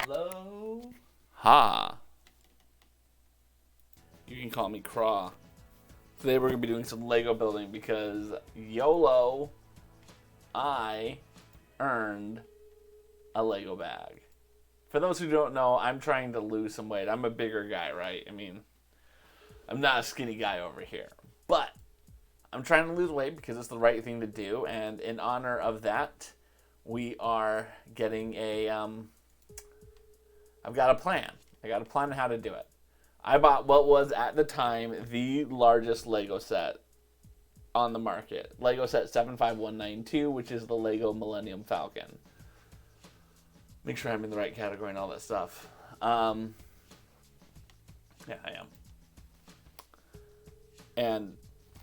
Hello. Ha. You can call me Craw. Today we're going to be doing some Lego building because YOLO, I earned a Lego bag. For those who don't know, I'm trying to lose some weight. I'm a bigger guy, right? I mean, I'm not a skinny guy over here. But I'm trying to lose weight because it's the right thing to do. And in honor of that, we are getting I've got a plan. I got a plan on how to do it. I bought what was at the time the largest Lego set on the market. Lego set 75192, which is the Lego Millenium Falcon. Make sure I'm in the right category and all that stuff. Yeah, I am. And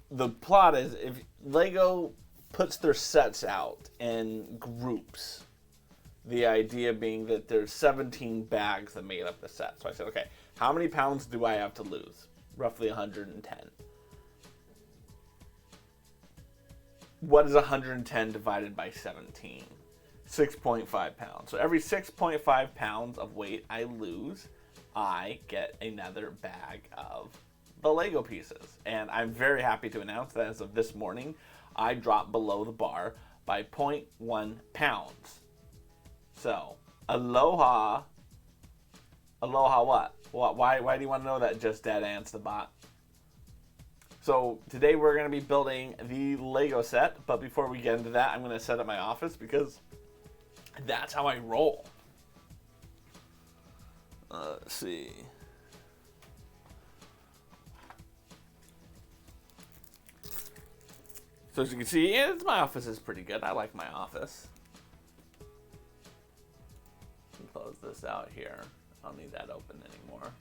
the plot is, if Lego puts their sets out in groups, the idea being that there's 17 bags that made up the set. So I said, okay, how many pounds do I have to lose? Roughly 110. What is 110 divided by 17? 6.5 pounds. So every 6.5 pounds of weight I lose, I get another bag of the Lego pieces. And I'm very happy to announce that as of this morning, I dropped below the bar by 0.1 pounds. So, aloha. Aloha what? Why do you want to know that, Just Dead Ants the bot? So, today we're going to be building the Lego set. But before we get into that, I'm going to set up my office because that's how I roll. Let's see. So as you can see, my office is pretty good. I like my office. Close this out here. I don't need that open anymore.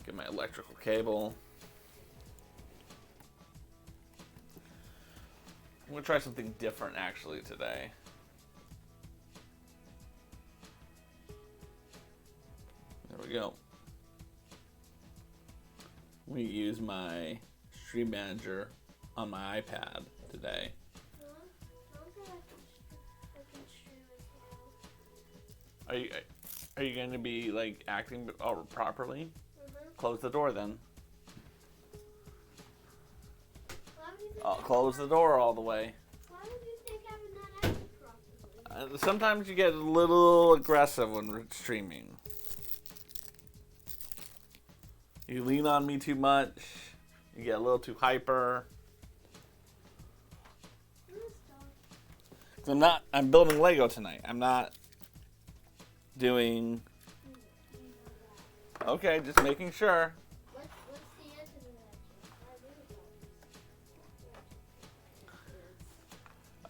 Get my electrical cable. I'm going to try something different actually today. There we go. We use my Stream Manager on my iPad today. Are you going to be like acting properly? Mm-hmm. Close the door then. I'll close the door all the way. Why would you think I would not act properly? Sometimes you get a little aggressive when we're streaming. You lean on me too much. You get a little too hyper. I'm building Lego tonight. I'm not doing. Okay, just making sure. What's the answer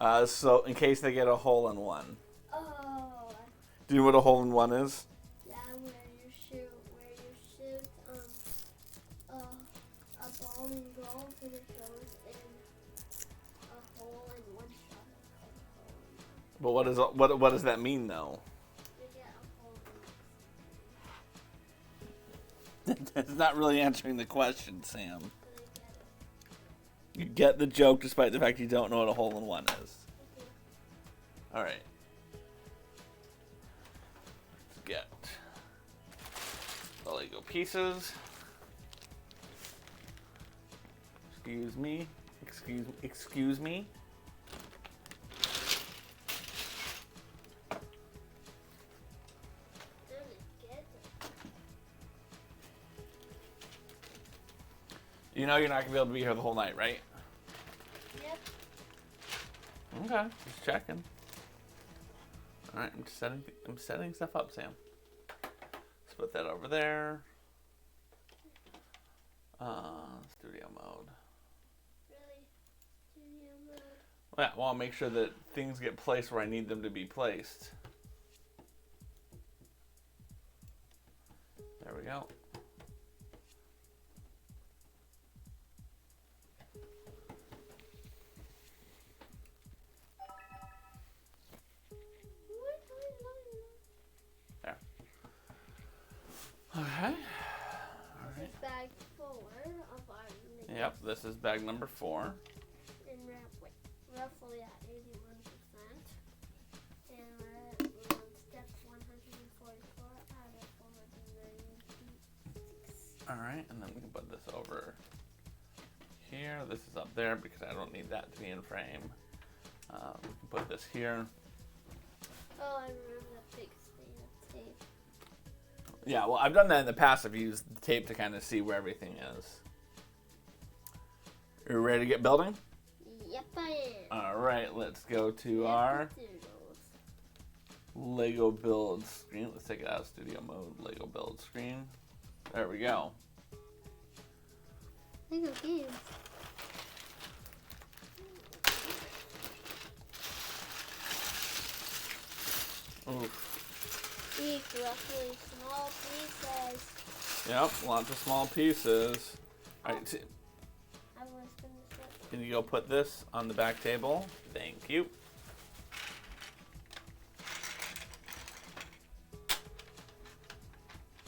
to that? So in case they get a hole in one. Oh. Do you know what a hole in one is? Yeah, where you shoot a ball and golf and it goes in a hole in one shot. But what does that mean though? You get a hole That's not really answering the question, Sam. You get the joke despite the fact you don't know what a hole in one is. All right. Let's get the Lego pieces. Excuse me. Excuse me. You know you're not going to be able to be here the whole night, right? Yep. Okay, just checking. All right, I'm setting stuff up, Sam. Let's put that over there. Studio mode. Really? Studio mode? Yeah, well, I'll make sure that things get placed where I need them to be placed. There we go. There. Okay. This is bag 4 of our Lego. Yep, this is bag number 4. And roughly at 81%. All right, and then we can put this over here. This is up there because I don't need that to be in frame. We can put this here. Oh, I remember that big thing of tape. Yeah, well, I've done that in the past. I've used the tape to kind of see where everything is. Are you ready to get building? Yep, I am. All right, let's go to our Lego build screen. Let's take it out of studio mode. Lego build screen. There we go. Lego games. Oof. Each roughly small pieces. Yep, lots of small pieces. All right, I was finished. can you go put this on the back table? Thank you.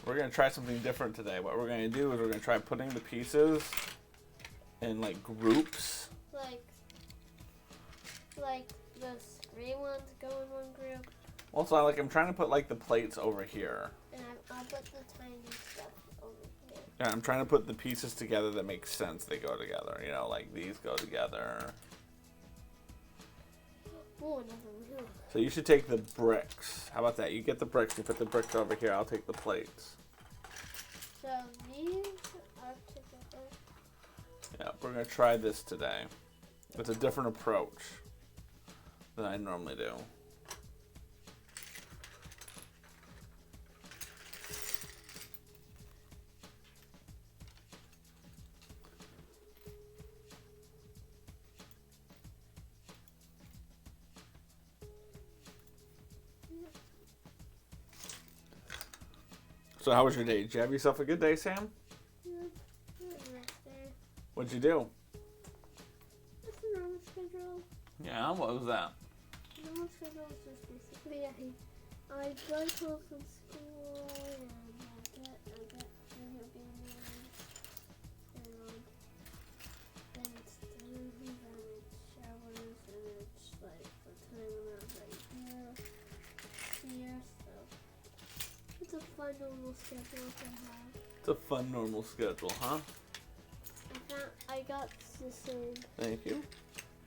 We're going to try something different today. What we're going to do is we're going to try putting the pieces in like groups. Like the green ones go in one group. Also, I'm trying to put like the plates over here. And I'll put the tiny stuff over here. Yeah, I'm trying to put the pieces together that make sense. They go together, you know, like these go together. Oh, another wheel. So you should take the bricks. How about that? You get the bricks, you put the bricks over here. I'll take the plates. So these are together. Yeah, we're going to try this today. It's a different approach than I normally do. So how was your day? Did you have yourself a good day, Sam? Yeah, right there. What'd you do? That's a normal schedule. Yeah, what was that? Normal schedule is just basically I go home from school and I get video games and then it's done and then it showers and it's like the time around right here, so it's a fun normal schedule to have. It's a fun, normal schedule, huh? I got the same. Thank you.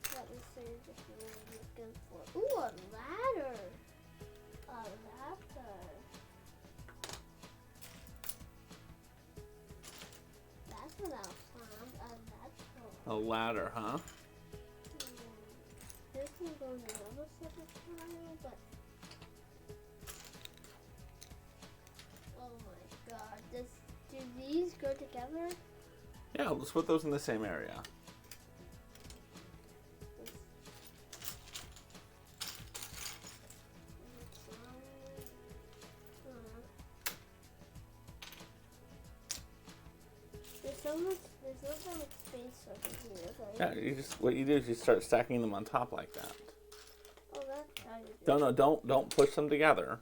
Got the same just what I'm looking for. Ooh, a ladder. A ladder. That's what I found. A ladder. A ladder, huh? This can go in another separate pile, but oh my god, do these go together? Yeah, let's put those in the same area. There's not that much space over here. Okay? Yeah, what you do is you start stacking them on top like that. Oh, that's how you do it. No, don't push them together.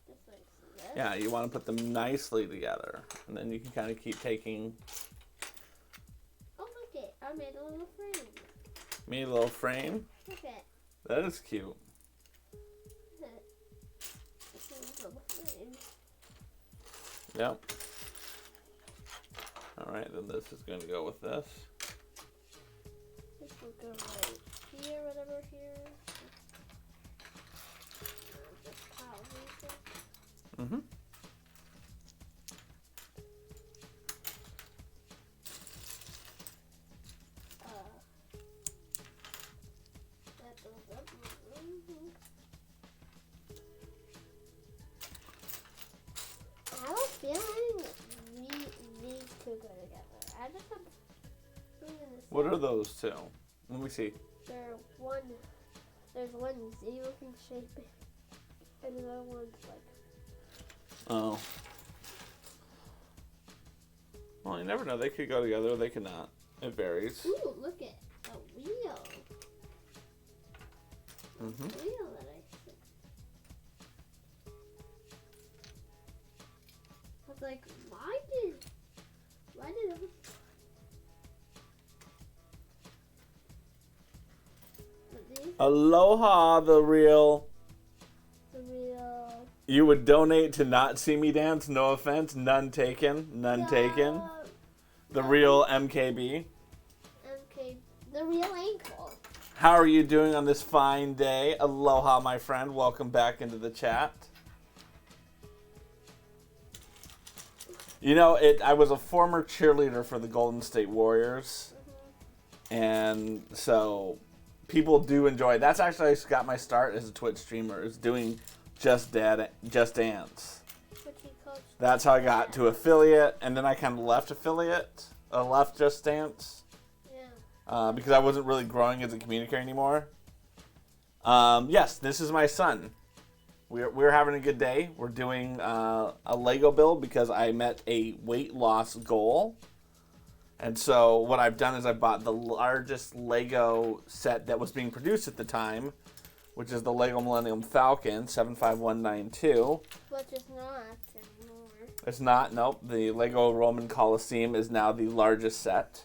Just like this? Yeah, you want to put them nicely together, and then you can kind of keep taking. Oh, look it! I made a little frame. Made a little frame. Look it. That is cute. Look it. It's a little frame. Yep. All right, then this is going to go with this. This will go right here, whatever here. Just pile these in. Mm-hmm. That goes up. I have a feeling these two go together. I just have a feeling the What same. are those two? Let me see. There's one Z-looking shape, and another one's like. Oh. Well, you never know. They could go together. Or they could not. It varies. Ooh, look at a wheel. Mm-hmm. Wheel that I see. I was like, why did it? But these Aloha, the real. the wheel. You would donate to not see me dance? No offense. None taken. None taken. The real MKB. The real ankle. How are you doing on this fine day? Aloha, my friend. Welcome back into the chat. You know, I was a former cheerleader for the Golden State Warriors. And so people do enjoy it. That's actually how I got my start as a Twitch streamer, is doing Just Dance. That's how I got to affiliate, and then I kind of left affiliate. Left Just Dance. Yeah. Because I wasn't really growing as a communicator anymore. Yes, this is my son. We're having a good day. We're doing a Lego build because I met a weight loss goal. And so what I've done is I bought the largest Lego set that was being produced at the time, which is the Lego Millennium Falcon 75192. Which is not anymore. It's not, nope. The Lego Roman Coliseum is now the largest set.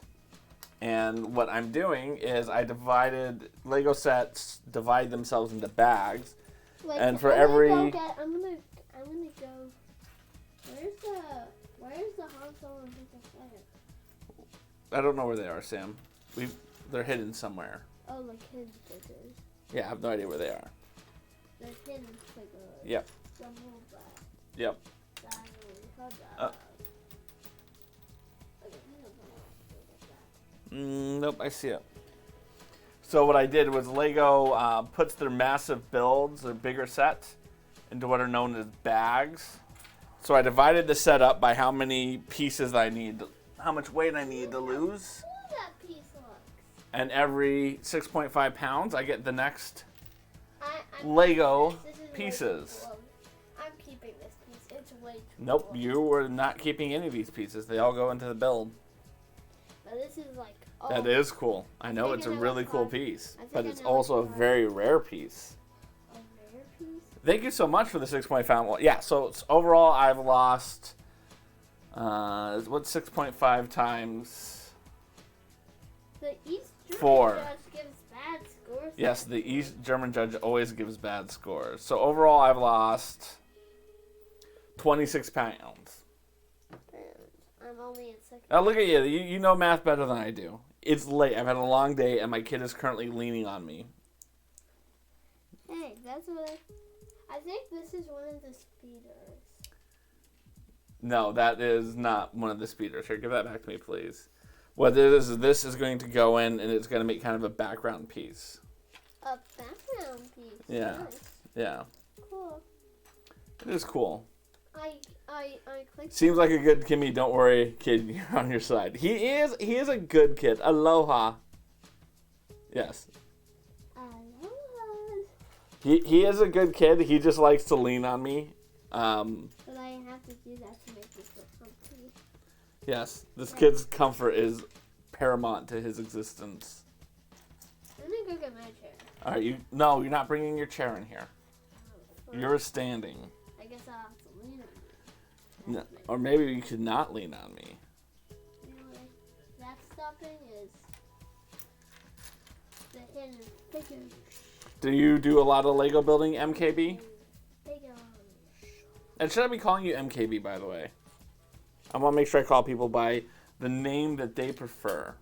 And what I'm doing is I divided Lego sets, divide themselves into bags. Like, and for I'm every gonna go. Where's the Han Solo and Princess Leia? I don't know where they are, Sam. They're hidden somewhere. Oh, like hidden figures. Yeah, I have no idea where they are. They're hidden figures. Yep. Yep. Nope, I see it. So what I did was Lego puts their massive builds, their bigger sets, into what are known as bags. So I divided the set up by how many pieces I need, how much weight I need to lose. How that piece looks. And every 6.5 pounds, I get the next Lego pieces. I'm keeping this piece. It's way too Nope, cool. you were not keeping any of these pieces. They all go into the build. But this is like... That is cool. I know it's a really cool piece, but it's I know also a what's very rare piece. A rare piece? Thank you so much for the 6.5. Yeah, so overall I've lost, what's 6.5 times? The East German 4. judge gives bad scores. Yes, the East German judge always gives bad scores. So overall I've lost 26 pounds. I'm only in second. Oh, look at you. You know math better than I do. It's late. I've had a long day, and my kid is currently leaning on me. Hey, that's what I think this is one of the speeders. No, that is not one of the speeders. Here, give that back to me, please. What it is this is going to go in, and it's going to make kind of a background piece. A background piece. Yeah. Nice. Yeah. Cool. It is cool. I clicked. Seems like a good Kimmy. Don't worry, kid. You're on your side. He is a good kid. Aloha. Yes. Aloha. He is a good kid. He just likes to lean on me. But I have to do that to make this look comfy. Yes. This kid's comfort is paramount to his existence. I'm gonna go get my chair. All right. No, you're not bringing your chair in here. Oh, You're standing. I guess I'll have to lean on you. No, or maybe you could not lean on me. Anyway, that stopping is the hidden figure. Do you do a lot of Lego building, MKB? Figure. And should I be calling you MKB, by the way? I want to make sure I call people by the name that they prefer.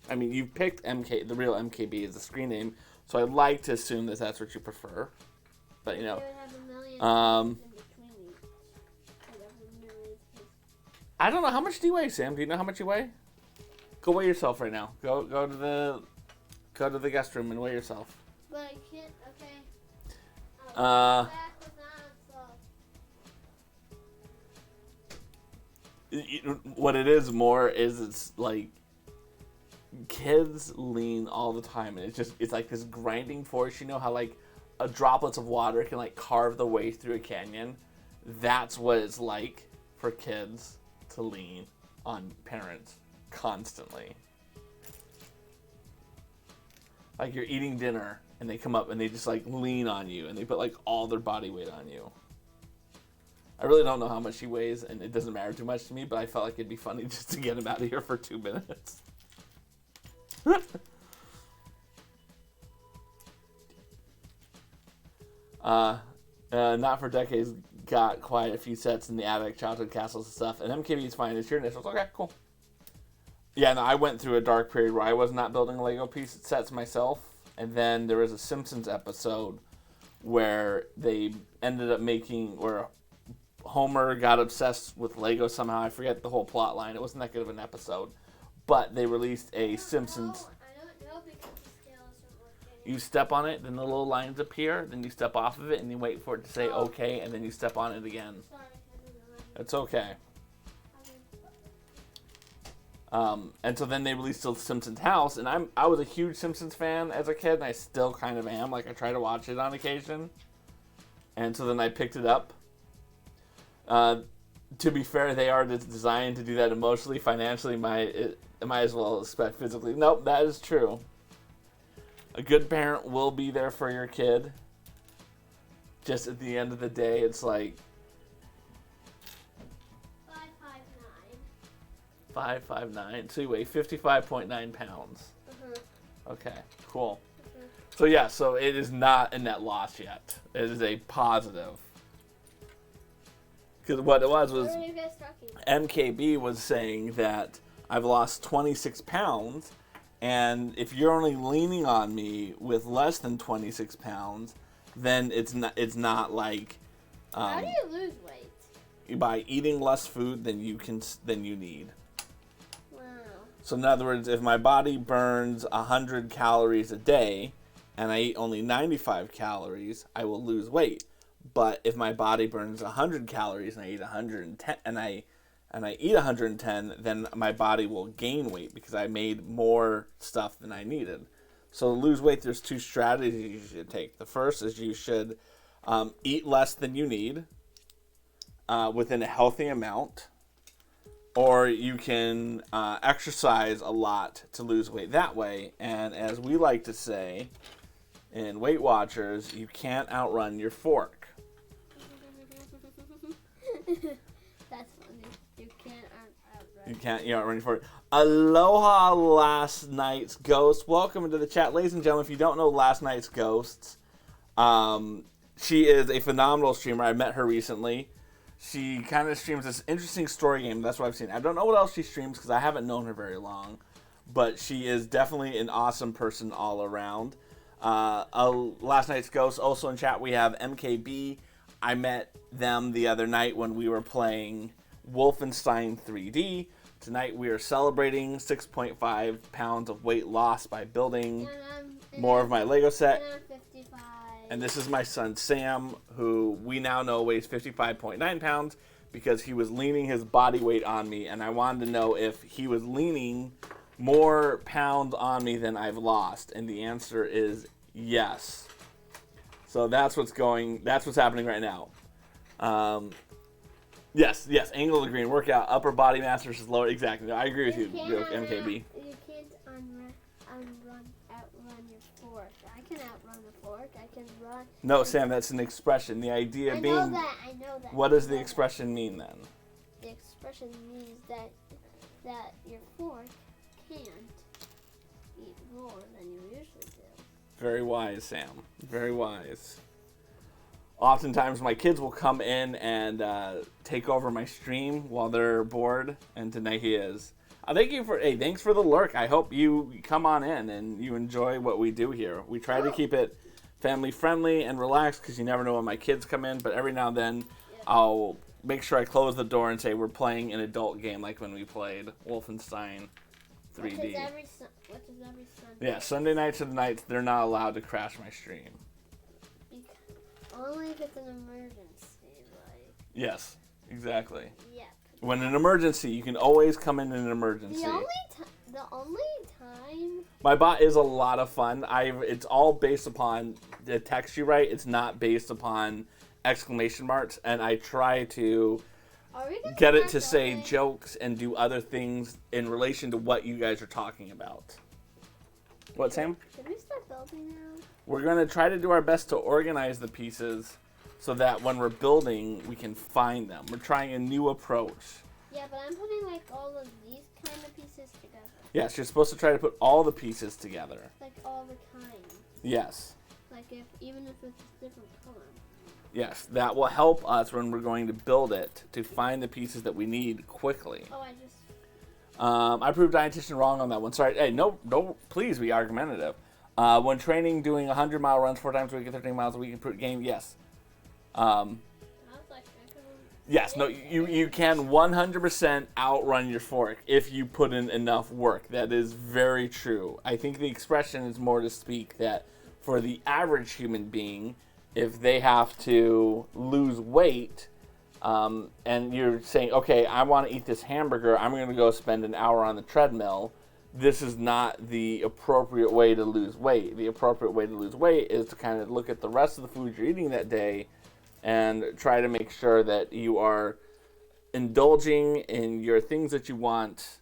I mean, you picked MK, the real MKB as the screen name, so I'd like to assume that that's what you prefer. But, you know, I don't know. How much do you weigh, Sam? Do you know how much you weigh? Go weigh yourself right now. Go to the guest room and weigh yourself. But I can't. Okay. What it is more is it's like kids lean all the time, and it's like this grinding force. You know how like droplets of water can like carve the way through a canyon? That's what it's like for kids to lean on parents constantly. Like you're eating dinner and they come up and they just like lean on you and they put like all their body weight on you. I really don't know how much he weighs and it doesn't matter too much to me, but I felt like it'd be funny just to get him out of here for 2 minutes. Not for Decades got quite a few sets in the attic, childhood castles and stuff. And MKB is fine. It's your initials. Okay, cool. Yeah, no, I went through a dark period where I was not building Lego piece sets myself. And then there was a Simpsons episode where they ended up where Homer got obsessed with Lego somehow. I forget the whole plot line. It wasn't that good of an episode. But they released a Simpsons. I don't know because the scale isn't working. You step on it, then the little lines appear, then you step off of it, and you wait for it to say okay, and then you step on it again. Sorry, I didn't know. It's okay. And so then they released the Simpsons House, and I was a huge Simpsons fan as a kid, and I still kind of am. Like, I try to watch it on occasion. And so then I picked it up. To be fair, they are designed to do that emotionally, financially, might as well expect physically. Nope, that is true. A good parent will be there for your kid. Just at the end of the day, it's like 5'9". So you weigh 55.9 pounds. Okay, cool. So yeah, so it is not a net loss yet. It is a positive. Because what it was What are you guys talking about? MKB was saying that I've lost 26 pounds, and if you're only leaning on me with less than 26 pounds, then it's not like How do you lose weight? by eating less food than you need. Wow. So in other words, if my body burns 100 calories a day, and I eat only 95 calories, I will lose weight. But if my body burns 100 calories and I eat 110, and I eat 110, then my body will gain weight because I made more stuff than I needed. So to lose weight, there's two strategies you should take. The first is you should eat less than you need within a healthy amount, or you can exercise a lot to lose weight that way. And as we like to say in Weight Watchers, you can't outrun your fork. That's funny. You can't outrun. You can't outrun your fork. Aloha, Last Night's Ghost. Welcome into the chat. Ladies and gentlemen, if you don't know Last Night's Ghosts, she is a phenomenal streamer. I met her recently. She kind of streams this interesting story game. That's what I've seen. I don't know what else she streams because I haven't known her very long. But she is definitely an awesome person all around. Last Night's Ghost. Also in chat, we have MKB. I met them the other night when we were playing Wolfenstein 3D. Tonight we are celebrating 6.5 pounds of weight loss by building more of my Lego set. And I'm 55. And this is my son Sam, who we now know weighs 55.9 pounds because he was leaning his body weight on me, and I wanted to know if he was leaning more pounds on me than I've lost, and the answer is yes. So that's what's happening right now. Yes, angle of green, workout, upper body mass versus lower, exactly. I agree with you, MKB. You can't outrun your fork. I can outrun the fork. I can run. No, Sam, that's an expression. The idea being... I know that. What does the expression mean then? The expression means that your fork can't eat more than you usually do. Very wise, Sam. Very wise. Oftentimes my kids will come in and take over my stream while they're bored, and tonight he is. Thanks for the lurk. I hope you come on in and you enjoy what we do here. We try to keep it family friendly and relaxed because you never know when my kids come in, but every now and then I'll make sure I close the door and say we're playing an adult game like when we played Wolfenstein 3D. Which is every Sunday. Yeah, Sunday nights are the nights they're not allowed to crash my stream. Only if it's an emergency, like. Yes, exactly. Yep. When an emergency, you can always come in an emergency. The only time. My bot is a lot of fun. It's all based upon the text you write. It's not based upon exclamation marks, and I try to get it to say jokes and do other things in relation to what you guys are talking about. What, Sam? Should we start building now? We're going to try to do our best to organize the pieces so that when we're building, we can find them. We're trying a new approach. Yeah, but I'm putting like all of these kind of pieces together. Yes, you're supposed to try to put all the pieces together. Like all the kinds. Yes. Like even if it's a different color. Yes, that will help us when we're going to build it to find the pieces that we need quickly. Oh, I just. I proved dietitian wrong on that one. Sorry. Hey, no, please be argumentative. When training, doing 100-mile runs 4 times a week at 13 miles a week, improved game, yes. I was like, Yes, no, you can 100% outrun your fork if you put in enough work. That is very true. I think the expression is more to speak that for the average human being, if they have to lose weight, and you're saying, okay, I want to eat this hamburger, I'm going to go spend an hour on the treadmill, this is not the appropriate way to lose weight. The appropriate way to lose weight is to kind of look at the rest of the food you're eating that day and try to make sure that you are indulging in your things that you want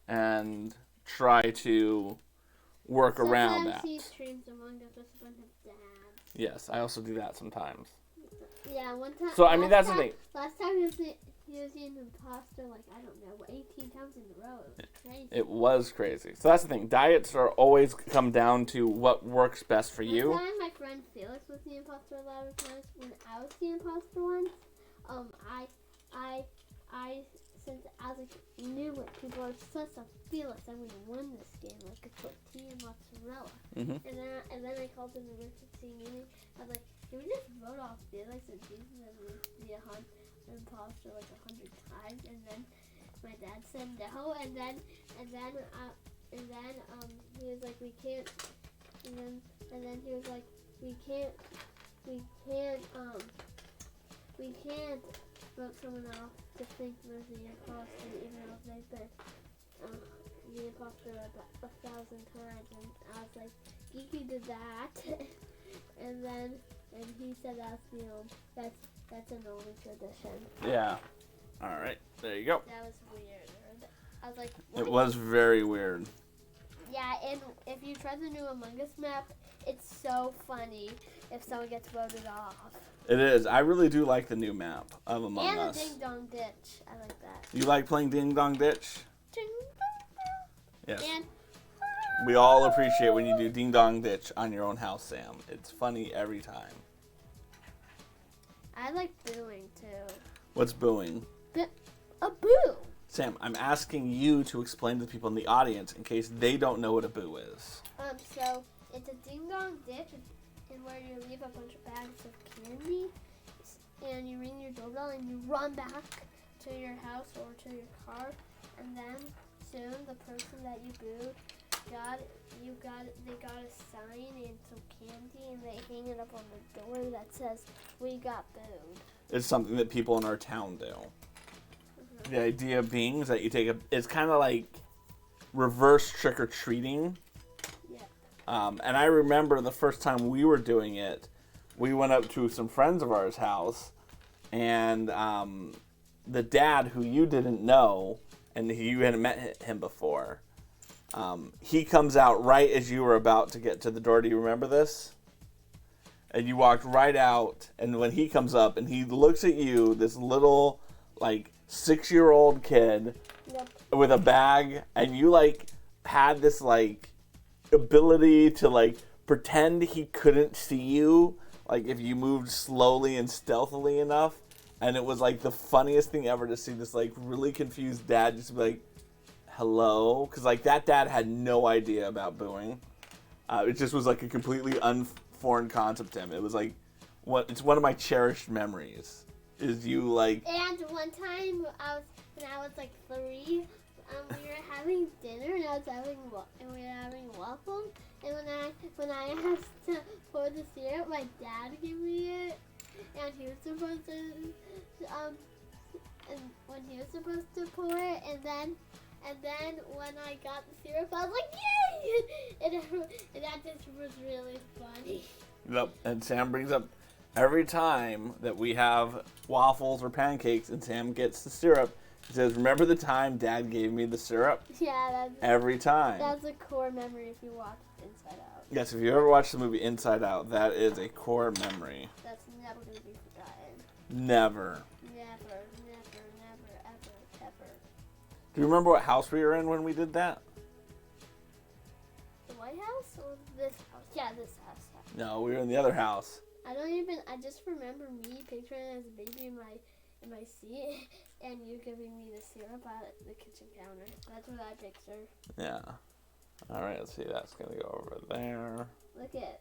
and try to work around that. Sometimes he streams Among Us with a bunch of dads. Yes, I also do that sometimes. Yeah, one time. So, I mean, that's the thing. Last time he was the imposter, like, I don't know, 18 times in a row. It was crazy. It was crazy. So that's the thing. Diets are always come down to what works best for you. One time my friend Felix was the imposter a lot of times. When I was the imposter once, I since I was like, knew what people are supposed to Felix, I'm going to win this game. I could put tea and mozzarella. Mm-hmm. And then I called an emergency meeting. I was like, can we just vote off Felix and Jesus and be a imposter like 100 times? And then my dad said no. And then he was like, we can't. And then he was like, we can't vote someone else to think they're the imposter, even though they've been the imposter about 1,000 times. And I was like, Geeky did that. And he said that's an only tradition. Yeah. All right. There you go. That was weird. I was like, It was very weird. Yeah, and if you try the new Among Us map, it's so funny if someone gets voted off. It is. I really do like the new map of Among And Us. the Ding Dong Ditch. I like that. You like playing Ding Dong Ditch? Ding Dong. Yes. And We all appreciate when you do Ding Dong Ditch on your own house, Sam. It's funny every time. I like booing too. What's booing? A boo. Sam, I'm asking you to explain to the people in the audience in case they don't know what a boo is. So it's a ding dong ditch, and where you leave a bunch of bags of candy, and you ring your doorbell, and you run back to your house or to your car, and then soon the person that you booed they got a sign and some candy, and they hang it up on the door that says, "We got booed." It's something that people in our town do. The idea being is that you take it's kind of like reverse trick-or-treating. Yep. And I remember the first time we were doing it, we went up to some friends of ours' house, and the dad, who you didn't know, and you hadn't met him before, he comes out right as you were about to get to the door. Do you remember this? And you walked right out, and when he comes up and he looks at you, this little, like, 6-year-old kid Yep. with a bag, and you, like, had this, like, ability to, like, pretend he couldn't see you, like, if you moved slowly and stealthily enough. And it was, like, the funniest thing ever to see this, like, really confused dad just be like, hello? Because, like, that dad had no idea about booing. It just was, like, a completely foreign concept to him. It was, like, it's one of my cherished memories. Is you, like... And one time, when I was like 3, we were having dinner, and we were having waffles. And when I asked to pour the syrup, my dad gave me it, and he was supposed to, and when he was supposed to pour it, and then when I got the syrup, I was like, yay! And that just was really funny. Yep. And Sam brings up every time that we have waffles or pancakes and Sam gets the syrup, he says, remember the time Dad gave me the syrup? Yeah, every time. That's a core memory if you watch Inside Out. Yes, if you ever watched the movie Inside Out, that is a core memory. That's never going to be forgotten. Never. Never, ever. Do you remember what house we were in when we did that? The White House or this house? Yeah, this house. No, we were in the other house. I just remember me picturing as a baby in my seat, and you giving me the syrup at the kitchen counter. That's what I picture. Yeah. All right, let's see. That's going to go over there. Look at.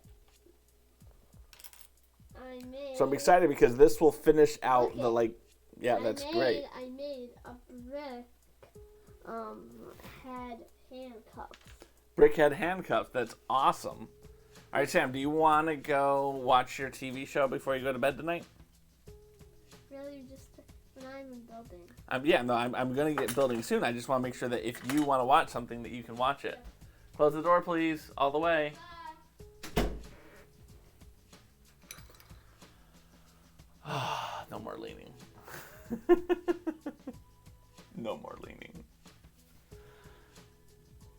So I'm excited because this will finish out the, like, yeah, that's great. I made a brick, had handcuffs. Brick had handcuffs. That's awesome. All right, Sam, do you want to go watch your TV show before you go to bed tonight? Really, just when I'm in building. I'm going to get building soon. I just want to make sure that if you want to watch something that you can watch it. Close the door, please. All the way. No more leaning. No more leaning.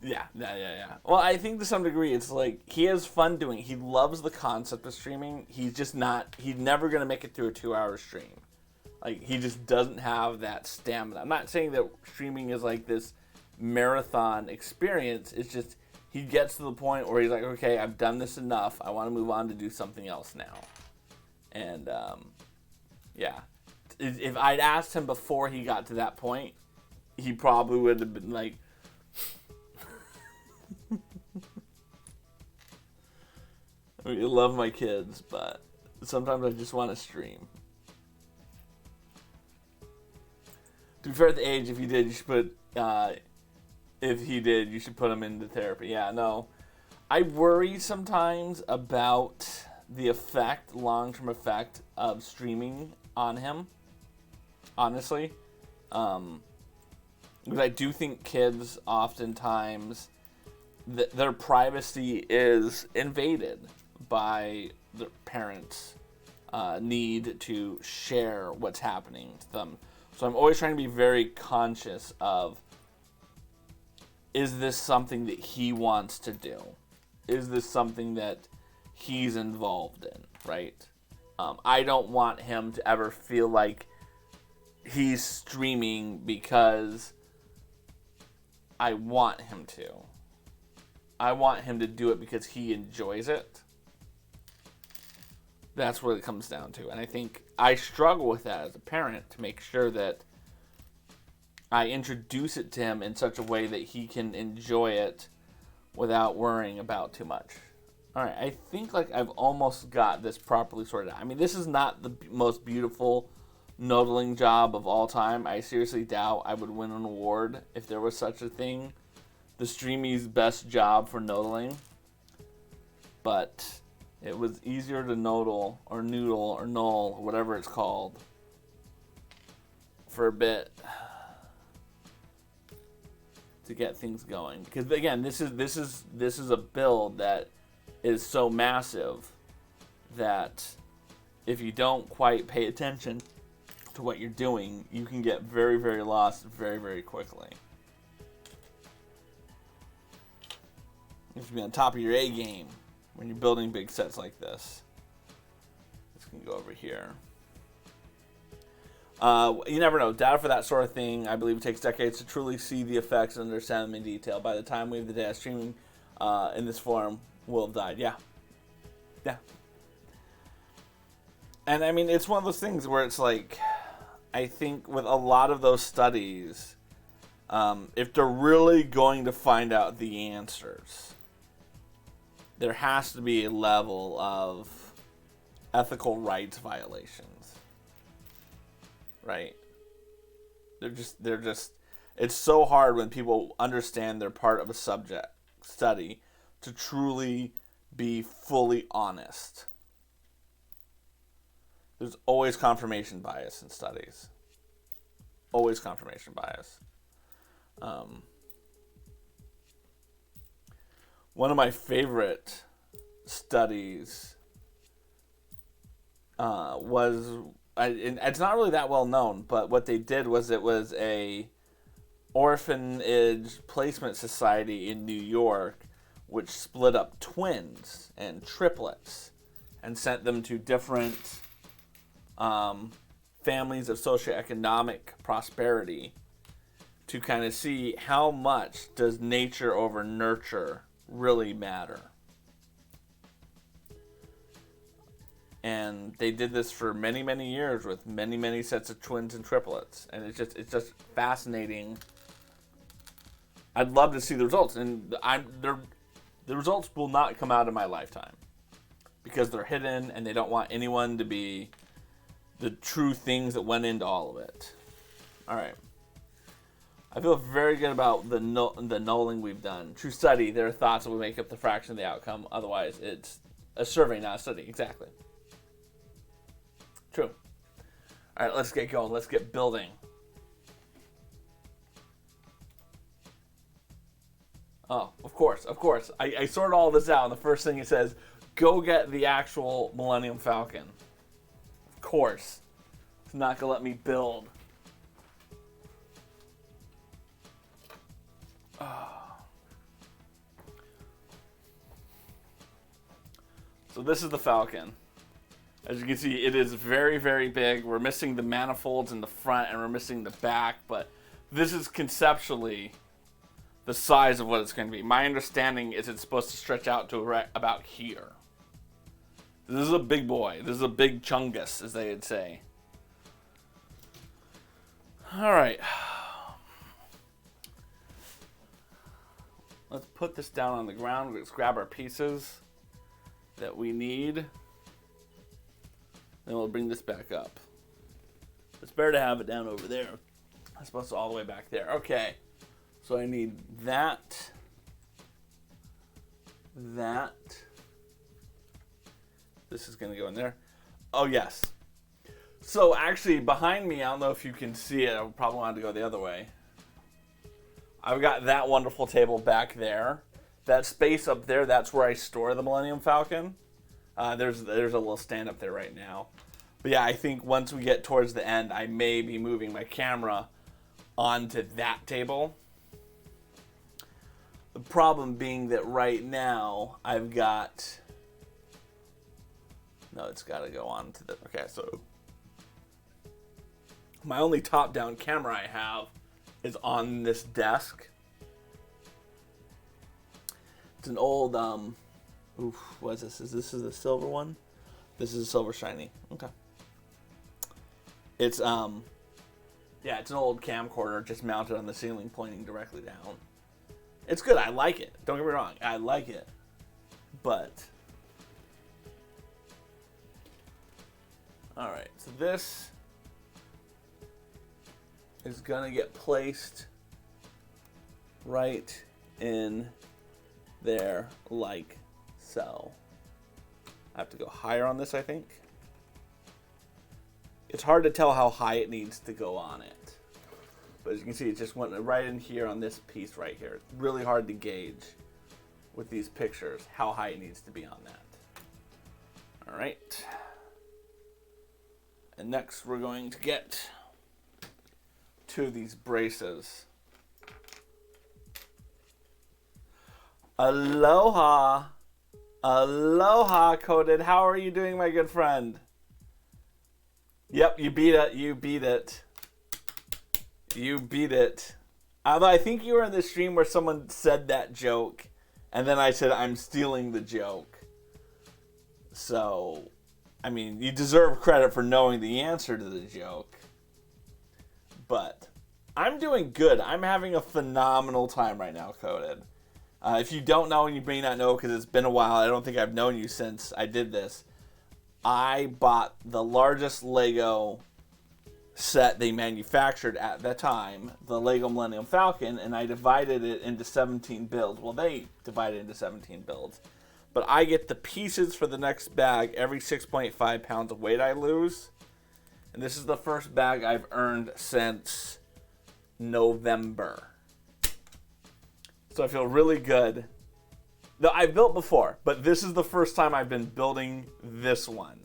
Yeah. Well, I think to some degree it's like he has fun doing it. He loves the concept of streaming. He's never going to make it through a 2-hour stream. Like, he just doesn't have that stamina. I'm not saying that streaming is like this marathon experience. It's just he gets to the point where he's like, okay, I've done this enough. I want to move on to do something else now. And, yeah. If I'd asked him before he got to that point, he probably would have been like, I love my kids, but sometimes I just want to stream. To be fair, at the age, if he did, you should put, you should put him into therapy. Yeah, no. I worry sometimes about the long-term effect of streaming on him, honestly. Because I do think kids oftentimes, their privacy is invaded by the parents' need to share what's happening to them. So I'm always trying to be very conscious of, is this something that he wants to do? Is this something that he's involved in, right? I don't want him to ever feel like he's streaming because I want him to. I want him to do it because he enjoys it. That's what it comes down to. And I think I struggle with that as a parent to make sure that I introduce it to him in such a way that he can enjoy it without worrying about too much. All right, I think like I've almost got this properly sorted out. I mean, this is not the most beautiful noodling job of all time. I seriously doubt I would win an award if there was such a thing. The Streamy's best job for noodling. But it was easier to noodle or null, whatever it's called, for a bit to get things going. Because again, this is a build that is so massive that if you don't quite pay attention to what you're doing, you can get very, very lost very, very quickly. You have to be on top of your A game when you're building big sets like this. This can go over here. You never know. Data for that sort of thing, I believe it takes decades to truly see the effects and understand them in detail. By the time we have the data streaming in this form, we'll have died. Yeah. And I mean, it's one of those things where it's like, I think with a lot of those studies, if they're really going to find out the answers, there has to be a level of ethical rights violations, right? They're just, it's so hard when people understand they're part of a subject study to truly be fully honest. There's always confirmation bias in studies. Always confirmation bias. One of my favorite studies it's not really that well known, but what they did was it was a orphanage placement society in New York which split up twins and triplets and sent them to different families of socioeconomic prosperity to kind of see how much does nature over nurture really matter. And they did this for many, many years with many, many sets of twins and triplets. And it's just fascinating. I'd love to see the results. And the results will not come out in my lifetime. Because they're hidden and they don't want anyone to be the true things that went into all of it. All right. I feel very good about the nulling we've done. True study, there are thoughts that will make up the fraction of the outcome. Otherwise, it's a survey, not a study. Exactly. True. All right, let's get going. Let's get building. Oh, of course. I sorted all this out, and the first thing it says, go get the actual Millennium Falcon. Of course. It's not going to let me build. So this is the Falcon. As you can see, it is very, very big. We're missing the manifolds in the front and we're missing the back, but this is conceptually the size of what it's going to be. My understanding is it's supposed to stretch out to about here. This is a big boy. This is a big chungus, as they would say. All right. Let's put this down on the ground. Let's grab our pieces that we need. Then we'll bring this back up. It's better to have it down over there. I suppose it's all the way back there. Okay. So I need that. That. This is going to go in there. Oh, yes. So actually, behind me, I don't know if you can see it. I probably wanted to go the other way. I've got that wonderful table back there. That space up there, that's where I store the Millennium Falcon. There's a little stand up there right now. But yeah, I think once we get towards the end, I may be moving my camera onto that table. The problem being that right now, I've got... No, it's got to go on to the... Okay, so... My only top-down camera I have is on this desk. It's an old, what is this? Is this a silver one? This is a silver shiny. Okay. It's, yeah, it's an old camcorder just mounted on the ceiling pointing directly down. It's good. I like it. Don't get me wrong. I like it. But, all right. So this is going to get placed right in there like so. I have to go higher on this, I think. It's hard to tell how high it needs to go on it. But as you can see, it just went right in here on this piece right here. It's really hard to gauge with these pictures how high it needs to be on that. All right. And next we're going to get to these braces. Aloha. Aloha, Coded. How are you doing, my good friend? Yep, you beat it. You beat it. You beat it. Although I think you were in the stream where someone said that joke, and then I said, I'm stealing the joke. So, I mean, you deserve credit for knowing the answer to the joke. But I'm doing good. I'm having a phenomenal time right now, Coded. If you don't know, and you may not know because it's been a while, I don't think I've known you since I did this. I bought the largest Lego set they manufactured at that time, the Lego Millennium Falcon, and I divided it into 17 builds. Well, they divided it into 17 builds. But I get the pieces for the next bag every 6.5 pounds of weight I lose. And this is the first bag I've earned since November. So I feel really good. Though I've built before, but this is the first time I've been building this one.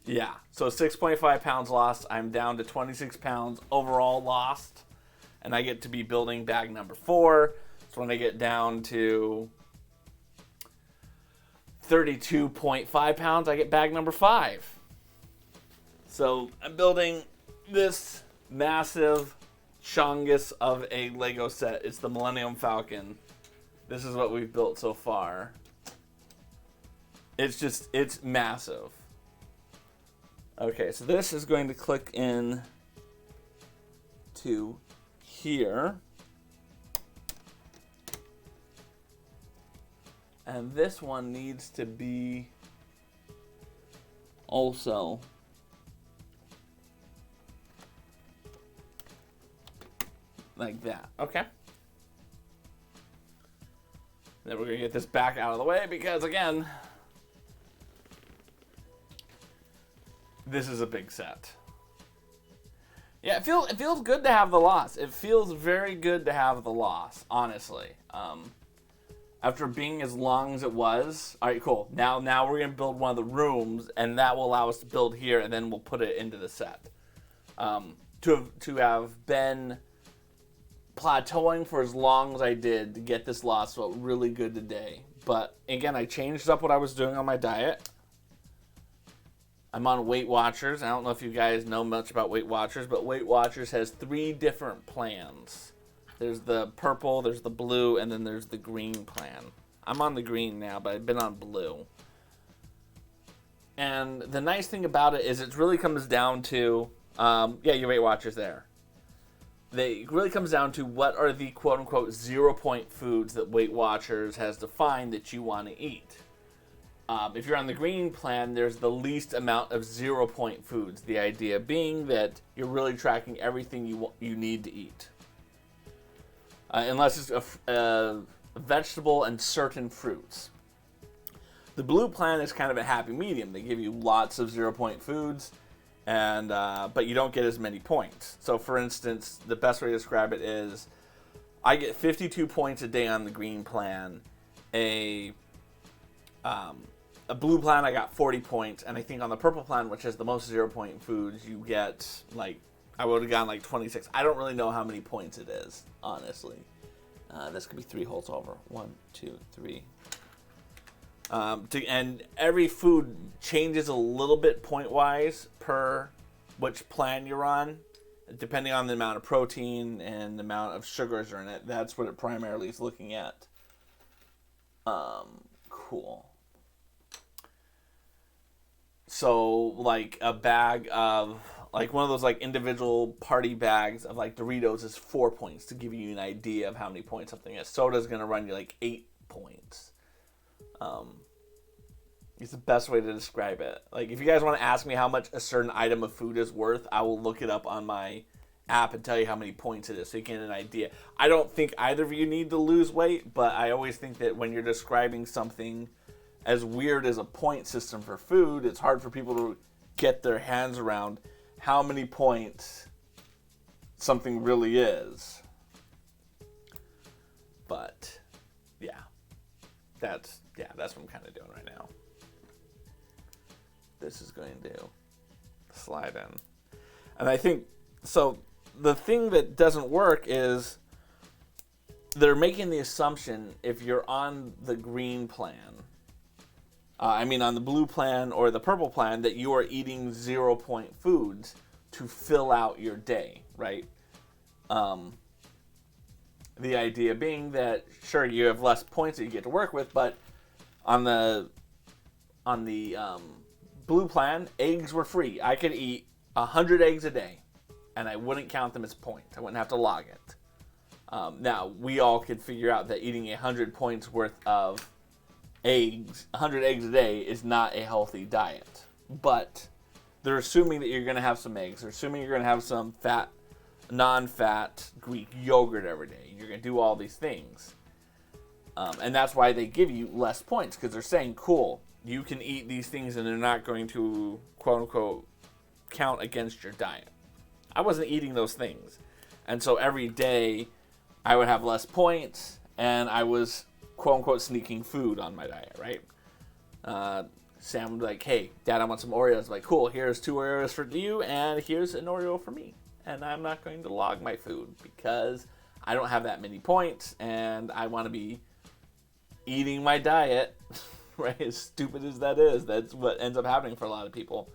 Yeah, so 6.5 pounds lost. I'm down to 26 pounds overall lost. And I get to be building bag number 4. So when I get down to 32.5 pounds, I get bag number 5. So I'm building this massive chungus of a Lego set. It's the Millennium Falcon. This is what we've built so far. It's massive. Okay, so this is going to click in to here. And this one needs to be also like that. Okay. Then we're going to get this back out of the way because, again, this is a big set. Yeah, it feels good to have the loss. It feels very good to have the loss, honestly. After being as long as it was. All right, cool. Now we're going to build one of the rooms, and that will allow us to build here, and then we'll put it into the set. To have been plateauing for as long as I did to get this loss felt really good today. But, again, I changed up what I was doing on my diet. I'm on Weight Watchers. I don't know if you guys know much about Weight Watchers, but Weight Watchers has 3 different plans. There's the purple, there's the blue, and then there's the green plan. I'm on the green now, but I've been on blue. And the nice thing about it is it really comes down to, your Weight Watchers there. It really comes down to what are the quote-unquote 0-point foods that Weight Watchers has defined that you want to eat. If you're on the green plan, there's the least amount of 0-point foods. The idea being that you're really tracking everything you need to eat. Unless it's a vegetable and certain fruits. The blue plan is kind of a happy medium. They give you lots of 0-point foods, and but you don't get as many points. So, for instance, the best way to describe it is I get 52 points a day on the green plan. A blue plan, I got 40 points, and I think on the purple plan, which has the most 0-point foods, you get, I would have gotten 26. I don't really know how many points it is, honestly. This could be 3 holes over. 1, 2, 3. And every food changes a little bit point-wise per which plan you're on, depending on the amount of protein and the amount of sugars are in it. That's what it primarily is looking at. Cool. So, a bag of, one of those, individual party bags of, Doritos is 4 points to give you an idea of how many points something is. Soda's going to run you, 8 points. It's the best way to describe it. If you guys want to ask me how much a certain item of food is worth, I will look it up on my app and tell you how many points it is so you can get an idea. I don't think either of you need to lose weight, but I always think that when you're describing something as weird as a point system for food, it's hard for people to get their hands around how many points something really is. But that's what I'm kind of doing right now. This is going to slide in. And I think, so the thing that doesn't work is they're making the assumption if you're on the green plan, on the blue plan or the purple plan, that you are eating 0-point foods to fill out your day, right? The idea being that, sure, you have less points that you get to work with, but on the blue plan, eggs were free. I could eat 100 eggs a day, and I wouldn't count them as points. I wouldn't have to log it. Now, we all could figure out that eating 100 points worth of eggs, 100 eggs a day, is not a healthy diet. But they're assuming that you're going to have some eggs. They're assuming you're going to have some non-fat Greek yogurt every day. You're going to do all these things. And that's why they give you less points, because they're saying, cool, you can eat these things and they're not going to, quote-unquote, count against your diet. I wasn't eating those things. And so every day I would have less points, and I was, quote-unquote, sneaking food on my diet, right? Sam would be like, hey, Dad, I want some Oreos. I'm like, cool, here's 2 Oreos for you, and here's an Oreo for me. And I'm not going to log my food because I don't have that many points, and I want to be eating my diet, right? As stupid as that is, that's what ends up happening for a lot of people.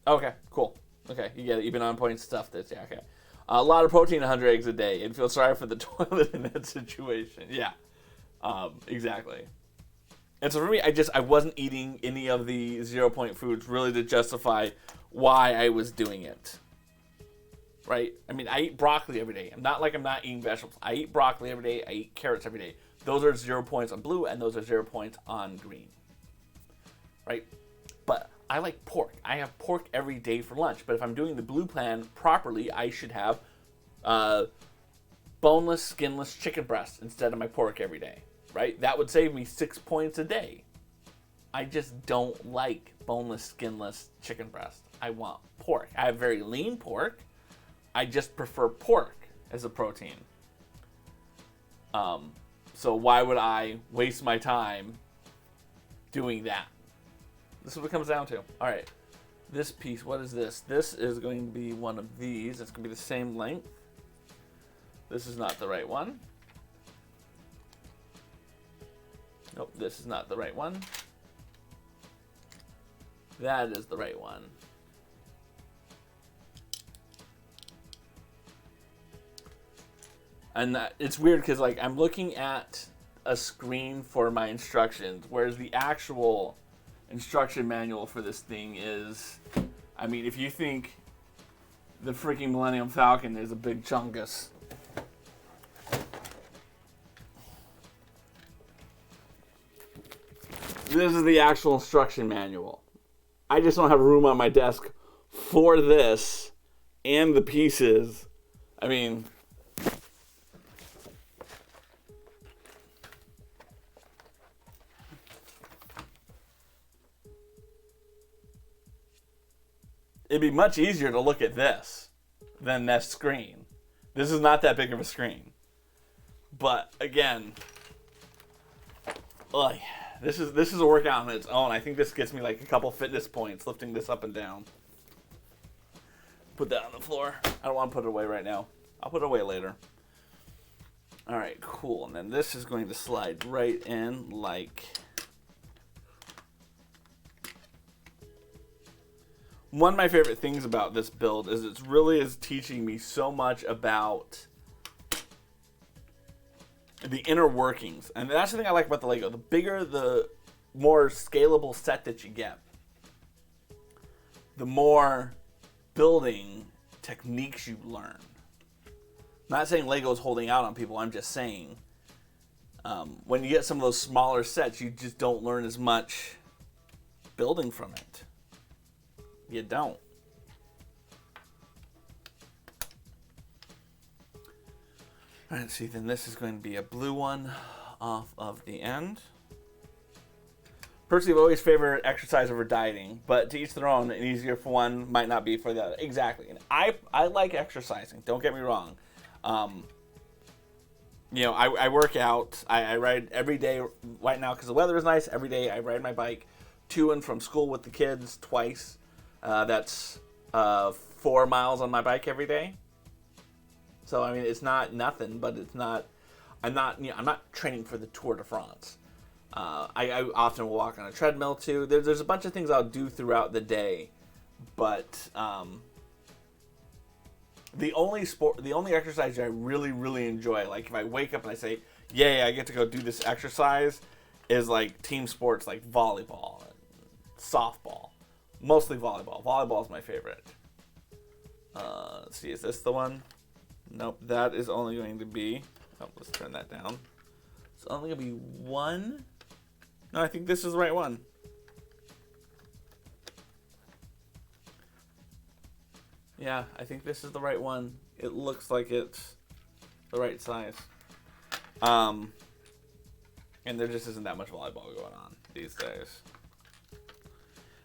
Okay, cool. Okay, you get it. You've been on point stuff. Okay. A lot of protein, 100 eggs a day, and feel sorry for the toilet in that situation. Yeah. Exactly. And so for me, I wasn't eating any of the 0 point foods really to justify why I was doing it. Right? I mean, I eat broccoli every day. I'm not eating vegetables. I eat broccoli every day. I eat carrots every day. Those are 0 points on blue, and those are 0 points on green. Right? But I like pork. I have pork every day for lunch. But if I'm doing the blue plan properly, I should have boneless, skinless chicken breasts instead of my pork every day. Right? That would save me 6 points a day. I just don't like boneless, skinless chicken breast. I want pork. I have very lean pork. I just prefer pork as a protein. So why would I waste my time doing that? This is what it comes down to. All right, this piece, what is this? This is going to be one of these. It's going to be the same length. This is not the right one. Nope, this is not the right one. That is the right one. And it's weird because like I'm looking at a screen for my instructions, whereas the actual instruction manual for this thing is, I mean, if you think the freaking Millennium Falcon is a big chungus, this is the actual instruction manual. I just don't have room on my desk for this and the pieces. I mean, it'd be much easier to look at this than this screen. This is not that big of a screen. But again, ugh, this is a workout on its own. I think this gets me like a couple fitness points lifting this up and down. Put that on the floor. I don't want to put it away right now. I'll put it away later. All right, cool. And then this is going to slide right in like... One of my favorite things about this build is it really is teaching me so much about the inner workings. And that's the thing I like about the Lego. The bigger, the more scalable set that you get, the more building techniques you learn. I'm not saying Lego's holding out on people. I'm just saying when you get some of those smaller sets, you just don't learn as much building from it. You don't. All right, see, then this is going to be a blue one off of the end. Personally, I've always favored exercise over dieting, but to each their own. An easier for one might not be for the other. Exactly. And I like exercising. Don't get me wrong. You know, I work out. I ride every day right now because the weather is nice. Every day I ride my bike to and from school with the kids twice. That's 4 miles on my bike every day. So I mean, it's not nothing, but it's not. I'm not training for the Tour de France. I often will walk on a treadmill too. There's a bunch of things I'll do throughout the day, but the only exercise I really enjoy, like if I wake up and I say, "Yay, I get to go do this exercise," is like team sports like volleyball and softball. Mostly volleyball. Volleyball is my favorite. Let's see, is this the one? Nope, that is only going to be... Oh, let's turn that down. It's only going to be one. No, I think this is the right one. Yeah, I think this is the right one. It looks like it's the right size. And there just isn't that much volleyball going on these days.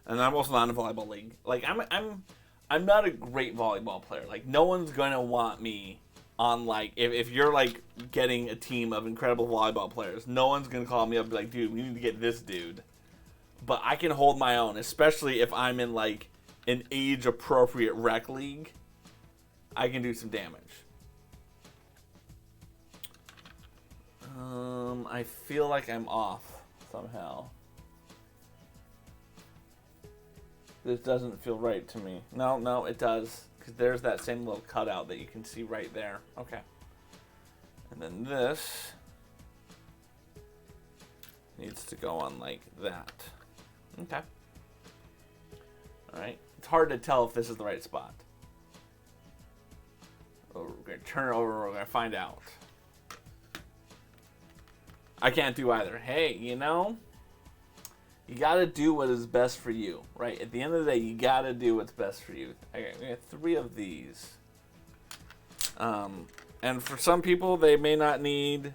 And I'm also not in a volleyball league. Like I'm not a great volleyball player. Like no one's gonna want me on like if you're like getting a team of incredible volleyball players, no one's gonna call me up and be like, dude, we need to get this dude. But I can hold my own, especially if I'm in like an age appropriate rec league. I can do some damage. I feel like I'm off somehow. This doesn't feel right to me. No, it does. Because there's that same little cutout that you can see right there. Okay. And then this. needs to go on like that. Okay. All right. It's hard to tell if this is the right spot. Oh, we're going to turn it over. We're going to find out. I can't do either. Hey, you know, you got to do what is best for you, right? At the end of the day, you got to do what's best for you. Okay, we have 3 of these. And for some people, they may not need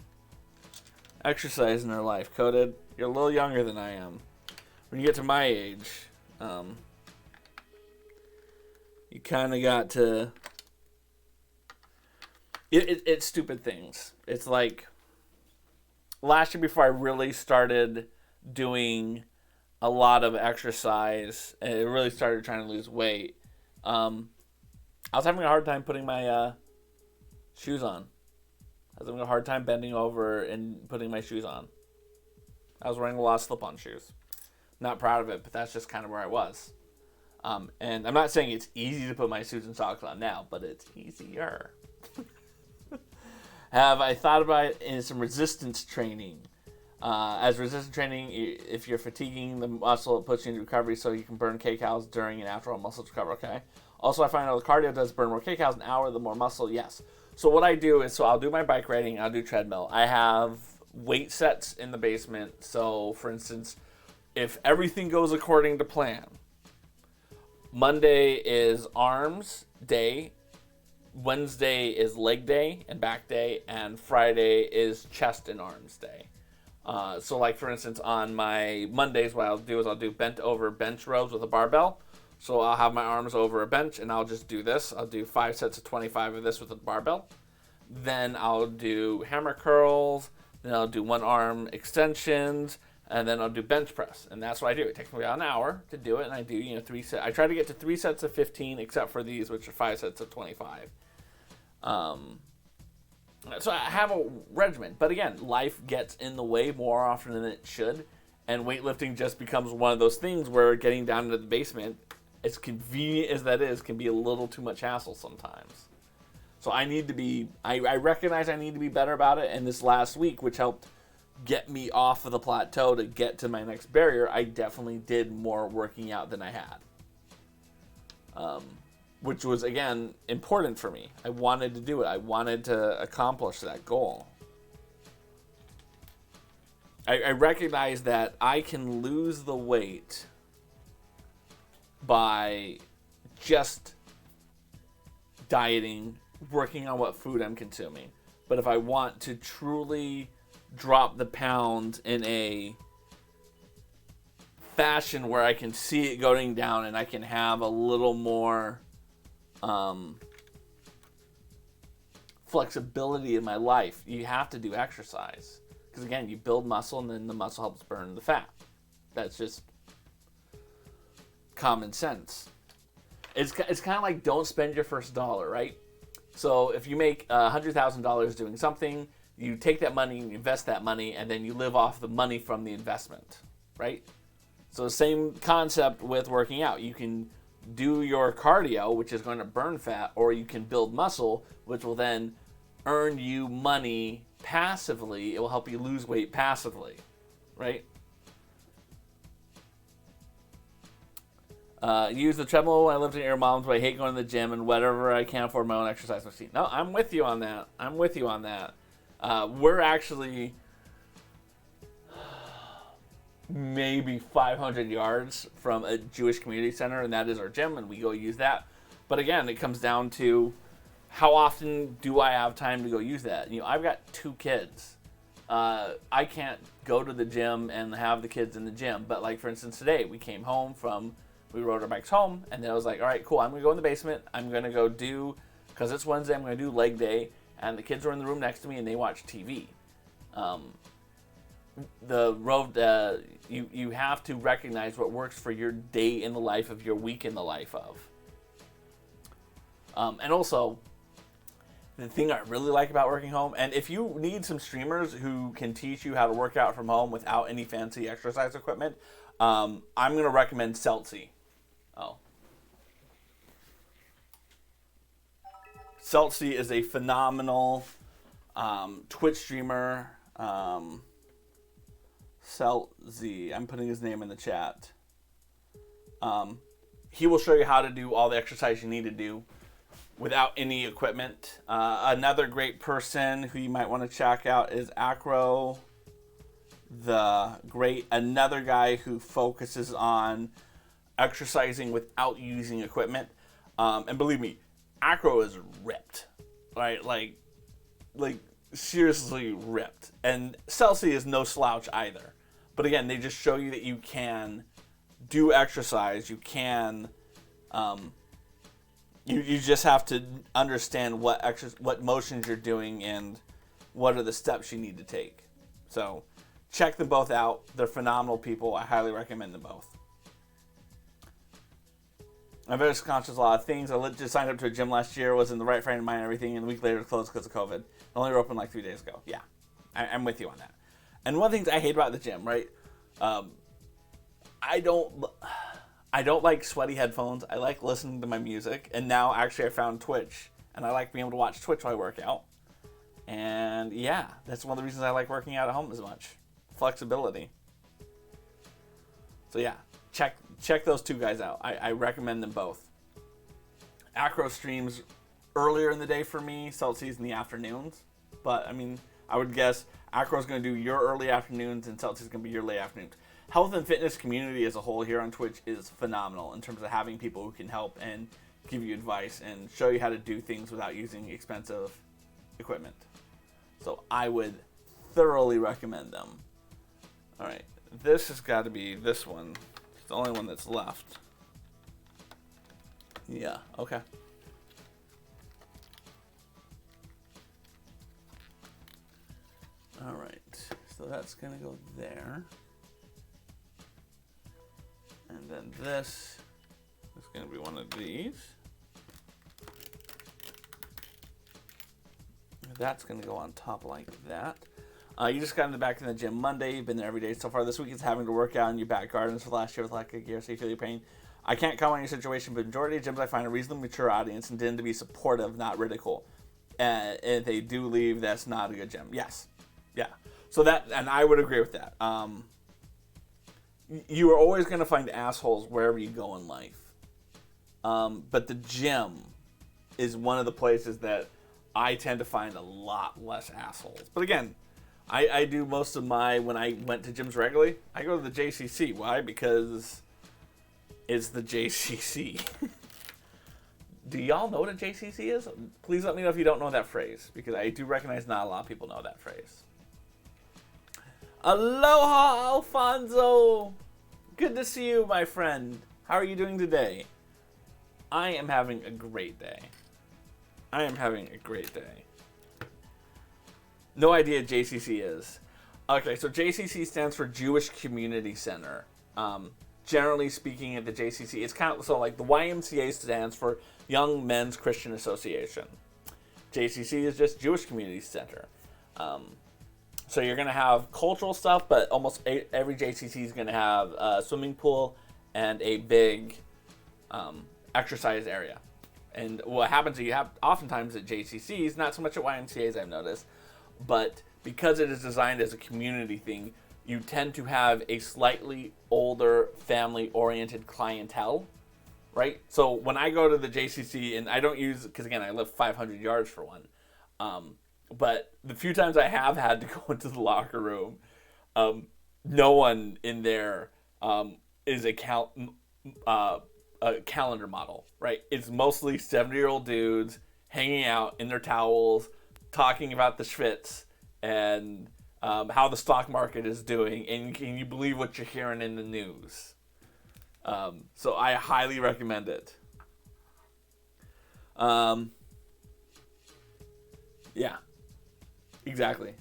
exercise in their life. Coded, you're a little younger than I am. When you get to my age, you kind of got to... It's stupid things. It's like last year before I really started doing a lot of exercise and it really started trying to lose weight, I was having a hard time putting my shoes on. I was having a hard time bending over and putting my shoes on. I was wearing a lot of slip-on shoes. Not proud of it, but that's just kind of where I was. And I'm not saying it's easy to put my shoes and socks on now, but it's easier. Have I thought about it in some resistance training? As resistance training, if you're fatiguing the muscle, it puts you into recovery so you can burn kcals during and after all muscles recover, okay? Also, I find out the cardio does burn more kcals an hour, the more muscle, yes. So what I do is, I'll do my bike riding, I'll do treadmill. I have weight sets in the basement. So, for instance, if everything goes according to plan, Monday is arms day, Wednesday is leg day and back day, and Friday is chest and arms day. So like for instance on my Mondays what I'll do is I'll do bent over bench rows with a barbell. So I'll have my arms over a bench and I'll just do this. I'll do 5 sets of 25 of this with a barbell. Then I'll do hammer curls, then I'll do 1 arm extensions, and then I'll do bench press. And that's what I do. It takes me about an hour to do it, and I do 3 sets. I try to get to 3 sets of 15 except for these, which are 5 sets of 25. So I have a regimen, but again, life gets in the way more often than it should, and weightlifting just becomes one of those things where getting down into the basement, as convenient as that is, can be a little too much hassle sometimes. So I need to be, I recognize I need to be better about it, and this last week, which helped get me off of the plateau to get to my next barrier, I definitely did more working out than I had. Which was, again, important for me. I wanted to do it. I wanted to accomplish that goal. I recognize that I can lose the weight by just dieting, working on what food I'm consuming. But if I want to truly drop the pound in a fashion where I can see it going down and I can have a little more flexibility in my life, you have to do exercise. Because again, you build muscle and then the muscle helps burn the fat. That's just common sense. It's kind of like don't spend your first dollar, right? So if you make $100,000 doing something, you take that money and invest that money, and then you live off the money from the investment, right? So same concept with working out. You can do your cardio, which is going to burn fat, or you can build muscle, which will then earn you money passively. It will help you lose weight passively, right? Use the treadmill when I lived in your mom's, but I hate going to the gym and whatever I can't afford my own exercise machine. No, I'm with you on that. We're actually maybe 500 yards from a Jewish community center, and that is our gym, and we go use that. But again, it comes down to how often do I have time to go use that? I've got 2 kids. I can't go to the gym and have the kids in the gym. But like, for instance, today we came home we rode our bikes home, and then I was like, all right, cool, I'm going to go in the basement. I'm going to go because it's Wednesday, I'm going to do leg day, and the kids were in the room next to me, and they watch TV. You have to recognize what works for your day in the life of, your week in the life of. And also, the thing I really like about working home, and if you need some streamers who can teach you how to work out from home without any fancy exercise equipment, I'm going to recommend Celtsy. Celtsy is a phenomenal Twitch streamer Celt Z. I'm putting his name in the chat. He will show you how to do all the exercise you need to do without any equipment. Another great person who you might want to check out is Acro, another guy who focuses on exercising without using equipment. And believe me, Acro is ripped, right? Like seriously ripped. And Celsi is no slouch either. But again, they just show you that you can do exercise. You can, you just have to understand what motions you're doing and what are the steps you need to take. So check them both out. They're phenomenal people. I highly recommend them both. I'm very conscious of a lot of things. I just signed up to a gym last year, was in the right frame of mind and everything, and a week later it closed because of COVID. It only were open like 3 days ago. Yeah, I'm with you on that. And one of the things I hate about the gym, right? I don't like sweaty headphones. I like listening to my music. And now actually I found Twitch, and I like being able to watch Twitch while I work out. And yeah, that's one of the reasons I like working out at home as much. Flexibility. So yeah, check those two guys out. I recommend them both. Acro streams earlier in the day for me, Celsius in the afternoons. But I mean, I would guess Acro's going to do your early afternoons and Celsius is going to be your late afternoons. Health and fitness community as a whole here on Twitch is phenomenal in terms of having people who can help and give you advice and show you how to do things without using expensive equipment. So I would thoroughly recommend them. All right, this has got to be this one. It's the only one that's left. Yeah, okay. All right, so that's going to go there. And then this is going to be one of these. That's going to go on top like that. You just got in the back in the gym Monday. You've been there every day so far. This week is having to work out in your back gardens for last year with lack of gear, so you feel your pain. I can't comment on your situation, but majority of gyms I find a reasonably mature audience and tend to be supportive, not ridicule. And if they do leave, that's not a good gym. Yes. Yeah. So that, and I would agree with that. You are always going to find assholes wherever you go in life. But the gym is one of the places that I tend to find a lot less assholes. But again, I do most of when I went to gyms regularly, I go to the JCC. Why? Because it's the JCC. Do y'all know what a JCC is? Please let me know if you don't know that phrase, because I do recognize not a lot of people know that phrase. Aloha, Alfonso! Good to see you, my friend. How are you doing today? I am having a great day. No idea what JCC is. Okay, so JCC stands for Jewish Community Center. Generally speaking, at the JCC, it's kind of so like the YMCA stands for Young Men's Christian Association. JCC is just Jewish Community Center. So you're going to have cultural stuff, but almost every JCC is going to have a swimming pool and a big exercise area. And what happens is you have oftentimes at JCCs, not so much at YMCAs I've noticed, but because it is designed as a community thing, you tend to have a slightly older family-oriented clientele, right? So when I go to the JCC, and I don't use, because again, I live 500 yards for one, but the few times I have had to go into the locker room, no one in there is a calendar model, right? It's mostly 70-year-old dudes hanging out in their towels, talking about the schwitz and how the stock market is doing, and can you believe what you're hearing in the news? So I highly recommend it. Yeah, exactly.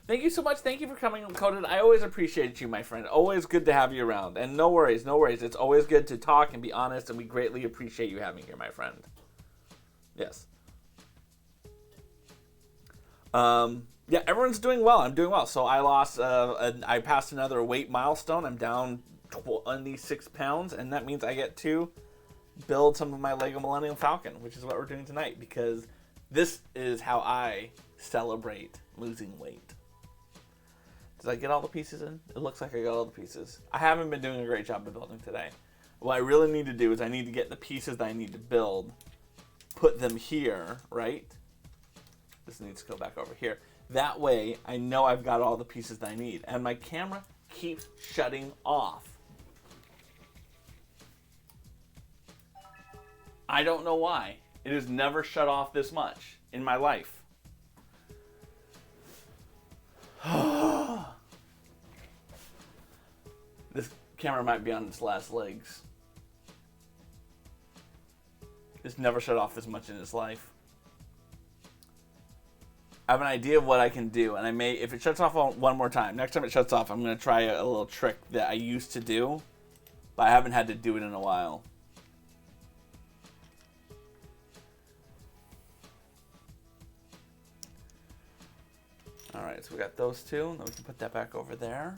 Thank you so much. Thank you for coming on Coded. I always appreciate you, my friend. Always good to have you around. And no worries. It's always good to talk and be honest, and we greatly appreciate you having here, my friend. Yes. Yeah, everyone's doing well. I'm doing well. So I lost, I passed another weight milestone. I'm down 26 pounds, and that means I get to build some of my Lego Millennium Falcon, which is what we're doing tonight, because this is how I celebrate losing weight. Did I get all the pieces in? It looks like I got all the pieces. I haven't been doing a great job of building today. What I really need to do is I need to get the pieces that I need to build, put them here, right? This needs to go back over here. That way, I know I've got all the pieces that I need. And my camera keeps shutting off. I don't know why. It has never shut off this much in my life. This camera might be on its last legs. It's never shut off this much in its life. I have an idea of what I can do, and I may, if it shuts off one more time, next time it shuts off, I'm going to try a little trick that I used to do, but I haven't had to do it in a while. Alright, so we got those two. Then we can put that back over there.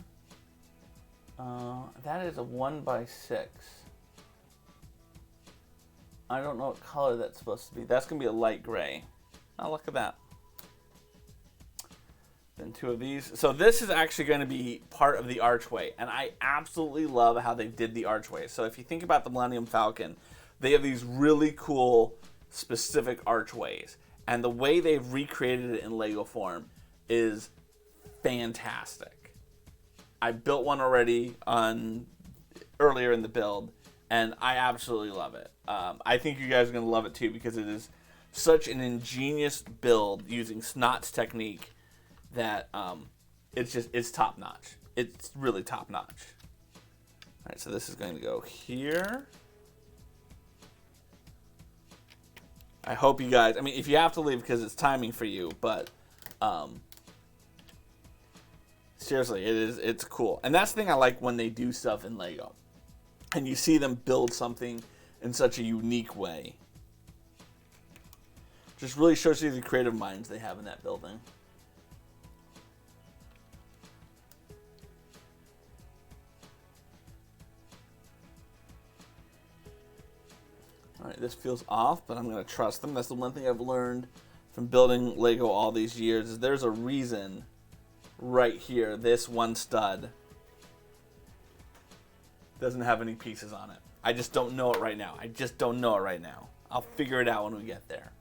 That is a 1x6. I don't know what color that's supposed to be. That's going to be a light gray. Oh, look at that. Then two of these. So this is actually going to be part of the archway. And I absolutely love how they did the archway. So if you think about the Millenium Falcon, they have these really cool specific archways. And the way they've recreated it in Lego form is fantastic. I built one already earlier in the build, and I absolutely love it. I think you guys are going to love it too, because it is such an ingenious build using Snot's technique that it's top notch. It's really top notch. All right, so this is going to go here. I hope you guys, I mean, if you have to leave because it's timing for you, but seriously, it's cool. And that's the thing I like when they do stuff in Lego. And you see them build something in such a unique way. Just really shows you the creative minds they have in that building. Alright, this feels off, but I'm going to trust them. That's the one thing I've learned from building Lego all these years, is there's a reason right here, this one stud doesn't have any pieces on it. I just don't know it right now. I'll figure it out when we get there.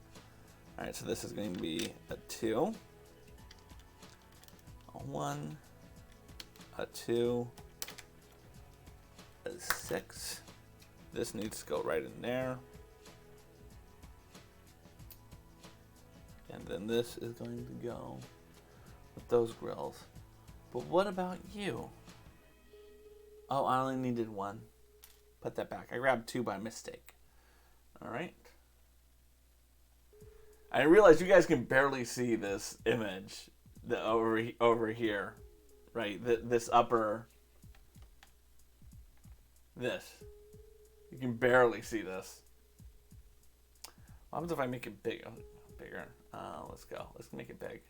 Alright, so this is going to be a 2, a 1, a 2, a 6. This needs to go right in there. And then this is going to go with those grills. But what about you? Oh, I only needed 1. Put that back. I grabbed 2 by mistake. Alright. I realize you guys can barely see this image over here. Right? This upper... This. You can barely see this. What happens if I make it bigger? Let's go. Let's make it big.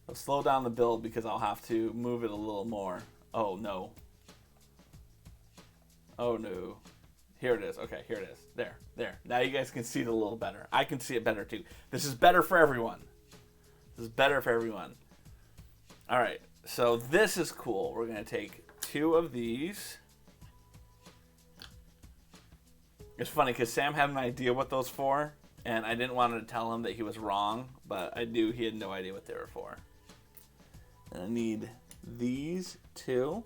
I'll slow down the build because I'll have to move it a little more. Oh, no. Oh, no. Here it is. Okay, here it is. There. Now you guys can see it a little better. I can see it better, too. This is better for everyone. All right. So this is cool. We're going to take 2 of these. It's funny because Sam had an idea what those for, and I didn't want to tell him that he was wrong, but I knew he had no idea what they were for. And I need these 2.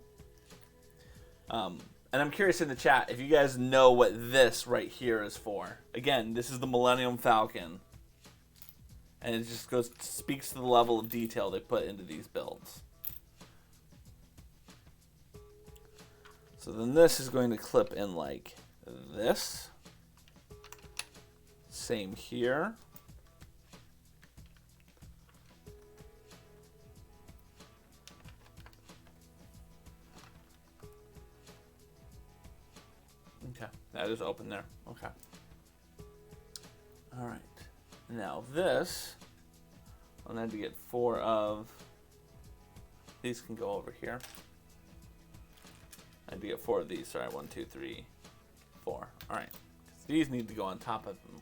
And I'm curious in the chat if you guys know what this right here is for. Again, this is the Millenium Falcon. And it just speaks to the level of detail they put into these builds. So then this is going to clip in like this. Same here. Okay, that is open there. Okay. All right. Now this, I'll need to get 4 of these. Can go over here. I need to get 4 of these. Sorry, 1, 2, 3, 4. All right. These need to go on top of them.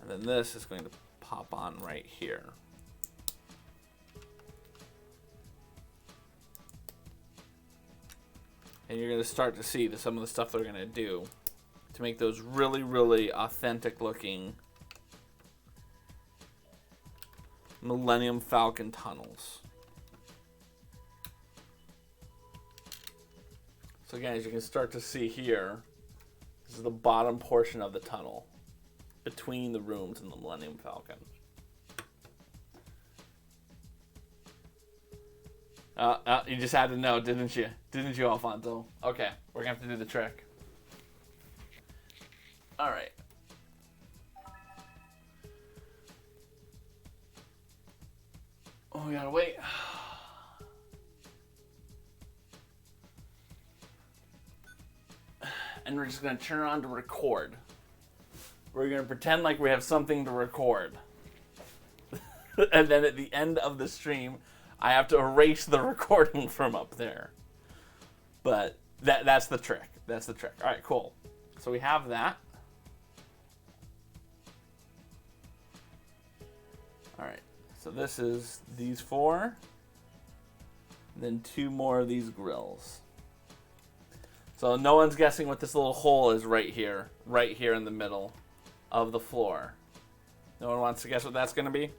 And then this is going to hop on right here. And you're going to start to see some of the stuff they're going to do to make those really, really authentic looking Millennium Falcon tunnels. So again, as you can start to see here, this is the bottom portion of the tunnel between the rooms in the Millennium Falcon. You just had to know, didn't you? Didn't you, Alfonso? Okay, we're going to have to do the trick. All right. Oh, we gotta wait. And we're just going to turn on to record. We're going to pretend like we have something to record. And then at the end of the stream, I have to erase the recording from up there. But that's the trick. That's the trick. All right, cool. So we have that. All right. So this is these 4. Then 2 more of these grills. So no one's guessing what this little hole is right here in the middle of the floor. No one wants to guess what that's going to be?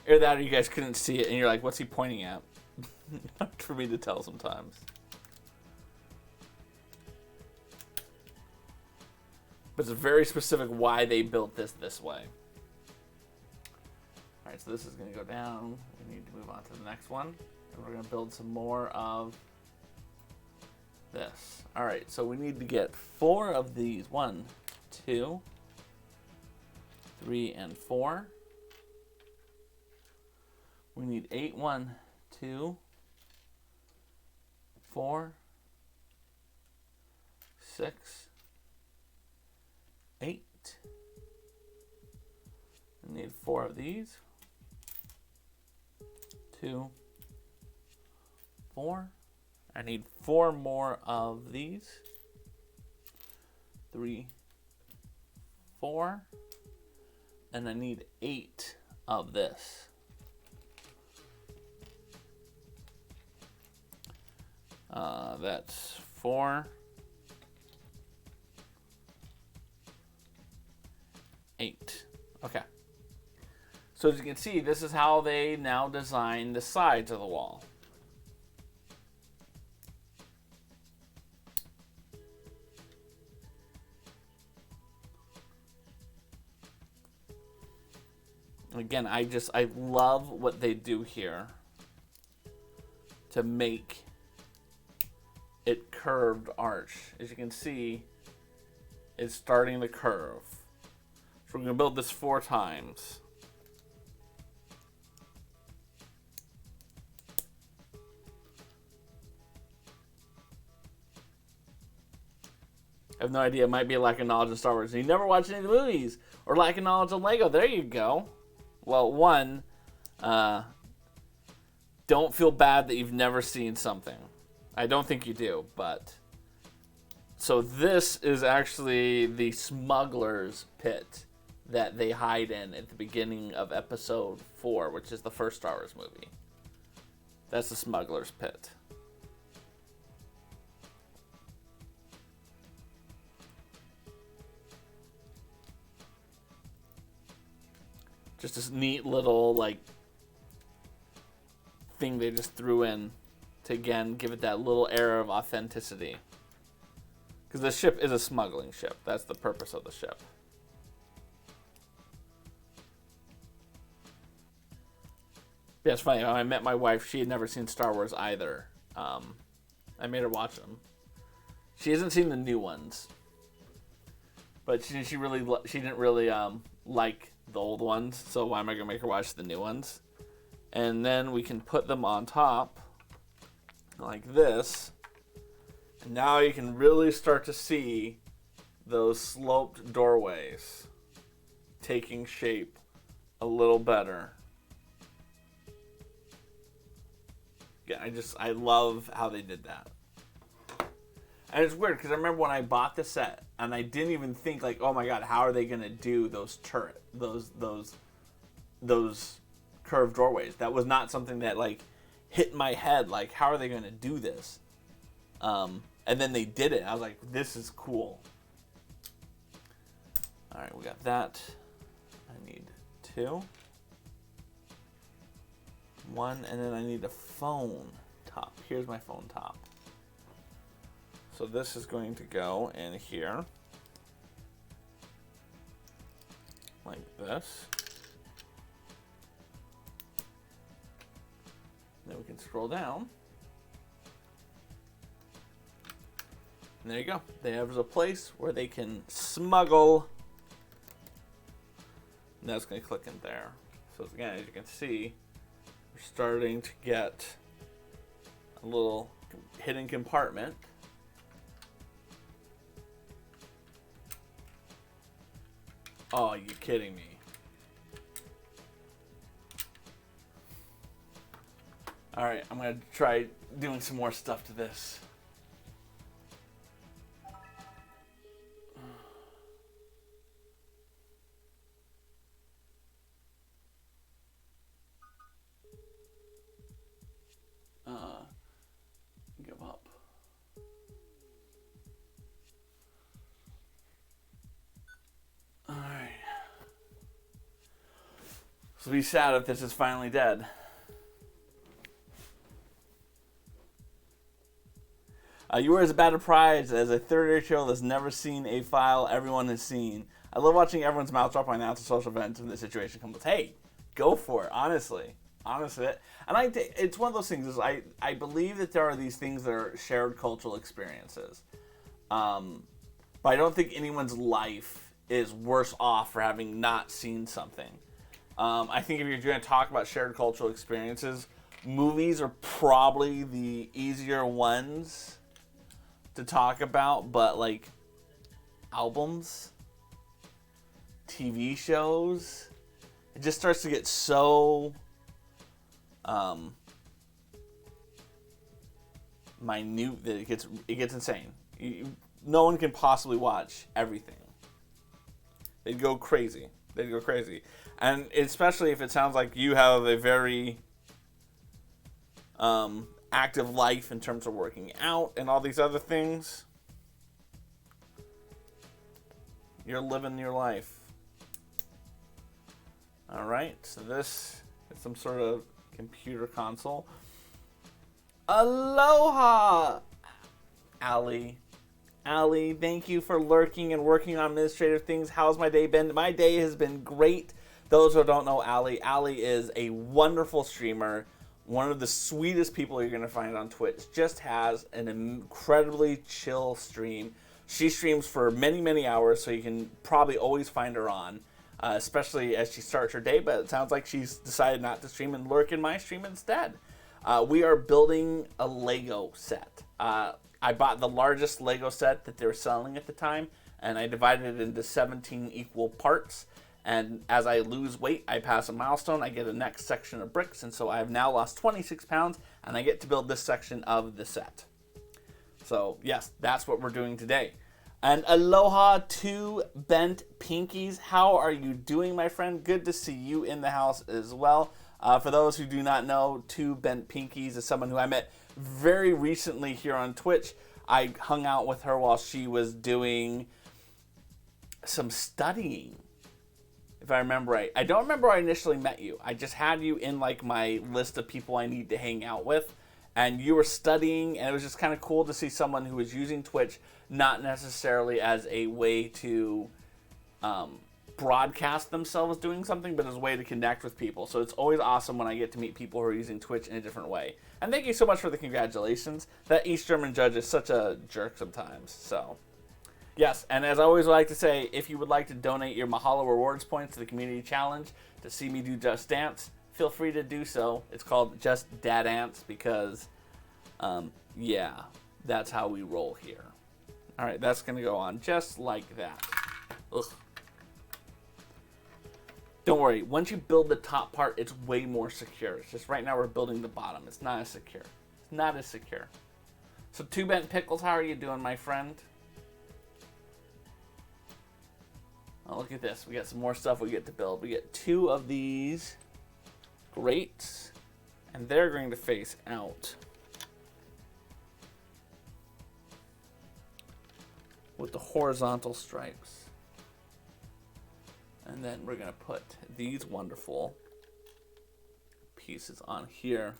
Either that or you guys couldn't see it and you're like, what's he pointing at? Hard for me to tell sometimes. But it's very specific why they built this way. Alright, so this is going to go down. We need to move on to the next one. And we're going to build some more of this. Alright, so we need to get 4 of these. 1, 2, 3, and 4. We need 8. 1, 2, 4, 6, 8. We need 4 of these. 2, 4. I need 4 more of these. 3, 4. And I need 8 of this. That's 4, 8. Okay. So as you can see, this is how they now design the sides of the wall. Again, I love what they do here to make it curved arch. As you can see, it's starting to curve. So we're going to build this 4 times. I have no idea. It might be a lack of knowledge of Star Wars. You never watched any of the movies, or lack of knowledge of Lego. There you go. Well, one, don't feel bad that you've never seen something. I don't think you do, but... So this is actually the smuggler's pit that they hide in at the beginning of episode 4, which is the first Star Wars movie. That's the smuggler's pit. Just this neat little, like, thing they just threw in to, again, give it that little air of authenticity. Because the ship is a smuggling ship. That's the purpose of the ship. Yeah, it's funny. When I met my wife, she had never seen Star Wars either. I made her watch them. She hasn't seen the new ones. But she didn't really like the old ones, so why am I gonna make her watch the new ones? And then we can put them on top like this, and now you can really start to see those sloped doorways taking shape a little better. Yeah, I love how they did that. And it's weird because I remember when I bought the set, and I didn't even think like, oh my god, how are they gonna do those those curved doorways? That was not something that like hit my head. Like, how are they gonna do this? And then they did it. I was like, this is cool. All right, we got that. I need 2. 1, and then I need a phone top. Here's my phone top. So this is going to go in here. Like this. Then we can scroll down. And there you go. There's a place where they can smuggle. And that's going to click in there. So again, as you can see, we're starting to get a little hidden compartment. Oh, you're kidding me. All right, I'm going to try doing some more stuff to this. Give up. All right. So be sad if this is finally dead. You were as bad a prize as a third-year child that's never seen a file everyone has seen. I love watching everyone's mouth drop when I announce a social event when the situation comes. Hey, go for it, honestly. Honestly. And it's one of those things, is I believe that there are these things that are shared cultural experiences. But I don't think anyone's life is worse off for having not seen something. I think if you're going to talk about shared cultural experiences, movies are probably the easier ones to talk about, but like albums, TV shows, it just starts to get so minute that it gets insane. No one can possibly watch everything. They'd go crazy. And especially if it sounds like you have a very active life in terms of working out and all these other things. You're living your life. All right, so this is some sort of computer console. Aloha, Allie. Allie, thank you for lurking and working on administrative things. How's my day been? My day has been great. Those who don't know Allie is a wonderful streamer. One of the sweetest people you're going to find on Twitch. Just has an incredibly chill stream. She streams for many, many hours, so you can probably always find her on, especially as she starts her day. But it sounds like she's decided not to stream and lurk in my stream instead. We are building a Lego set. I bought the largest Lego set that they were selling at the time, and I divided it into 17 equal parts. And as I lose weight, I pass a milestone, I get a next section of bricks, and so I have now lost 26 pounds, and I get to build this section of the set. So, yes, that's what we're doing today. And aloha to Bent Pinkies. How are you doing, my friend? Good to see you in the house as well. For those who do not know, Two Bent Pinkies is someone who I met very recently here on Twitch. I hung out with her while she was doing some studying, if I remember right. I don't remember where I initially met you. I just had you in like my list of people I need to hang out with. And you were studying, and it was just kind of cool to see someone who was using Twitch not necessarily as a way to broadcast themselves doing something, but as a way to connect with people. So it's always awesome when I get to meet people who are using Twitch in a different way. And thank you so much for the congratulations. That East German judge is such a jerk sometimes. So, yes, and as I always like to say, if you would like to donate your Mahalo Rewards points to the Community Challenge to see me do Just Dance, feel free to do so. It's called Just Dad Ants because, yeah, that's how we roll here. All right, that's going to go on just like that. Ugh. Don't worry, once you build the top part, it's way more secure. It's just right now we're building the bottom. It's not as secure. It's not as secure. So, Two Bent Pickles, how are you doing, my friend? Oh, look at this. We got some more stuff we get to build. We get 2 of these grates, and they're going to face out with the horizontal stripes. And then we're going to put these wonderful pieces on here.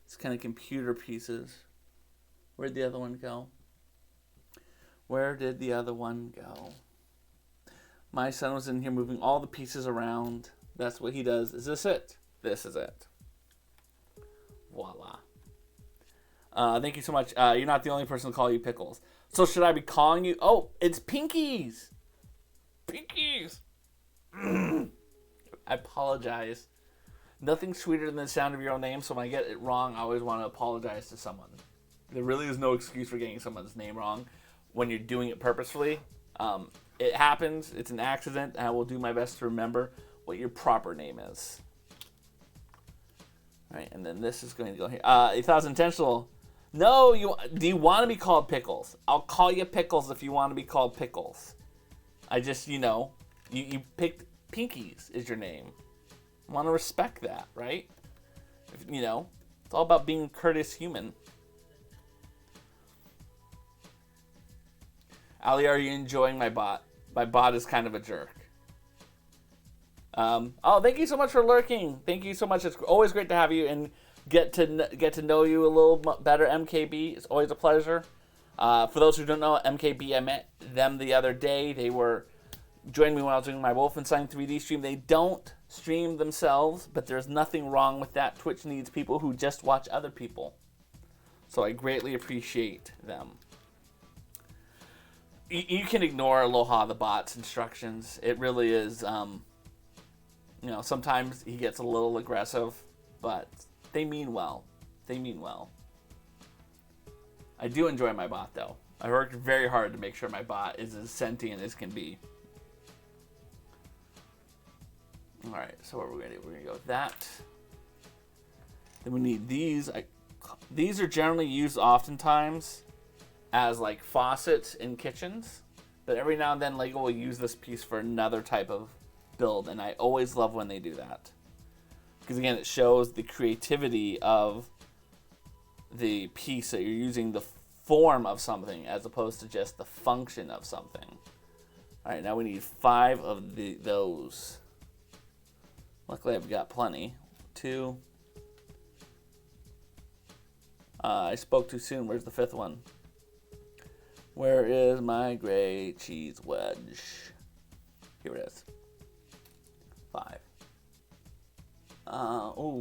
It's kind of computer pieces. Where'd the other one go? Where did the other one go? My son was in here moving all the pieces around. That's what he does. Is this it? This is it. Voila. Thank you so much. You're not the only person to call you Pickles. So should I be calling you? Oh, it's Pinkies. Pinkies. I apologize. Nothing sweeter than the sound of your own name, so when I get it wrong, I always want to apologize to someone. There really is no excuse for getting someone's name wrong when you're doing it purposefully. It happens. It's an accident, and I will do my best to remember what your proper name is. All right, and then this is going to go here. If that was intentional, no. Do you want to be called Pickles? I'll call you Pickles if you want to be called Pickles. I just, you picked Pinkies is your name. I want to respect that, right? It's all about being a courteous human. Ali, are you enjoying my bot? My bot is kind of a jerk. Thank you so much for lurking. Thank you so much. It's always great to have you and get to know you a little better, MKB. It's always a pleasure. For those who don't know, MKB, I met them the other day. They joined me when I was doing my Wolfenstein 3D stream. They don't stream themselves, but there's nothing wrong with that. Twitch needs people who just watch other people. So I greatly appreciate them. You can ignore Aloha the bot's instructions. It really is, sometimes he gets a little aggressive, but they mean well. They mean well. I do enjoy my bot, though. I worked very hard to make sure my bot is as sentient as can be. All right, so what are we going to do? We're going to go with that. Then we need these. These are generally used oftentimes as like faucets in kitchens, but every now and then Lego will use this piece for another type of build, and I always love when they do that, because again, it shows the creativity of the piece, that you're using the form of something as opposed to just the function of something. All right, now we need 5 of those. Luckily I've got plenty. 2. I spoke too soon. Where's the 5th one? Where is my gray cheese wedge? Here it is. 5.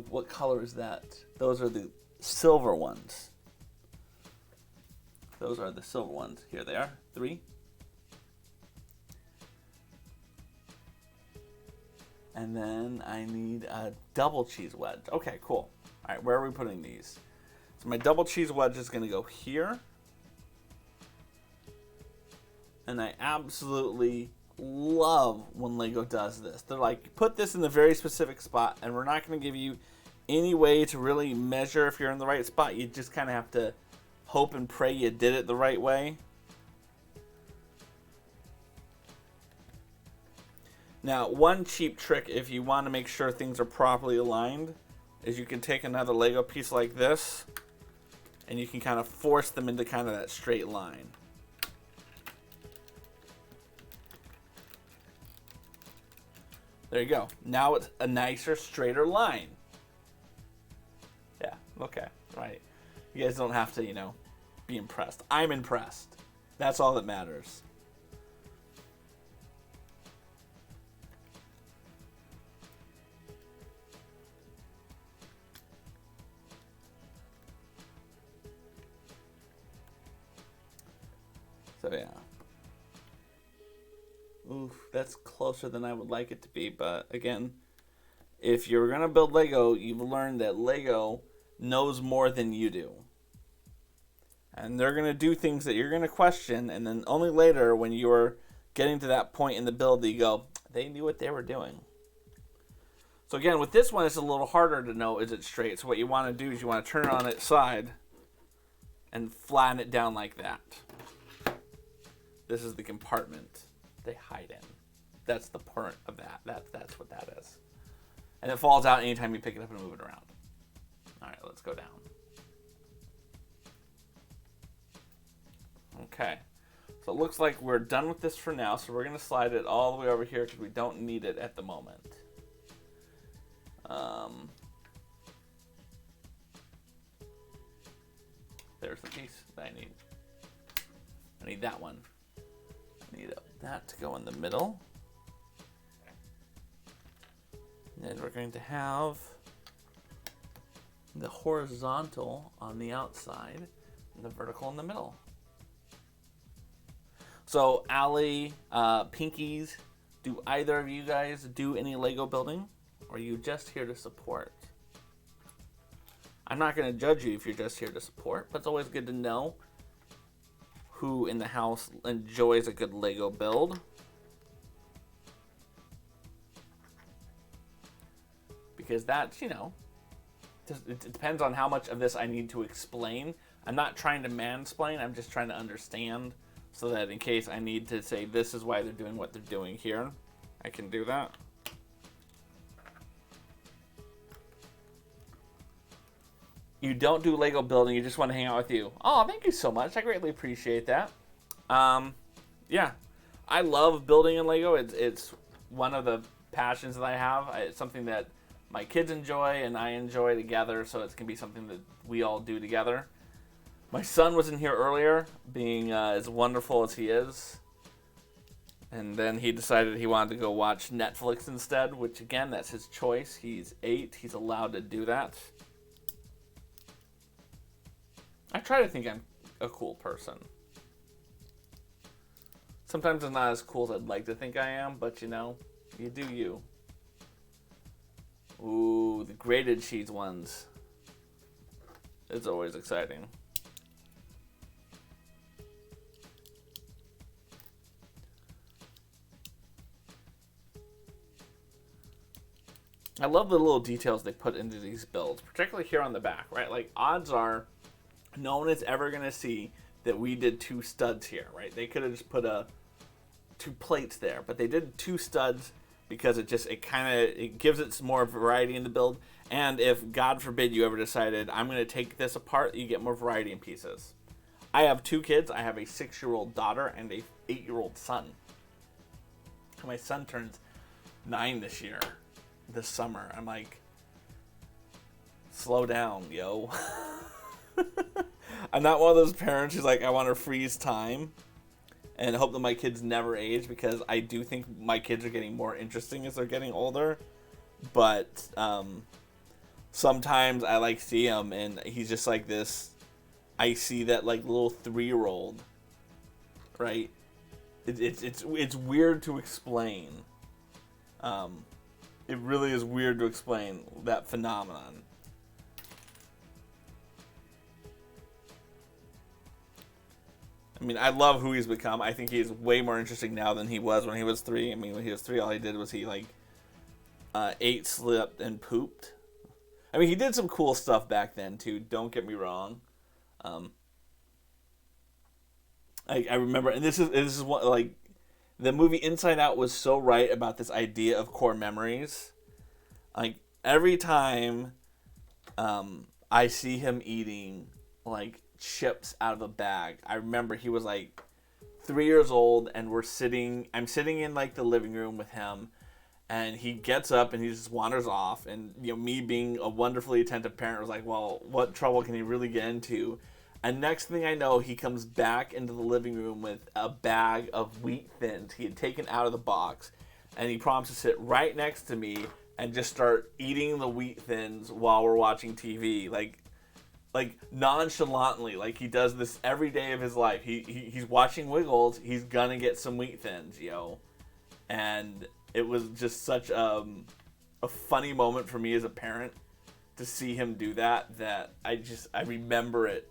What color is that? Those are the silver ones. Those are the silver ones. Here they are. 3. And then I need a double cheese wedge. Okay, cool. All right, where are we putting these? So my double cheese wedge is going to go here. And I absolutely love when Lego does this. They're like, put this in the very specific spot, and we're not going to give you any way to really measure if you're in the right spot. You just kind of have to hope and pray you did it the right way. Now, one cheap trick if you want to make sure things are properly aligned is you can take another Lego piece like this, and you can kind of force them into kind of that straight line. There you go. Now it's a nicer, straighter line. Yeah, okay, right. You guys don't have to, be impressed. I'm impressed. That's all that matters. So yeah. Oof, that's closer than I would like it to be, but again, if you're going to build Lego, you've learned that Lego knows more than you do. And they're going to do things that you're going to question, and then only later when you're getting to that point in the build that you go, they knew what they were doing. So again, with this one, it's a little harder to know is it straight. So what you want to do is you want to turn it on its side and flatten it down like that. This is the compartment they hide in. That's the part of that. That's what that is. And it falls out anytime you pick it up and move it around. All right, let's go down. Okay. So it looks like we're done with this for now, so we're going to slide it all the way over here because we don't need it at the moment. There's the piece that I need. I need that one. I need that to go in the middle. And then we're going to have the horizontal on the outside and the vertical in the middle. So, Allie, Pinkies, do either of you guys do any Lego building? Or are you just here to support? I'm not going to judge you if you're just here to support, but it's always good to know who in the house enjoys a good Lego build. Because that's, you know, it depends on how much of this I need to explain. I'm not trying to mansplain, I'm just trying to understand so that in case I need to say this is why they're doing what they're doing here, I can do that. You don't do Lego building, you just want to hang out with you. Oh, thank you so much. I greatly appreciate that. Yeah, I love building in Lego. It's one of the passions that I have. It's something that my kids enjoy and I enjoy together, so it's going to be something that we all do together. My son was in here earlier, being as wonderful as he is. And then he decided he wanted to go watch Netflix instead, which again, that's his choice. He's 8. He's allowed to do that. I try to think I'm a cool person. Sometimes I'm not as cool as I'd like to think I am, but you know, you do you. Ooh, the grated cheese ones. It's always exciting. I love the little details they put into these builds, particularly here on the back, right? Like, odds are no one is ever going to see that we did 2 studs here, right? They could have just put 2 plates there, but they did 2 studs because it gives it some more variety in the build. And if, God forbid, you ever decided, I'm going to take this apart, you get more variety in pieces. I have 2 kids. I have a 6-year-old daughter and a 8-year-old son. My son turns 9 this summer. I'm like, slow down, yo. I'm not one of those parents who's like, I want to freeze time and hope that my kids never age, because I do think my kids are getting more interesting as they're getting older. But sometimes I like see him and he's just like this. I see that like little 3-year-old, right? It's weird to explain. It really is weird to explain that phenomenon. I mean, I love who he's become. I think he's way more interesting now than he was when he was 3. I mean, when he was 3, all he did was he ate, slept, and pooped. I mean, he did some cool stuff back then too. Don't get me wrong. I remember, and this is what, like, the movie Inside Out was so right about this idea of core memories. Like, every time I see him eating like chips out of a bag, I remember he was like 3 years old and I'm sitting in like the living room with him, and he gets up and he just wanders off, and you know, me being a wonderfully attentive parent was like, well, what trouble can he really get into? And next thing I know, he comes back into the living room with a bag of Wheat Thins he had taken out of the box, and he promised to sit right next to me and just start eating the Wheat Thins while we're watching TV, like nonchalantly, like he does this every day of his life. He's watching Wiggles, he's gonna get some Wheat Thins, yo. And it was just such a funny moment for me as a parent to see him do that I remember it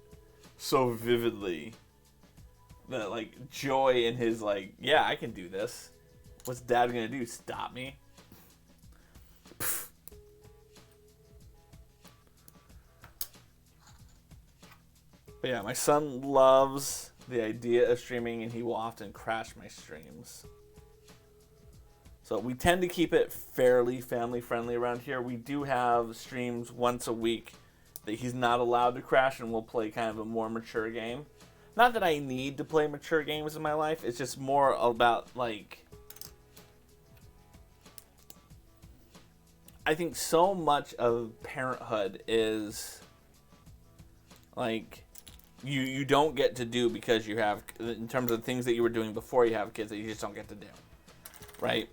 so vividly. The like joy in his like, yeah, I can do this. What's Dad gonna do? Stop me? But yeah, my son loves the idea of streaming, and he will often crash my streams. So we tend to keep it fairly family-friendly around here. We do have streams once a week that he's not allowed to crash, and we'll play kind of a more mature game. Not that I need to play mature games in my life. It's just more about, like... I think so much of parenthood is, like... You don't get to do because you have... In terms of things that you were doing before you have kids that you just don't get to do. Right?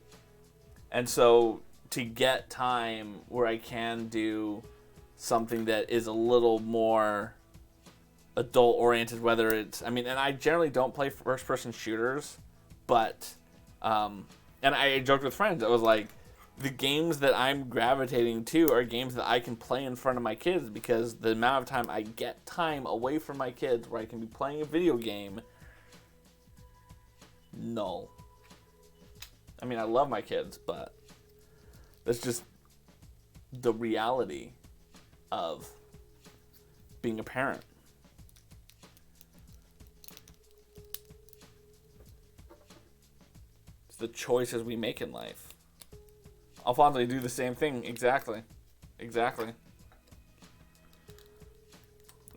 And so to get time where I can do something that is a little more adult oriented, whether it's, I mean, and I generally don't play first person shooters, but, and I joked with friends, it was like, the games that I'm gravitating to are games that I can play in front of my kids, because the amount of time I get time away from my kids where I can be playing a video game, null. I mean, I love my kids, but that's just the reality of being a parent. It's the choices we make in life. Alfonso, you do the same thing. Exactly.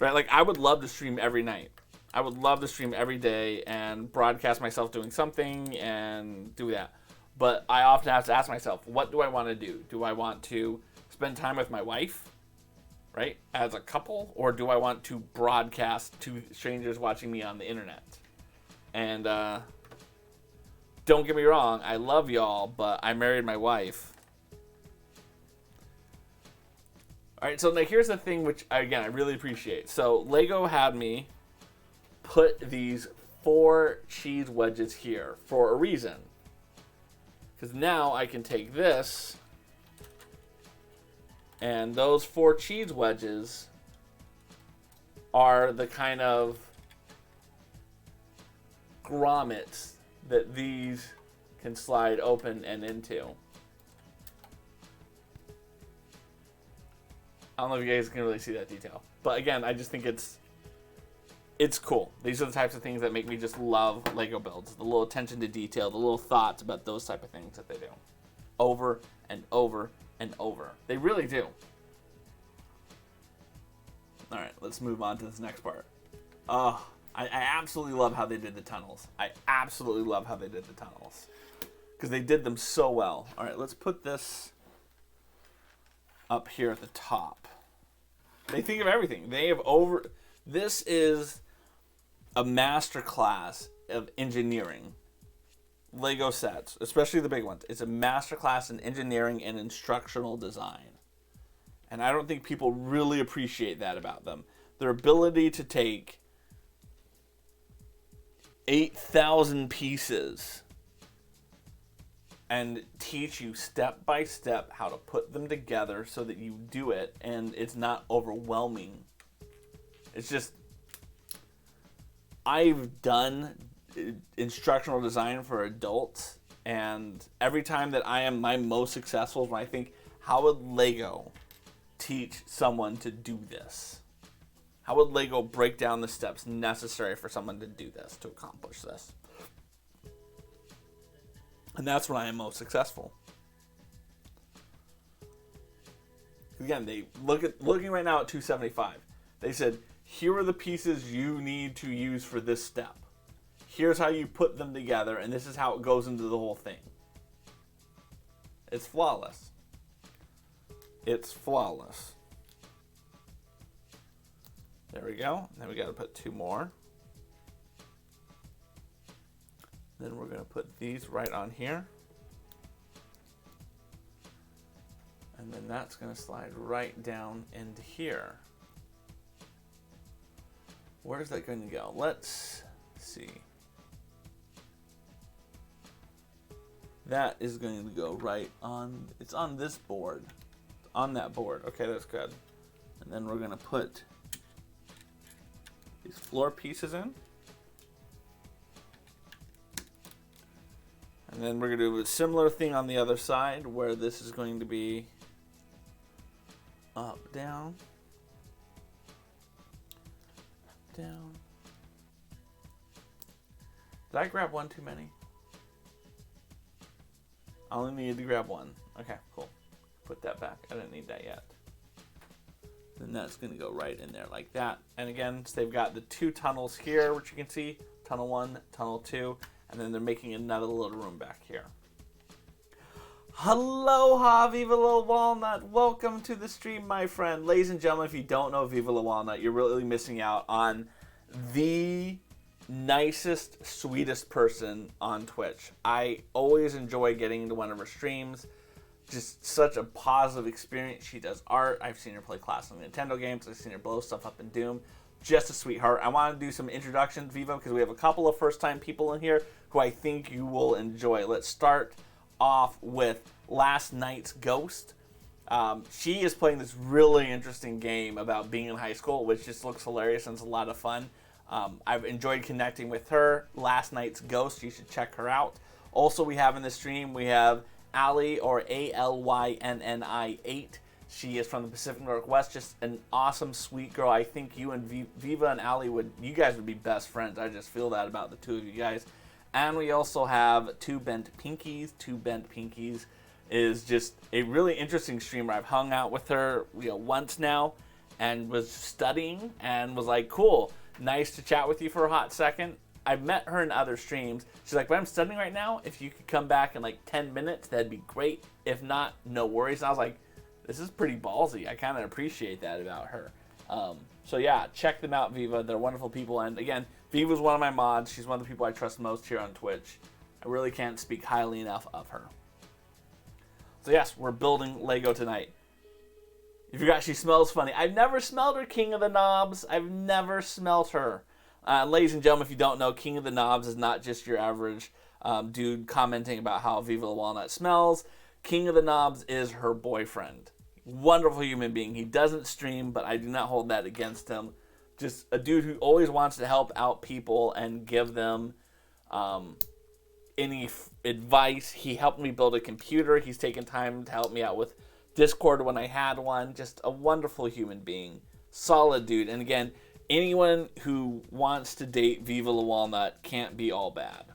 Right, like, I would love to stream every night. I would love to stream every day and broadcast myself doing something and do that. But I often have to ask myself, what do I want to do? Do I want to spend time with my wife, right, as a couple? Or do I want to broadcast to strangers watching me on the internet? And don't get me wrong, I love y'all, but I married my wife. All right, so now here's the thing, which, again, I really appreciate. So Lego had me put these 4 cheese wedges here for a reason. Because now I can take this, and those 4 cheese wedges are the kind of grommets that these can slide open and into. I don't know if you guys can really see that detail. But again, I just think it's cool. These are the types of things that make me just love Lego builds. The little attention to detail, the little thoughts about those type of things that they do. Over and over and over. They really do. Alright, let's move on to this next part. I absolutely love how they did the tunnels. Because they did them so well. Alright, let's put this up here at the top. They think of everything. This is a master class of engineering. Lego sets, especially the big ones. It's a master class in engineering and instructional design. And I don't think people really appreciate that about them. Their ability to take 8,000 pieces and teach you step by step how to put them together so that you do it and it's not overwhelming. It's just, I've done instructional design for adults, and every time that I am my most successful is when I think, how would Lego teach someone to do this? How would Lego break down the steps necessary for someone to do this, to accomplish this? And that's when I am most successful. Again, they looking right now at 275. They said, here are the pieces you need to use for this step. Here's how you put them together, and this is how it goes into the whole thing. It's flawless. It's flawless. There we go. Then we got to put 2 more. Then we're going to put these right on here. And then that's going to slide right down into here. Where's that going to go? Let's see. That is going to go right on, it's on this board. It's on that board. Okay, that's good. And then we're going to put these floor pieces in. And then we're going to do a similar thing on the other side, where this is going to be up, down, down. Did I grab one too many? I only needed to grab one. Okay, cool. Put that back. I didn't need that yet. Then that's going to go right in there like that. And again, so they've got the 2 tunnels here, which you can see. Tunnel 1, tunnel 2. And then they're making another little room back here. Aloha, Viva La Walnut. Welcome to the stream, my friend. Ladies and gentlemen, if you don't know Viva La Walnut, you're really missing out on the nicest, sweetest person on Twitch. I always enjoy getting into one of her streams. Just such a positive experience. She does art. I've seen her play classic Nintendo games. I've seen her blow stuff up in Doom. Just a sweetheart. I want to do some introductions, Viva, because we have a couple of first-time people in here who I think you will enjoy. Let's start off with Last Night's Ghost. She is playing this really interesting game about being in high school, which just looks hilarious and it's a lot of fun. I've enjoyed connecting with her. Last Night's Ghost, you should check her out. Also, we have in the stream, we have Allie, or ALYNNI8. She is from the Pacific Northwest, just an awesome, sweet girl. I think you and Viva and Allie you guys would be best friends. I just feel that about the two of you guys. And we also have Two Bent Pinkies. Two Bent Pinkies is just a really interesting streamer. I've hung out with her once now and was studying and was like, cool, nice to chat with you for a hot second. I've met her in other streams. She's like, but I'm studying right now. If you could come back in like 10 minutes, that'd be great. If not, no worries. And I was like, this is pretty ballsy. I kind of appreciate that about her. So yeah, check them out, Viva. They're wonderful people. And again, Viva's one of my mods. She's one of the people I trust most here on Twitch. I really can't speak highly enough of her. So yes, we're building Lego tonight. You forgot she smells funny. I've never smelled her, King of the Knobs. I've never smelled her. Ladies and gentlemen, if you don't know, King of the Knobs is not just your average dude commenting about how Viva La Walnut smells. King of the Knobs is her boyfriend. Wonderful human being. He doesn't stream, but I do not hold that against him. Just a dude who always wants to help out people and give them any advice. He helped me build a computer. He's taken time to help me out with Discord when I had one. Just a wonderful human being. Solid dude. And again, anyone who wants to date Viva La Walnut can't be all bad.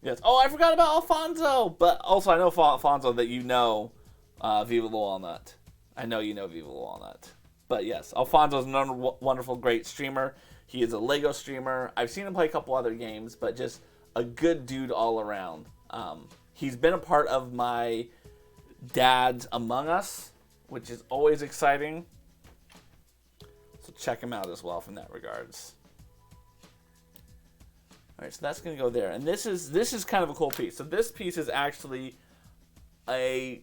Yes. Oh, I forgot about Alfonso. But also, I know, Alfonso, that you know Viva La Walnut. I know you know Viva La Walnut. But yes, Alfonso is another wonderful, great streamer. He is a Lego streamer. I've seen him play a couple other games, but just a good dude all around. He's been a part of my dad's Among Us, which is always exciting. So check him out as well from that regards. All right, so that's going to go there. And this is kind of a cool piece. So this piece is actually a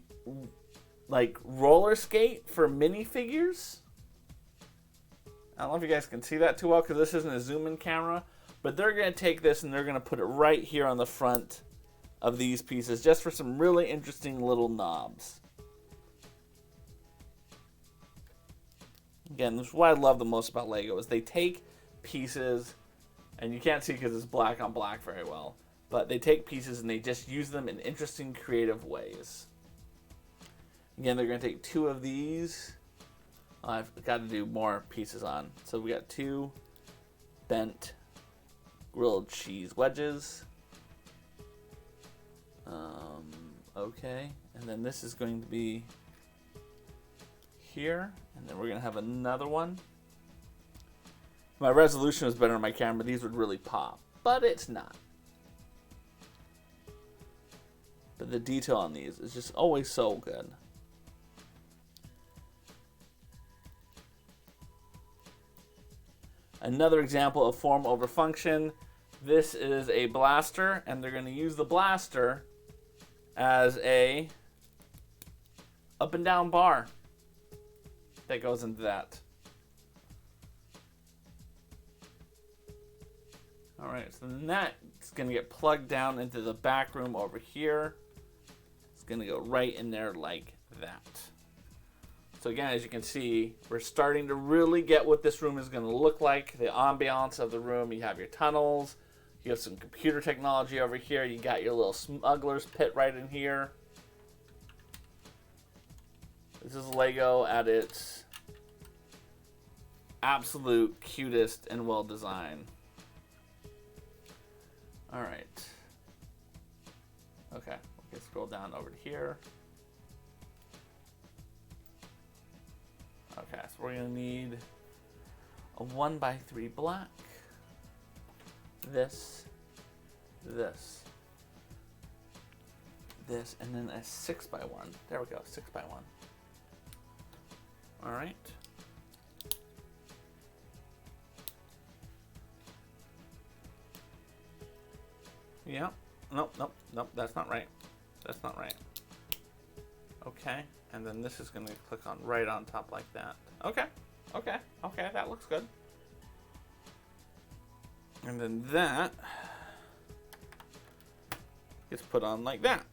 roller skate for minifigures. I don't know if you guys can see that too well because this isn't a zoom-in camera. But they're going to take this and they're going to put it right here on the front of these pieces just for some really interesting little knobs. Again, this is what I love the most about Lego is they take pieces, and you can't see because it's black on black very well, but they take pieces and they just use them in interesting, creative ways. Again, they're going to take 2 of these. I've got to do more pieces on. So we got 2 bent grilled cheese wedges. Okay, and then this is going to be here, and then we're going to have another one. My resolution was better on my camera. These would really pop, but it's not. But the detail on these is just always so good. Another example of form over function. This is a blaster, and they're going to use the blaster as a up and down bar that goes into that. All right, so then that's going to get plugged down into the back room over here. It's going to go right in there like that. So again, as you can see, we're starting to really get what this room is going to look like. The ambiance of the room. You have your tunnels. You have some computer technology over here. You got your little smuggler's pit right in here. This is Lego at its absolute cutest and well designed. All right. Okay, we can scroll down over to here. Okay, so we're gonna need a 1x3 black. This, and then a 6x1. There we go, 6x1. All right. Yeah. Nope, that's not right. That's not right. Okay, and then this is gonna click on right on top like that. Okay, that looks good. And then that gets put on like that.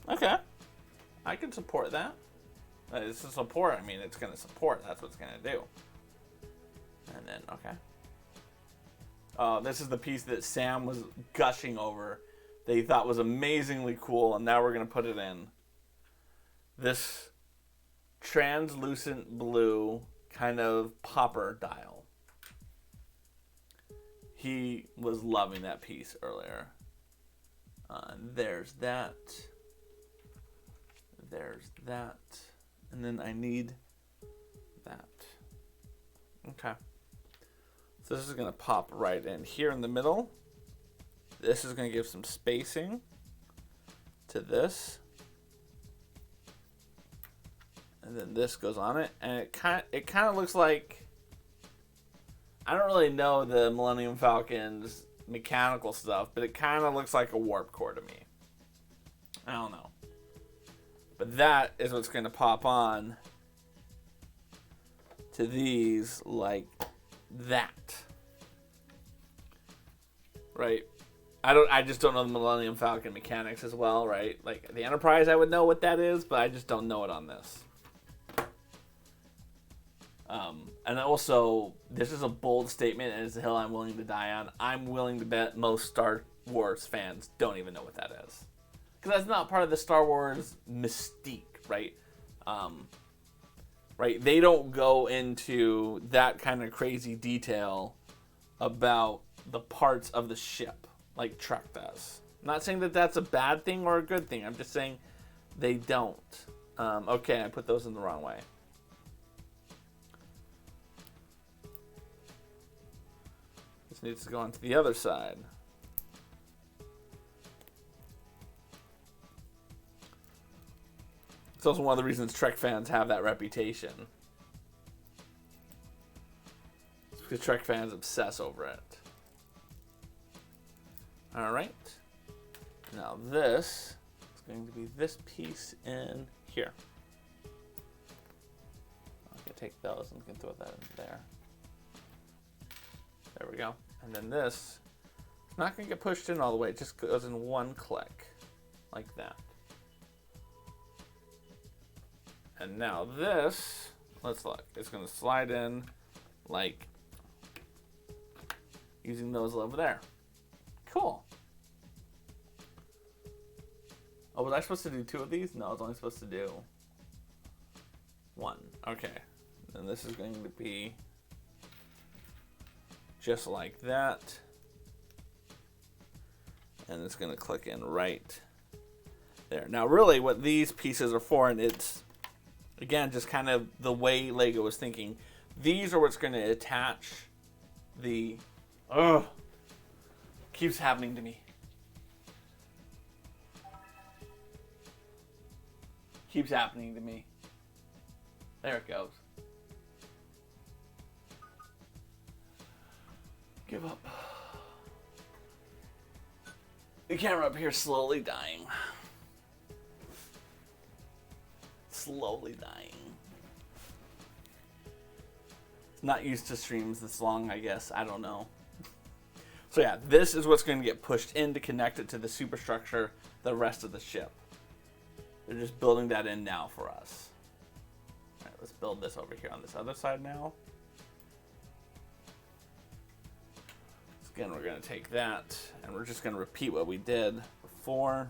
Okay, I can support that. It's a support, I mean, it's gonna support, that's what it's gonna do. And then, okay. This is the piece that Sam was gushing over, that he thought was amazingly cool, and now we're gonna put it in. This translucent blue kind of popper dial. He was loving that piece earlier. There's that. There's that. And then I need that. Okay. So this is going to pop right in here in the middle. This is going to give some spacing to this. And then this goes on it. And it kind of looks like, I don't really know the Millennium Falcon's mechanical stuff, but it kind of looks like a warp core to me. I don't know. But that is what's going to pop on to these like that. Right? I just don't know the Millennium Falcon mechanics as well, right? Like the Enterprise, I would know what that is, but I just don't know it on this. And also, this is a bold statement, and it's a hill I'm willing to die on. I'm willing to bet most Star Wars fans don't even know what that is. Because that's not part of the Star Wars mystique, right? Right? They don't go into that kind of crazy detail about the parts of the ship like Trek does. I'm not saying that that's a bad thing or a good thing. I'm just saying they don't. Okay, I put those in the wrong way. This needs to go onto the other side. It's also one of the reasons Trek fans have that reputation. It's because Trek fans obsess over it. Alright. Now this is going to be this piece in here. I'm going to take those and we can throw that in there. There we go. And then this is not going to get pushed in all the way. It just goes in one click. Like that. And now this, let's look. It's going to slide in like using those over there. Cool. Oh, was I supposed to do 2 of these? No, I was only supposed to do 1. Okay. And this is going to be just like that. And it's going to click in right there. Now, really, what these pieces are for, and it's, again, just kind of the way Lego was thinking, these are what's going to attach the... keeps happening to me. Keeps happening to me. There it goes. Give up. The camera up here slowly dying. Slowly dying. It's not used to streams this long, I guess. I don't know. So yeah, this is what's going to get pushed in to connect it to the superstructure, the rest of the ship. They're just building that in now for us. All right, let's build this over here on this other side now. So again, we're going to take that, and we're just going to repeat what we did before.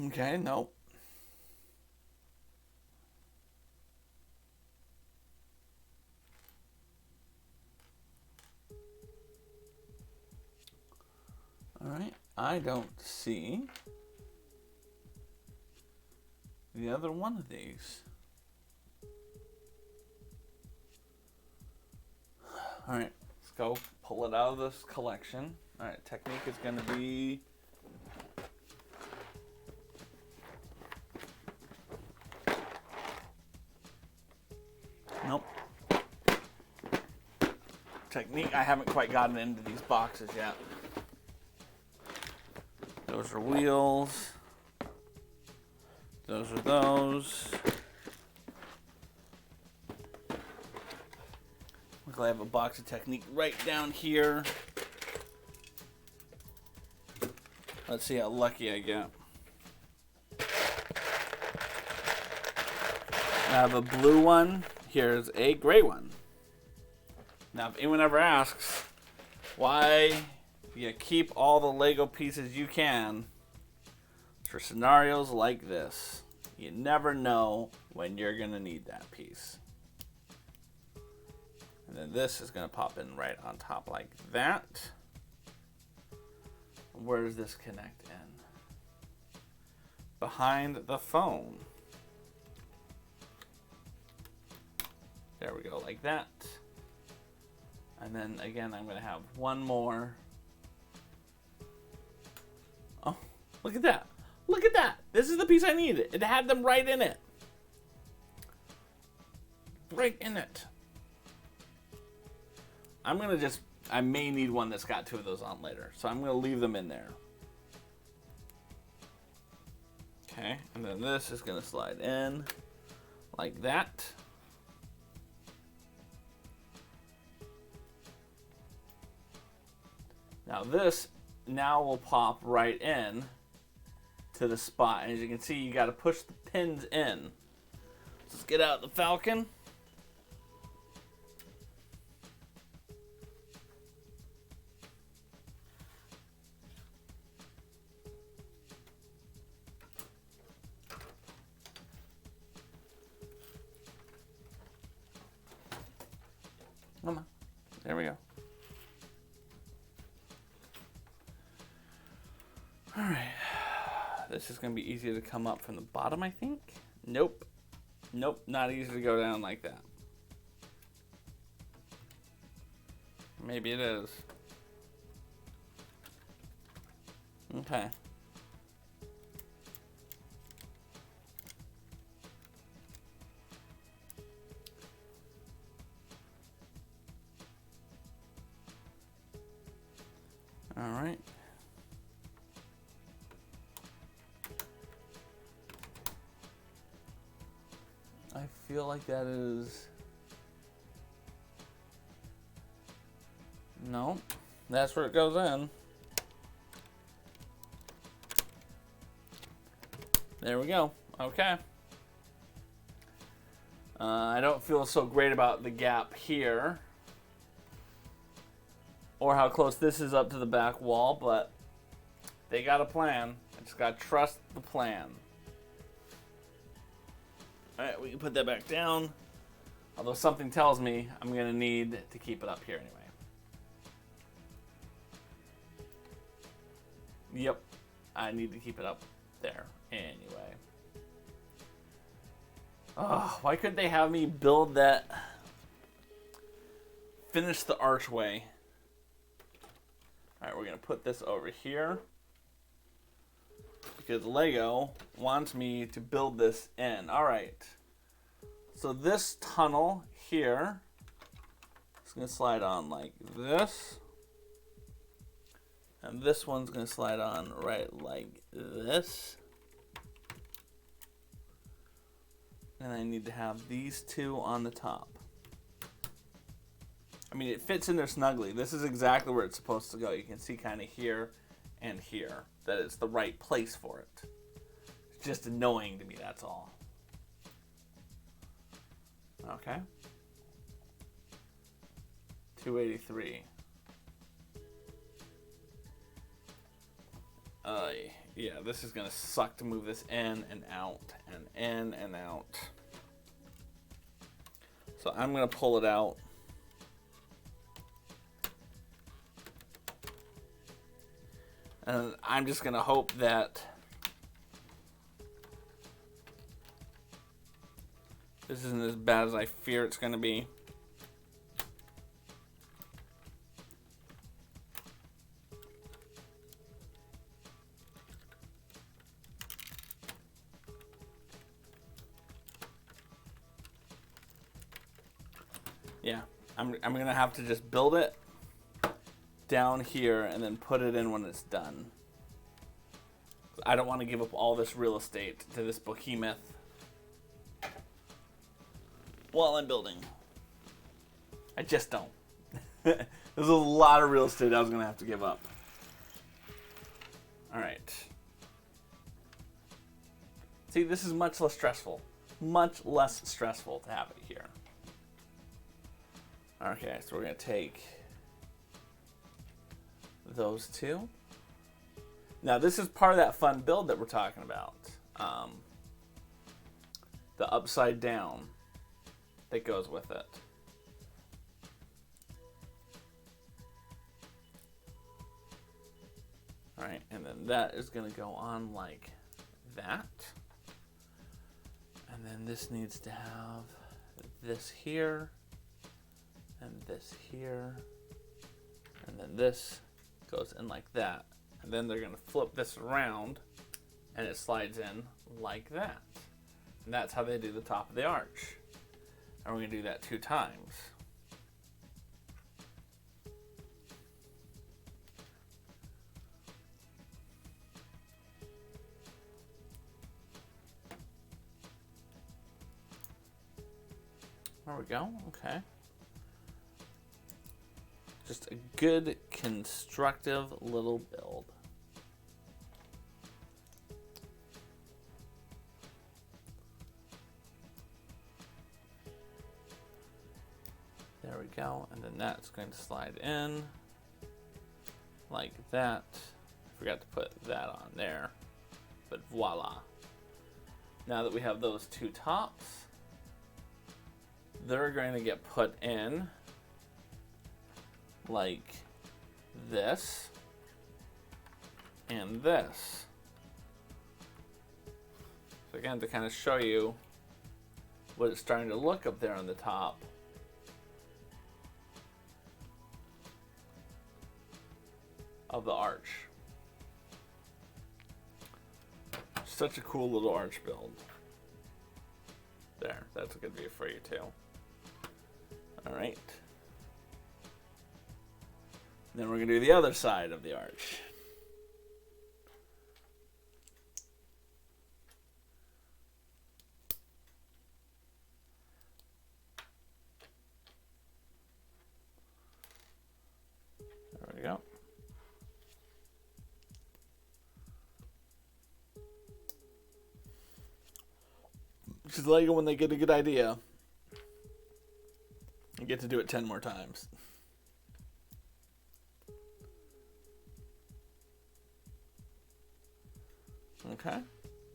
Okay, nope. All right, I don't see the other one of these. All right, let's go pull it out of this collection. All right, technique is going to be nope. Technique, I haven't quite gotten into these boxes yet. Those are wheels. Those are those. Luckily, I have a box of Technique right down here. Let's see how lucky I get. I have a blue one. Here's a gray one. Now, if anyone ever asks why you keep all the Lego pieces you can, for scenarios like this. You never know when you're going to need that piece. And then this is going to pop in right on top like that. Where does this connect in? Behind the phone. There we go, like that. And then again, I'm going to have one more. Oh, look at that. Look at that. This is the piece I needed. It had them right in it. Right in it. I may need one that's got two of those on later. So I'm going to leave them in there. Okay, and then this is going to slide in like that. Now this will pop right in to the spot. And as you can see, you got to push the pins in. Let's get out the Falcon. Come on. There we go. All right. This is going to be easier to come up from the bottom, I think. Nope. Nope, not easy to go down like that. Maybe it is. Okay. All right. I feel like that is... No, that's where it goes in. There we go. Okay. I don't feel so great about the gap here, or how close this is up to the back wall, but they got a plan. I just got to trust the plan. All right, we can put that back down. Although something tells me I'm going to need to keep it up here anyway. Yep, I need to keep it up there anyway. Oh, why couldn't they have me build that? Finish the archway. All right, we're going to put this over here, because Lego wants me to build this in. All right. So this tunnel here is going to slide on like this. And this one's going to slide on right like this. And I need to have these two on the top. I mean, it fits in there snugly. This is exactly where it's supposed to go. You can see kind of here and here that it's the right place for it. It's just annoying to me, that's all. Okay. 283. yeah, this is gonna suck to move this in and out and in and out. So I'm gonna pull it out. And I'm just gonna hope that this isn't as bad as I fear it's gonna be. Yeah, I'm gonna have to just build it down here and then put it in when it's done. I don't want to give up all this real estate to this behemoth while I'm building. I just don't. There's a lot of real estate I was gonna have to give up. All right. See, this is much less stressful. Much less stressful to have it here. Okay, so we're gonna take those two. Now this is part of that fun build that we're talking about. The upside down that goes with it. All right, and then that is gonna go on like that. And then this needs to have this here, and this here, and then this goes in like that. And then they're gonna flip this around and it slides in like that. And that's how they do the top of the arch. And we're gonna do that 2 times. There we go, okay. Just a good, constructive little build. There we go, and then that's going to slide in like that. I forgot to put that on there, but voila. Now that we have those 2 tops, they're going to get put in like this and this. So again, to kind of show you what it's starting to look up there on the top. Of the arch. Such a cool little arch build. There, that's a good view for you too. All right. Then we're gonna do the other side of the arch. There we go. Just like when they get a good idea, you get to do it 10 more times. Okay,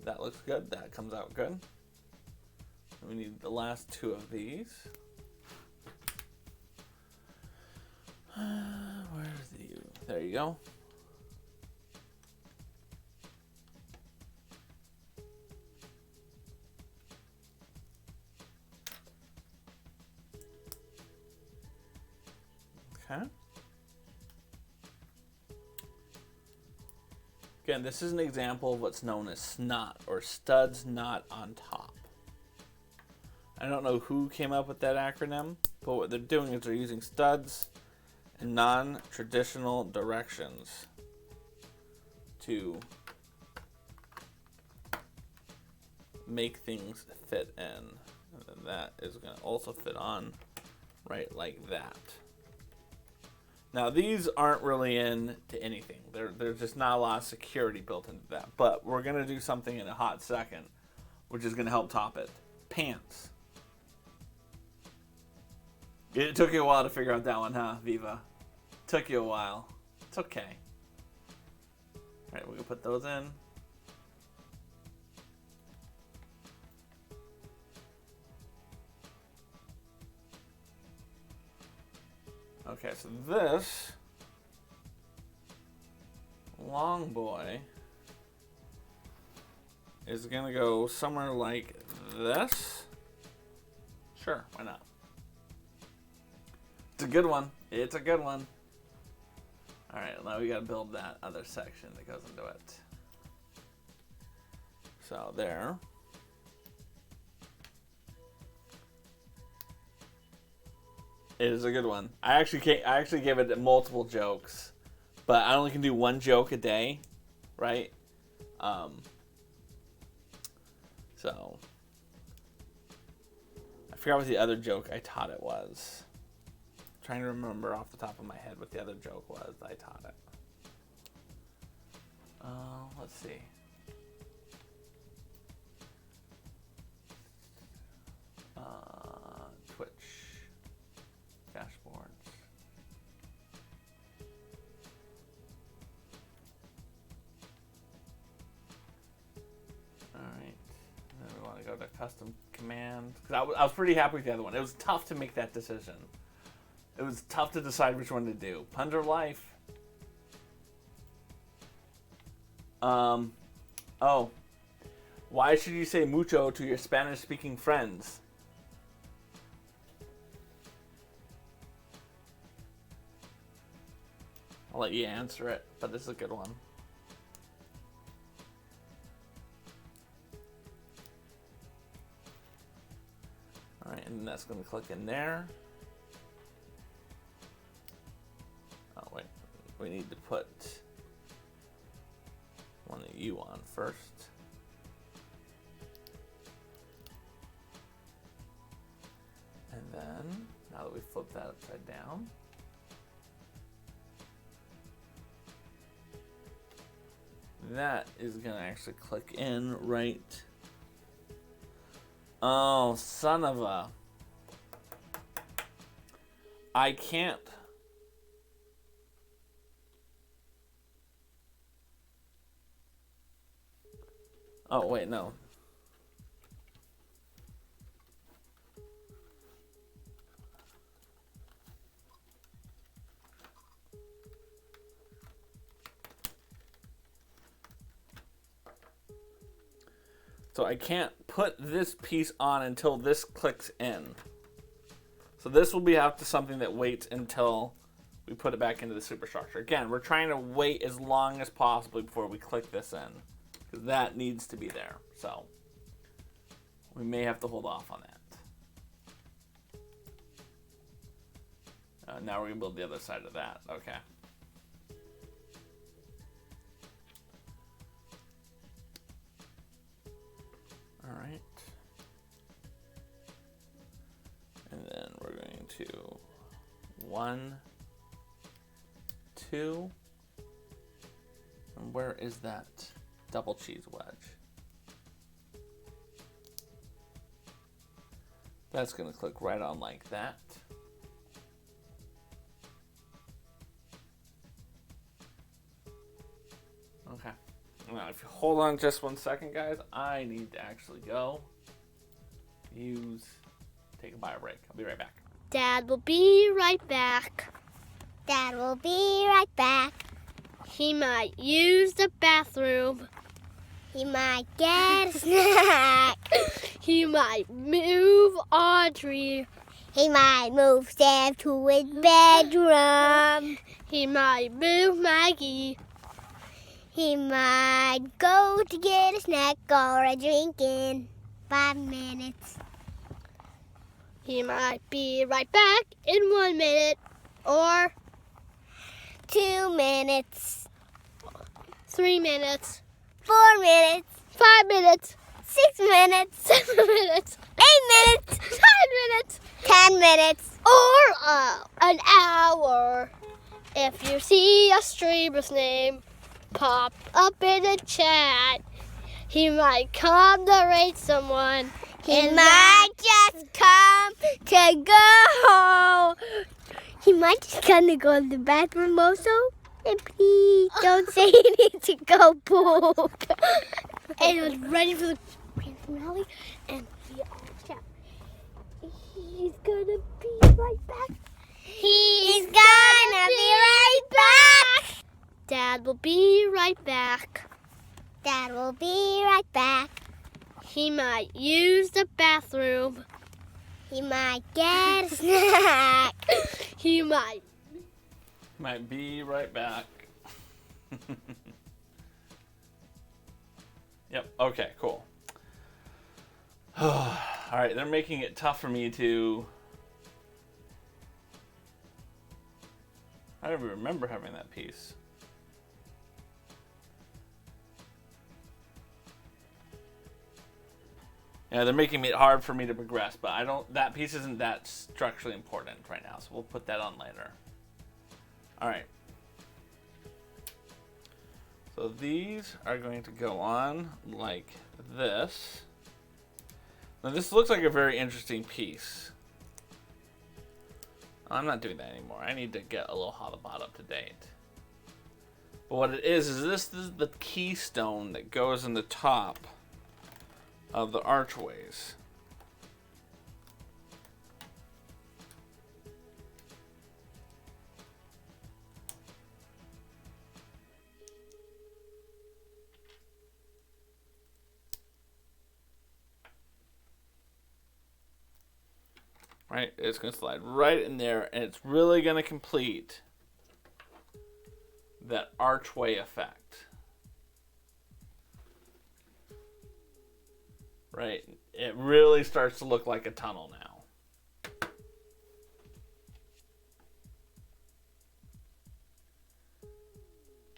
that looks good. That comes out good. We need the last 2 of these. Where's the? There you go. Okay. Again, this is an example of what's known as snot or studs not on top. I don't know who came up with that acronym, but what they're doing is they're using studs and non-traditional directions to make things fit in. And then that is going to also fit on right like that. Now these aren't really into anything. There's just not a lot of security built into that. But we're gonna do something in a hot second, which is gonna help top it. Pants. It took you a while to figure out that one, huh, Viva? Took you a while. It's okay. All right, we're gonna put those in. Okay, so this long boy is gonna go somewhere like this. Sure, why not? It's a good one. It's a good one. All right, now we gotta build that other section that goes into it. So there. It is a good one. I actually gave it multiple jokes, but I only can do one joke a day, right? So I forgot what the other joke I taught it was. I'm trying to remember off the top of my head what the other joke was that I taught it. Let's see. Twitch dashboards. All right. Then we want to go to custom command. Because I was pretty happy with the other one. It was tough to make that decision. It was tough to decide which one to do. Ponder life. Oh. Why should you say mucho to your Spanish-speaking friends? I'll let you answer it, but this is a good one. All right, and that's going to click in there. Oh, wait. We need to put one of you on first. And then, now that we flip that upside down, that is going to actually click in right. Oh, son of a. I can't. Oh, wait, no. So I can't put this piece on until this clicks in. So this will have to something that waits until we put it back into the superstructure. Again, we're trying to wait as long as possible before we click this in, because that needs to be there. So we may have to hold off on that. Now we're going to build the other side of that. Okay. All right. And then we're going to 1, 2. And where is that double cheese wedge? That's going to click right on like that. Okay. Now, if you hold on just 1 second, guys, I need to actually go take a bio break. I'll be right back. Dad will be right back. Dad will be right back. He might use the bathroom. He might get a snack. He might move Audrey. He might move Sam to his bedroom. He might move Maggie. He might go to get a snack or a drink in 5 minutes. He might be right back in 1 minute or 2 minutes. 3 minutes. 4 minutes. 5 minutes. 6 minutes. 7 minutes. 8 minutes. 9 minutes. 10 minutes. Or an hour. If you see a streamer's name pop up in the chat, he might come to rate someone. He might just come to go. He might just come to go to the bathroom also. And please don't say you need to go poop. And I was ready for the grand finale, and we all shout, he's gonna be right back. He's gonna be right back. Dad will be right back. Dad will be right back. He might use the bathroom. He might get a snack. He might. Might be right back. Yep, okay, cool. Alright, they're making it tough for me to... I don't even remember having that piece. Yeah, they're making it hard for me to progress, but I don't... That piece isn't that structurally important right now, so we'll put that on later. Alright. So these are going to go on like this. Now this looks like a very interesting piece. I'm not doing that anymore. I need to get Aloha the Bot up to date. But what it is this is the keystone that goes in the top of the archways. Right, it's going to slide right in there, and it's really going to complete that archway effect. Right, it really starts to look like a tunnel now.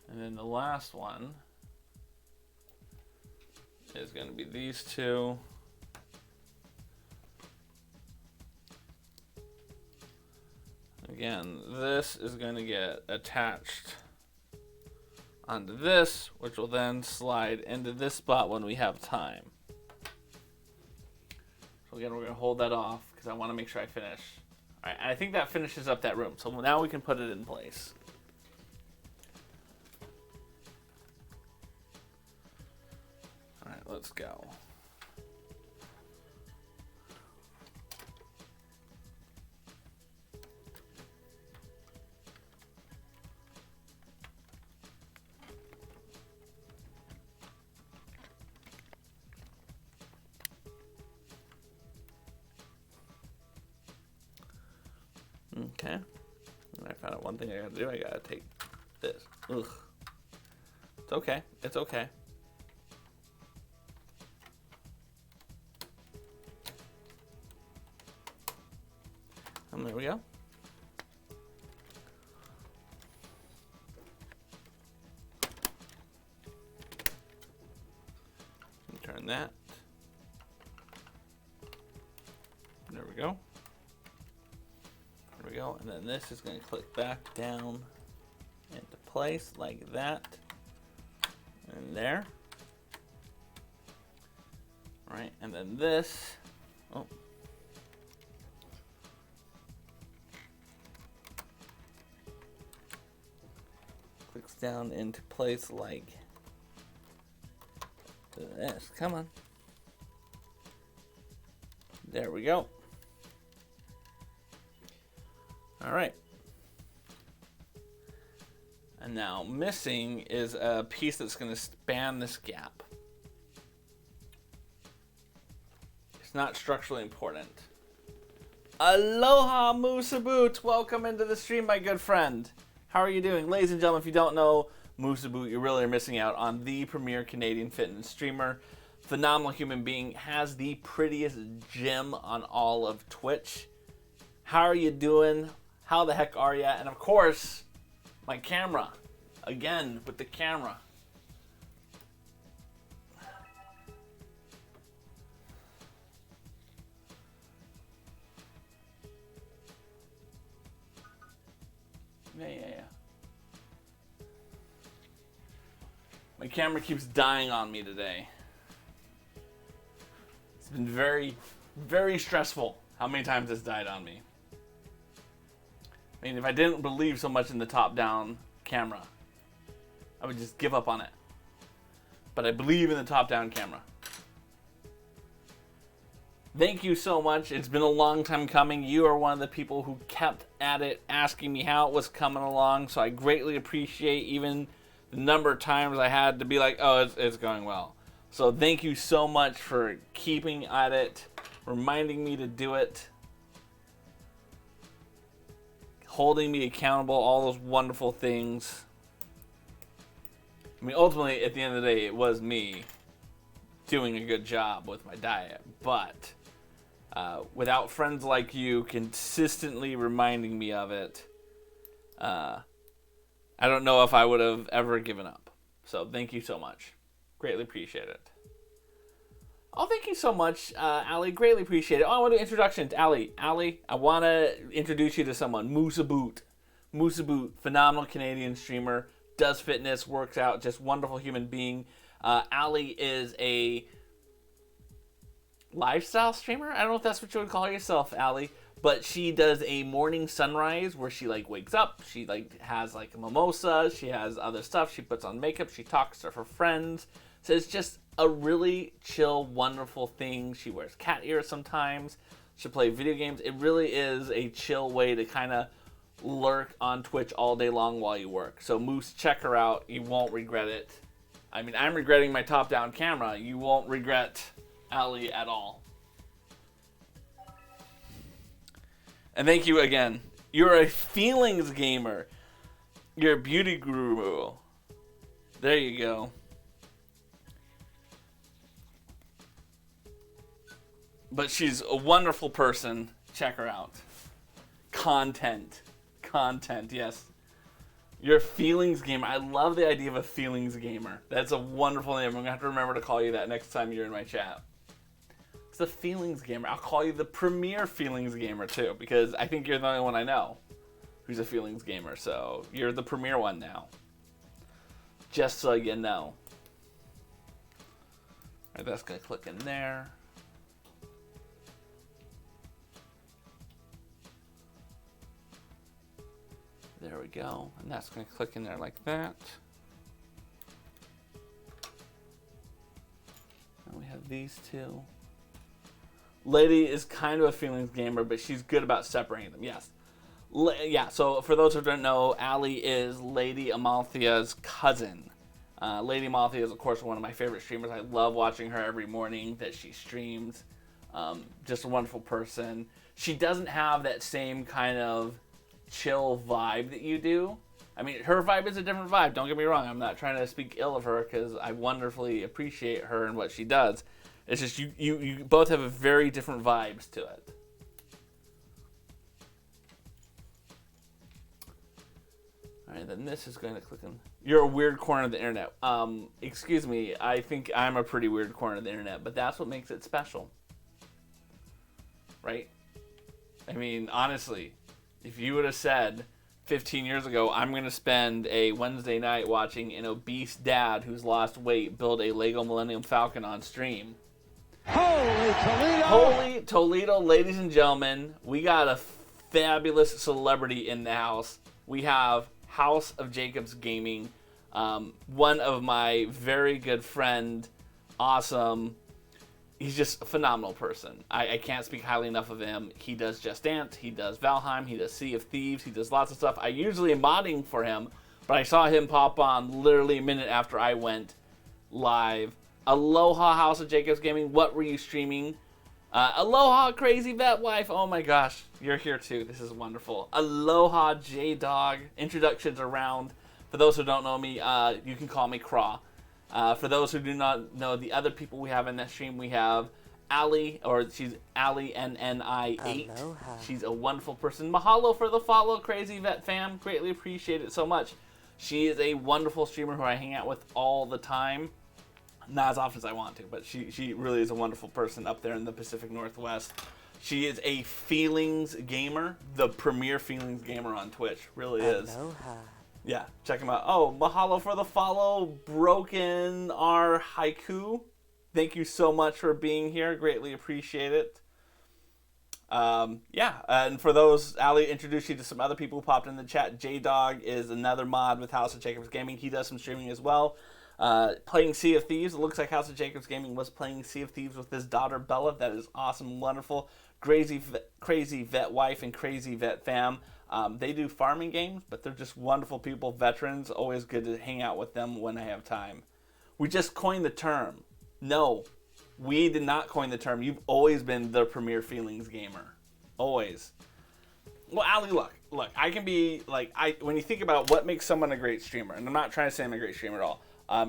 And then the last one is going to be these two. Again, this is going to get attached onto this, which will then slide into this spot when we have time. So again, we're going to hold that off because I want to make sure I finish. All right, and I think that finishes up that room. So now we can put it in place. All right, let's go. Okay. And I found out one thing I gotta do. I gotta take this. Ugh. It's okay. It's okay. And there we go. Turn that. There we go. There we go, and then this is going to click back down into place like that, and there. All right, and then this, clicks down into place like this. Come on. There we go. All right. And now missing is a piece that's going to span this gap. It's not structurally important. Aloha Musaboot! Welcome into the stream, my good friend. How are you doing? Ladies and gentlemen, if you don't know Musaboot, you really are missing out on the premier Canadian fitness streamer. Phenomenal human being, has the prettiest gym on all of Twitch. How are you doing? How the heck are ya? And of course, my camera. Again, with the camera. Yeah. My camera keeps dying on me today. It's been very, very stressful how many times it's died on me. I mean, if I didn't believe so much in the top-down camera, I would just give up on it. But I believe in the top-down camera. Thank you so much. It's been a long time coming. You are one of the people who kept at it, asking me how it was coming along. So I greatly appreciate even the number of times I had to be like, oh, it's going well. So thank you so much for keeping at it, reminding me to do it, holding me accountable, all those wonderful things. I mean, ultimately, at the end of the day, it was me doing a good job with my diet. But without friends like you consistently reminding me of it, I don't know if I would have ever given up. So thank you so much. Greatly appreciate it. Oh, thank you so much, Ali. Greatly appreciate it. Oh, I want to do introductions. Ali, I want to introduce you to someone. Musa Boot, phenomenal Canadian streamer, does fitness, works out, just wonderful human being. Ali is a lifestyle streamer. I don't know if that's what you would call yourself, Ali, but she does a morning sunrise where she like wakes up, she like has like a mimosa, she has other stuff, she puts on makeup, she talks to her friends. So it's just a really chill, wonderful thing. She wears cat ears sometimes. She'll play video games. It really is a chill way to kind of lurk on Twitch all day long while you work. So Moose, check her out. You won't regret it. I mean, I'm regretting my top-down camera. You won't regret Ali at all. And thank you again. You're a feelings gamer. You're a beauty guru. There you go. But she's a wonderful person. Check her out. Content, yes. You're a feelings gamer. I love the idea of a feelings gamer. That's a wonderful name. I'm going to have to remember to call you that next time you're in my chat. It's the feelings gamer. I'll call you the premier feelings gamer too, because I think you're the only one I know who's a feelings gamer. So you're the premier one now. Just so you know. All right, that's going to click in there. There we go. And that's going to click in there like that. And we have these two. Lady is kind of a feelings gamer, but she's good about separating them. Yes. Yeah, so for those who don't know, Ali is Lady Amalthea's cousin. Lady Amalthea is, of course, one of my favorite streamers. I love watching her every morning that she streams. Just a wonderful person. She doesn't have that same kind of chill vibe that you do. I mean, her vibe is a different vibe. Don't get me wrong. I'm not trying to speak ill of her because I wonderfully appreciate her and what she does. It's just you both have a very different vibes to it. All right, then this is going to click on. You're a weird corner of the internet. Excuse me. I think I'm a pretty weird corner of the internet, but that's what makes it special, right? I mean, honestly. If you would have said 15 years ago, I'm going to spend a Wednesday night watching an obese dad who's lost weight build a Lego Millennium Falcon on stream. Holy Toledo! Holy Toledo, ladies and gentlemen. We got a fabulous celebrity in the house. We have House of Jacobs Gaming. One of my very good friend, awesome. He's just a phenomenal person. I can't speak highly enough of him. He does Just Dance, he does Valheim, he does Sea of Thieves, he does lots of stuff. I usually am modding for him, but I saw him pop on literally a minute after I went live. Aloha, House of Jacobs Gaming. What were you streaming? Aloha, Crazy Vet Wife. Oh my gosh, you're here too. This is wonderful. Aloha, J-Dog. Introductions around. For those who don't know me, you can call me Craw. For those who do not know the other people we have in that stream, we have Ali, or she's Ali NNI8. Aloha. She's a wonderful person. Mahalo for the follow, Crazy Vet Fam. Greatly appreciate it so much. She is a wonderful streamer who I hang out with all the time. Not as often as I want to, but she really is a wonderful person up there in the Pacific Northwest. She is a feelings gamer, the premier feelings gamer on Twitch. Really is. Aloha. Yeah, check him out. Oh, mahalo for the follow, Broken R Haiku. Thank you so much for being here. Greatly appreciate it. Yeah, and for those, Ali introduced you to some other people who popped in the chat. J-Dog is another mod with House of Jacobs Gaming. He does some streaming as well. Playing Sea of Thieves. It looks like House of Jacobs Gaming was playing Sea of Thieves with his daughter Bella. That is awesome and wonderful. Crazy vet wife and crazy vet fam. They do farming games, but they're just wonderful people, veterans. Always good to hang out with them when I have time. We just coined the term. No, we did not coin the term. You've always been the premier feelings gamer. Always. Well, Ali, look, I can be, like, when you think about what makes someone a great streamer, and I'm not trying to say I'm a great streamer at all,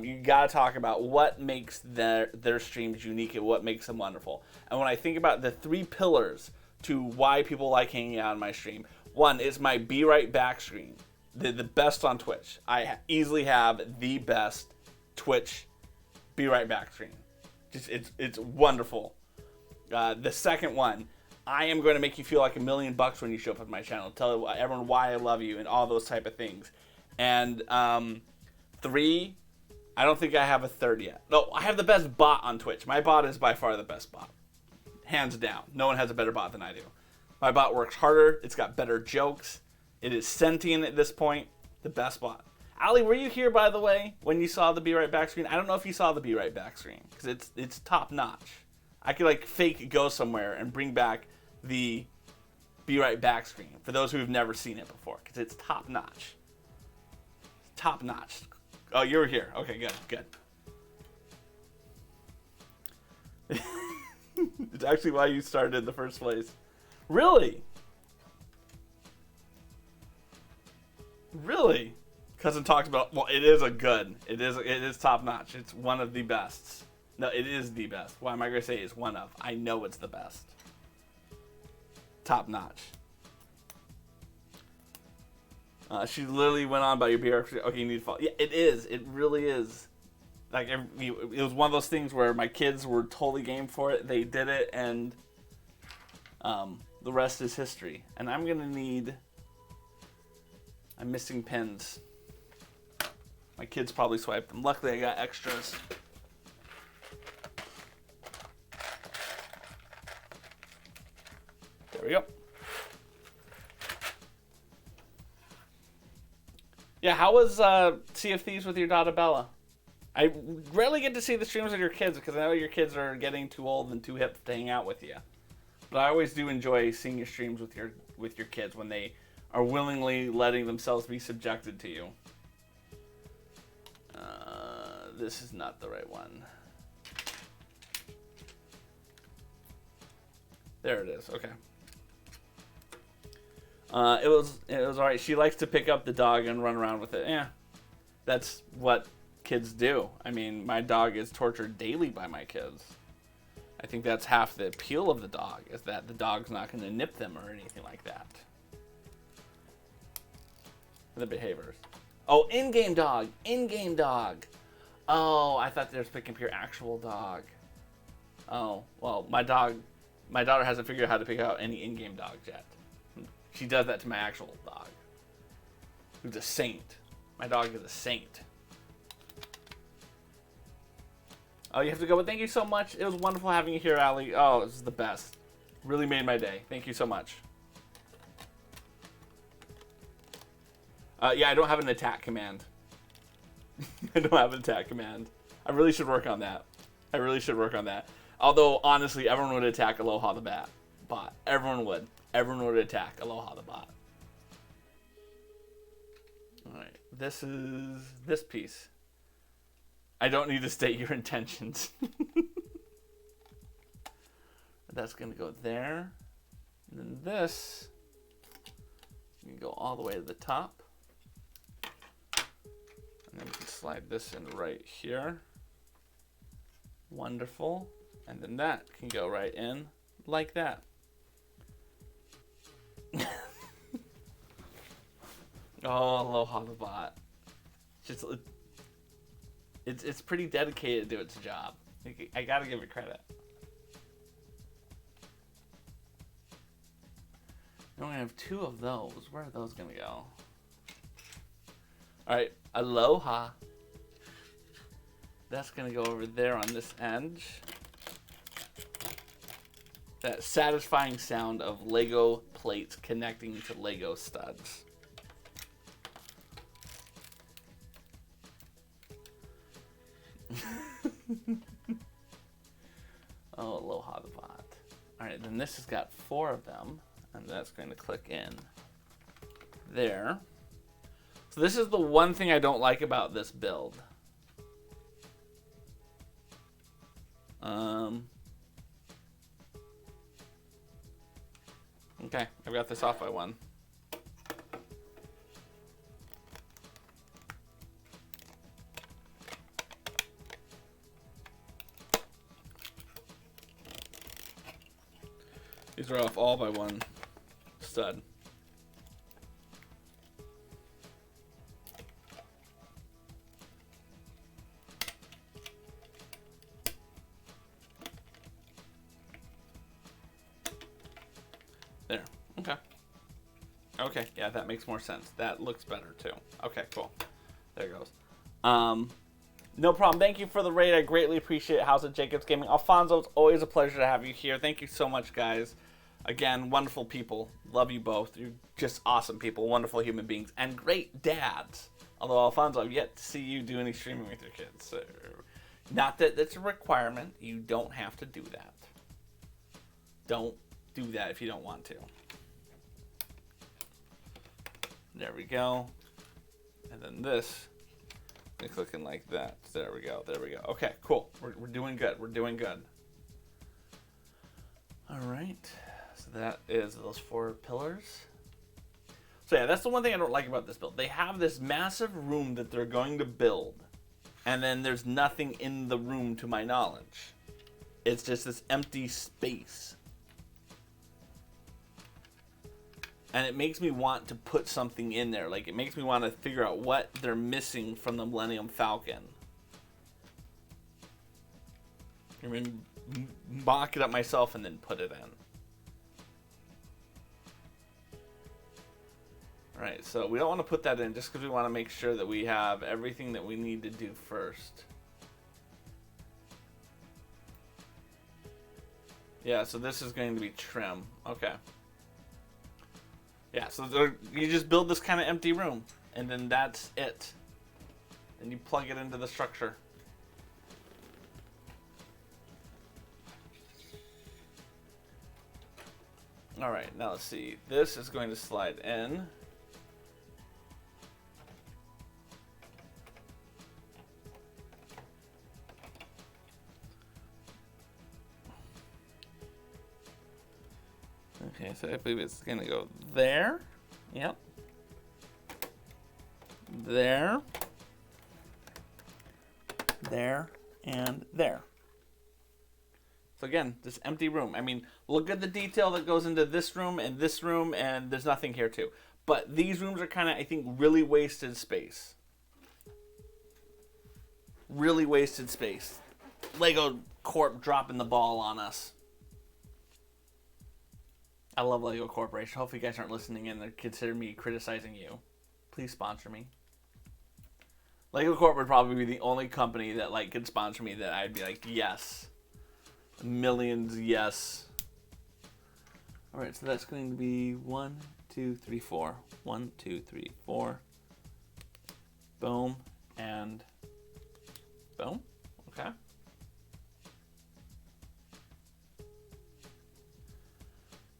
you gotta talk about what makes their streams unique and what makes them wonderful. And when I think about the 3 pillars to why people like hanging out on my stream, one is my Be Right Back screen, the best on Twitch. I easily have the best Twitch Be Right Back screen. Just it's wonderful. The second one, I am going to make you feel like $1 million when you show up on my channel. Tell everyone why I love you and all those type of things. And 3, I don't think I have a third yet. No, I have the best bot on Twitch. My bot is by far the best bot. Hands down. No one has a better bot than I do. My bot works harder. It's got better jokes. It is sentient at this point. The best bot. Ali, were you here, by the way, when you saw the Be Right Back screen? I don't know if you saw the Be Right Back screen, because it's top notch. I could, like, fake go somewhere and bring back the Be Right Back screen for those who have never seen it before, because it's top notch. Top notch. Oh, you were here. Okay, good. It's actually why you started in the first place. Really? Really? Cousin talks about, well, it is it is top notch. It's one of the best. No, it is the best. Why am I going to say it's one of? I know it's the best. Top notch. She literally went on about your beer. Okay, you need to follow. Yeah, it is. It really is. Like, it was one of those things where my kids were totally game for it. They did it, and the rest is history. And I'm going to need... I'm missing pins. My kids probably swiped them. Luckily, I got extras. There we go. Yeah, how was Sea of Thieves with your daughter Bella? I rarely get to see the streams with your kids because I know your kids are getting too old and too hip to hang out with you. But I always do enjoy seeing your streams with your kids when they are willingly letting themselves be subjected to you. This is not the right one. There it is. Okay. It was alright. She likes to pick up the dog and run around with it. Yeah, that's what kids do. I mean, my dog is tortured daily by my kids. I think that's half the appeal of the dog, is that the dog's not going to nip them or anything like that. The behaviors. Oh, in-game dog. In-game dog. Oh, I thought they were picking up your actual dog. Oh, well, my daughter hasn't figured out how to pick out any in-game dogs yet. She does that to my actual dog, who's a saint. My dog is a saint. Oh, you have to go, but thank you so much. It was wonderful having you here, Ali. Oh, this is the best. Really made my day. Thank you so much. Yeah, I don't have an attack command. I don't have an attack command. I really should work on that. Although, honestly, everyone would attack Aloha the bot. Everyone would. Everyone would attack Aloha the bot. Alright, this is this piece. I don't need to state your intentions. That's going to go there. And then this, you can go all the way to the top. And then we can slide this in right here. Wonderful. And then that can go right in like that. Oh, Aloha the bot. It's pretty dedicated to its job. I gotta give it credit. I'm gonna have 2 of those. Where are those gonna go? Alright, Aloha. That's gonna go over there on this edge. That satisfying sound of Lego plates connecting to Lego studs. Oh, Aloha the bot. All right, then this has got 4 of them, and that's going to click in there. So this is the one thing I don't like about this build. Okay, I've got this off by 1. These are off all by 1 stud. There. Okay. Okay, yeah, that makes more sense. That looks better too. Okay, cool. There it goes. No problem. Thank you for the raid. I greatly appreciate it. How's it, Jacobs Gaming? Alfonso, it's always a pleasure to have you here. Thank you so much, guys. Again, wonderful people. Love you both. You're just awesome people, wonderful human beings, and great dads. Although, Alfonso, I've yet to see you do any streaming with your kids. So, not that that's a requirement. You don't have to do that. Don't do that if you don't want to. There we go. And then this, it's looking like that. There we go. There we go. Okay, cool. We're doing good. We're doing good. All right. So that is those 4 pillars. So yeah, that's the one thing I don't like about this build. They have this massive room that they're going to build, and then there's nothing in the room to my knowledge. It's just this empty space. And it makes me want to put something in there. Like, it makes me want to figure out what they're missing from the Millennium Falcon. I'm going to mock it up myself and then put it in. Alright, so we don't want to put that in just because we want to make sure that we have everything that we need to do first. Yeah, so this is going to be trim. Okay. Yeah, so you just build this kind of empty room, and then that's it. And you plug it into the structure. Alright, now let's see. This is going to slide in. Okay, so I believe it's going to go there. Yep. There. There. And there. So again, this empty room. I mean, look at the detail that goes into this room, and there's nothing here too. But these rooms are kind of, I think, really wasted space. Really wasted space. Lego Corp dropping the ball on us. I love Lego Corporation. Hopefully you guys aren't listening in and consider me criticizing you. Please sponsor me. Lego Corp would probably be the only company that could sponsor me that I'd be like, yes. Millions, yes. Alright, so that's going to be 1, 2, 3, 4. 1, 2, 3, 4. Boom. And boom. Okay.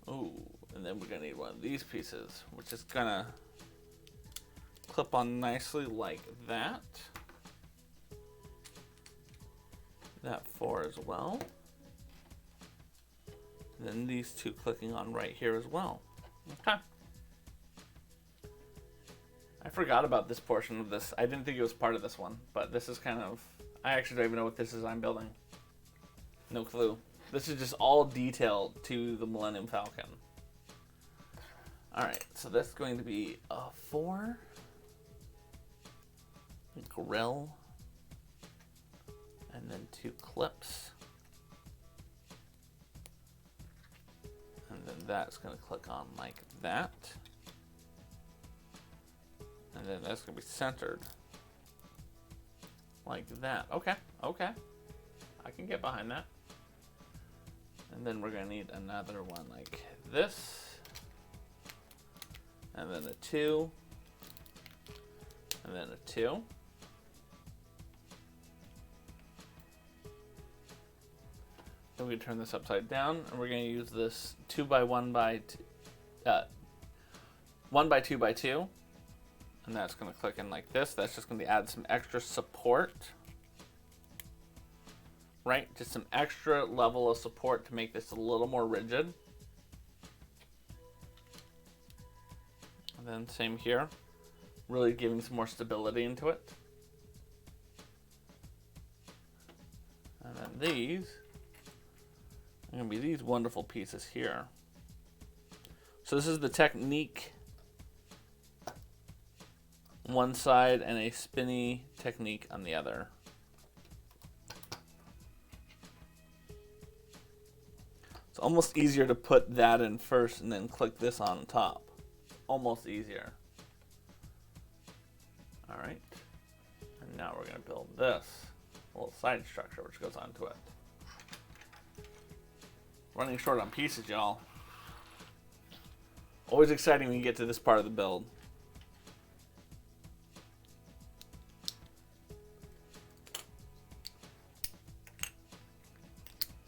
Ooh, and then we're gonna need one of these pieces, which is gonna clip on nicely like that. That 4 as well. And then these 2 clicking on right here as well. Okay. I forgot about this portion of this. I didn't think it was part of this one, but this is kind of, I actually don't even know what this is I'm building. No clue. This is just all detailed to the Millennium Falcon. Alright, so that's going to be a 4. Grill. And then 2 clips. And then that's going to click on like that. And then that's going to be centered. Like that. Okay, okay. I can get behind that. And then we're going to need another one like this. And then a 2. And then a 2. Then we turn this upside down, and we're going to use this 1 by 2 by 2, and that's going to click in like this. That's just going to add some extra support, right? Just some extra level of support to make this a little more rigid. And then same here, really giving some more stability into it. And then these are going to be these wonderful pieces here. So this is the technique on one side and a spinny technique on the other. It's almost easier to put that in first and then click this on top. Almost easier. All right. And now we're going to build this little side structure which goes onto it. Running short on pieces, y'all. Always exciting when you get to this part of the build.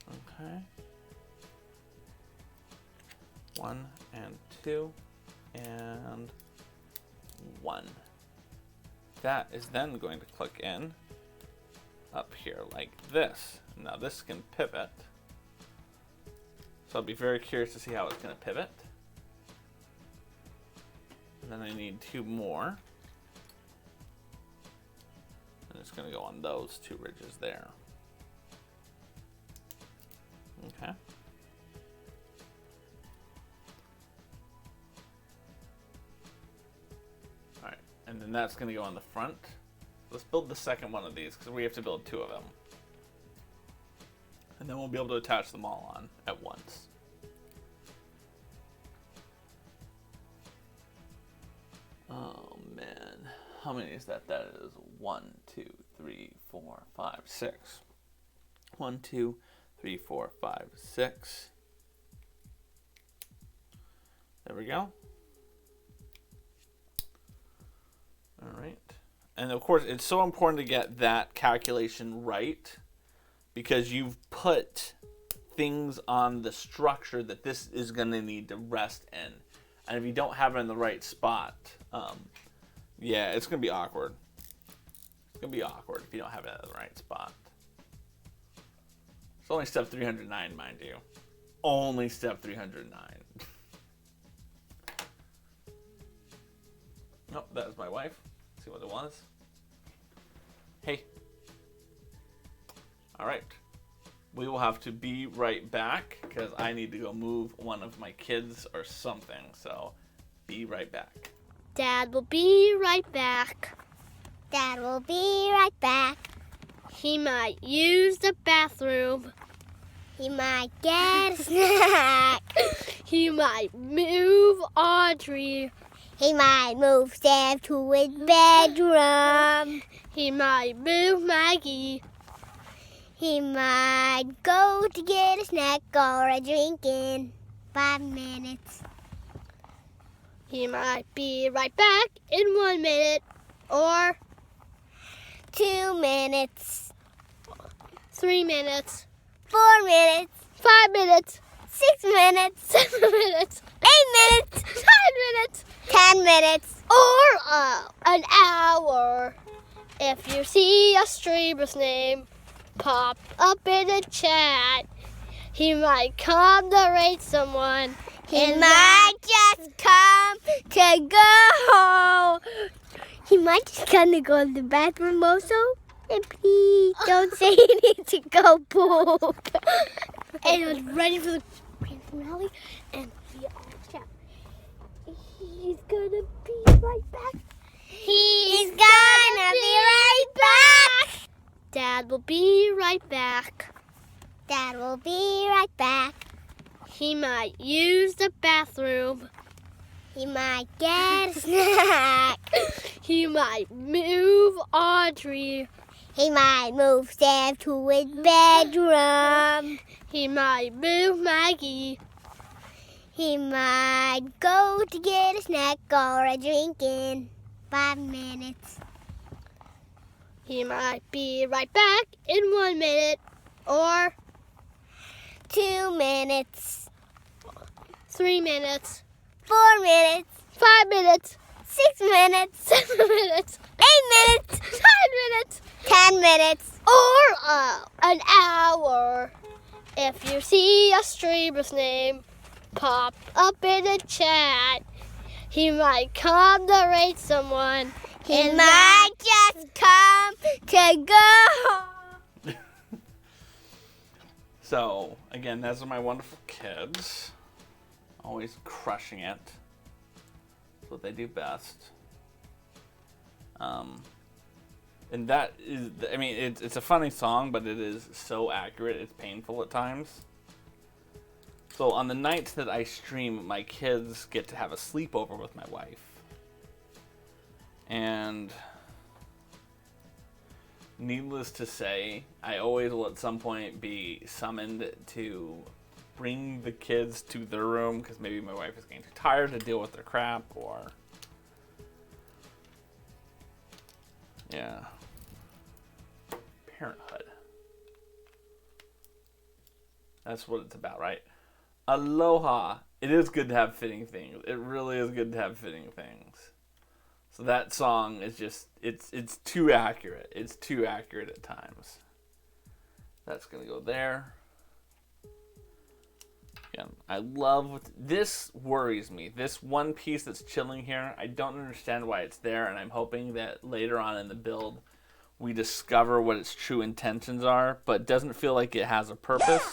Okay. 1 and 2 and 1. That is then going to click in up here like this. Now this can pivot. So I'll be very curious to see how it's going to pivot. And then I need 2 more. And it's going to go on those 2 ridges there. Okay. Alright, and then that's going to go on the front. Let's build the second one of these because we have to build 2 of them. And then we'll be able to attach them all on at once. Oh man, how many is that? That is 1, 2, 3, 4, 5, 6. 1, 2, 3, 4, 5, 6. There we go. All right. And of course, it's so important to get that calculation right because you've put things on the structure that this is going to need to rest in. And if you don't have it in the right spot, yeah, it's going to be awkward. It's going to be awkward if you don't have it in the right spot. It's only step 309, mind you. Only step 309. Nope, that was my wife. Let's see what it was. Hey. All right. We will have to be right back because I need to go move one of my kids or something. So, be right back. Dad will be right back. Dad will be right back. He might use the bathroom. He might get a snack. He might move Audrey. He might move Sam to his bedroom. He might move Maggie. He might go to get a snack or a drink in 5 minutes. He might be right back in 1 minute or 2 minutes. 3 minutes. 4 minutes. 5 minutes. 6 minutes. 7 minutes. 8 minutes. 9 minutes. 10 minutes. Or an hour. If you see a streamer's name pop up in the chat, he might come to rate someone. He might just come to go. He might just come to go to the bathroom also. And please don't say you need to go poop. And I was ready for the grand finale, and we all shout, he's gonna be right back. He's gonna be right back. Dad will be right back. Dad will be right back. He might use the bathroom. He might get a snack. He might move Audrey. He might move Sam to his bedroom. He might move Maggie. He might go to get a snack or a drink in 5 minutes. He might be right back in 1 minute or 2 minutes. 3 minutes. 4 minutes. 5 minutes. 6 minutes. 7 minutes. 8 minutes. 9 minutes. 10 minutes. Or an hour. If you see a streamer's name pop up in the chat, he might come to rate someone. He might just come to go. So, again, those are my wonderful kids. Always crushing it. That's what they do best. And that is, I mean, it's a funny song, but it is so accurate, it's painful at times. So on the nights that I stream, my kids get to have a sleepover with my wife. And needless to say, I always will at some point be summoned to bring the kids to their room because maybe my wife is getting too tired to deal with their crap, or yeah, parenthood. That's what it's about, right? Aloha. It is good to have fitting things. It really is good to have fitting things. So that song is just, it's too accurate. It's too accurate at times. That's going to go there. Again, I love, this worries me. This one piece that's chilling here, I don't understand why it's there, and I'm hoping that later on in the build we discover what its true intentions are, but it doesn't feel like it has a purpose.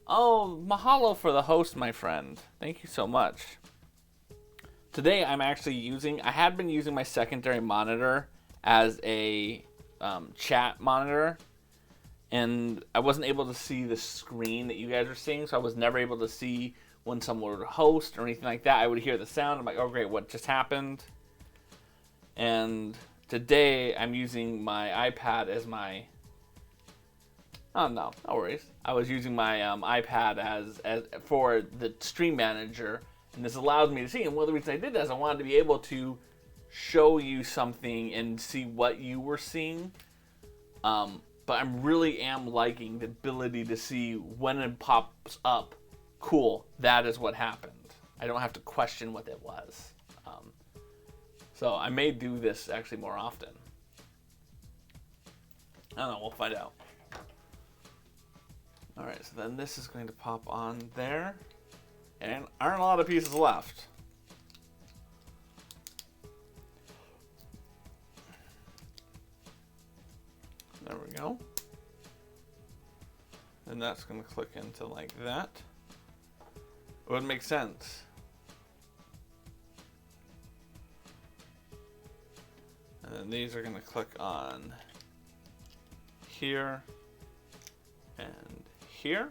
Oh, mahalo for the host, my friend. Thank you so much. Today I'm actually using, I had been using my secondary monitor as a chat monitor, and I wasn't able to see the screen that you guys are seeing, so I was never able to see when someone would host or anything like that. I would hear the sound, I'm like, oh great, what just happened? And today I'm using my iPad as my, oh no worries. I was using my iPad as for the stream manager, and this allows me to see. And one of the reasons I did that is I wanted to be able to show you something and see what you were seeing. But I really am liking the ability to see when it pops up. Cool, that is what happened. I don't have to question what it was. So I may do this actually more often. I don't know, we'll find out. Alright, so then this is going to pop on there. And aren't a lot of pieces left. There we go. And that's going to click into like that. It would make sense. And then these are going to click on here and here.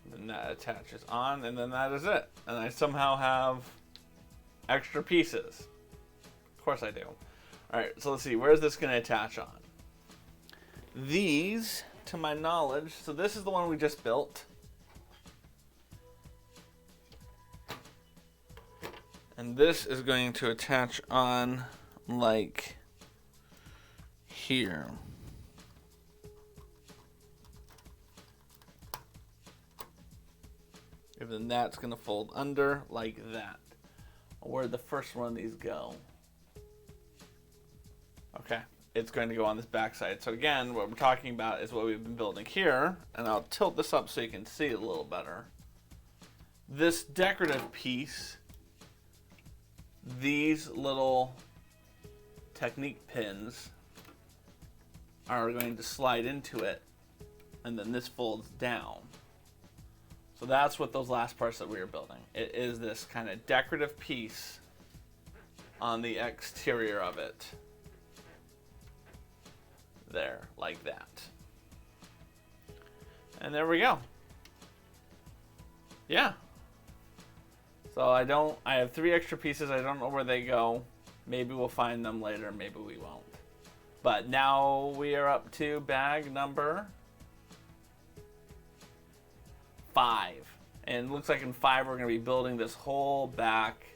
And then that attaches on, and then that is it. And I somehow have extra pieces. Of course I do. Alright, so let's see. Where is this going to attach on? These, to my knowledge, so this is the one we just built. And this is going to attach on like here. And then that's going to fold under like that. Where'd the first one of these go? Okay, it's going to go on this back side. So again, what we're talking about is what we've been building here. And I'll tilt this up so you can see it a little better. This decorative piece, these little Technique pins are going to slide into it. And then this folds down. So that's what those last parts that we were building. It is this kind of decorative piece on the exterior of it. There, like that. And there we go. Yeah. So I have 3 extra pieces. I don't know where they go. Maybe we'll find them later, maybe we won't. But now we are up to bag number 5. And it looks like in 5 we're going to be building this whole back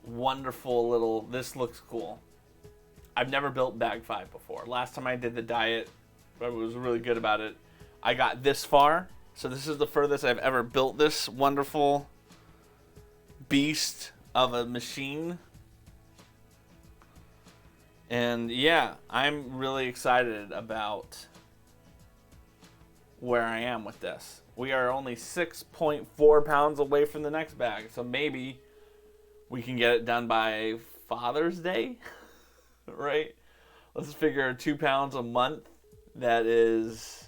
wonderful little, this looks cool. I've never built bag 5 before. Last time I did the diet, Whoever was really good about it. I got this far, so this is the furthest I've ever built this wonderful beast of a machine. And yeah, I'm really excited about where I am with this. We are only 6.4 pounds away from the next bag, so maybe we can get it done by Father's Day, right? Let's figure 2 pounds a month. That is,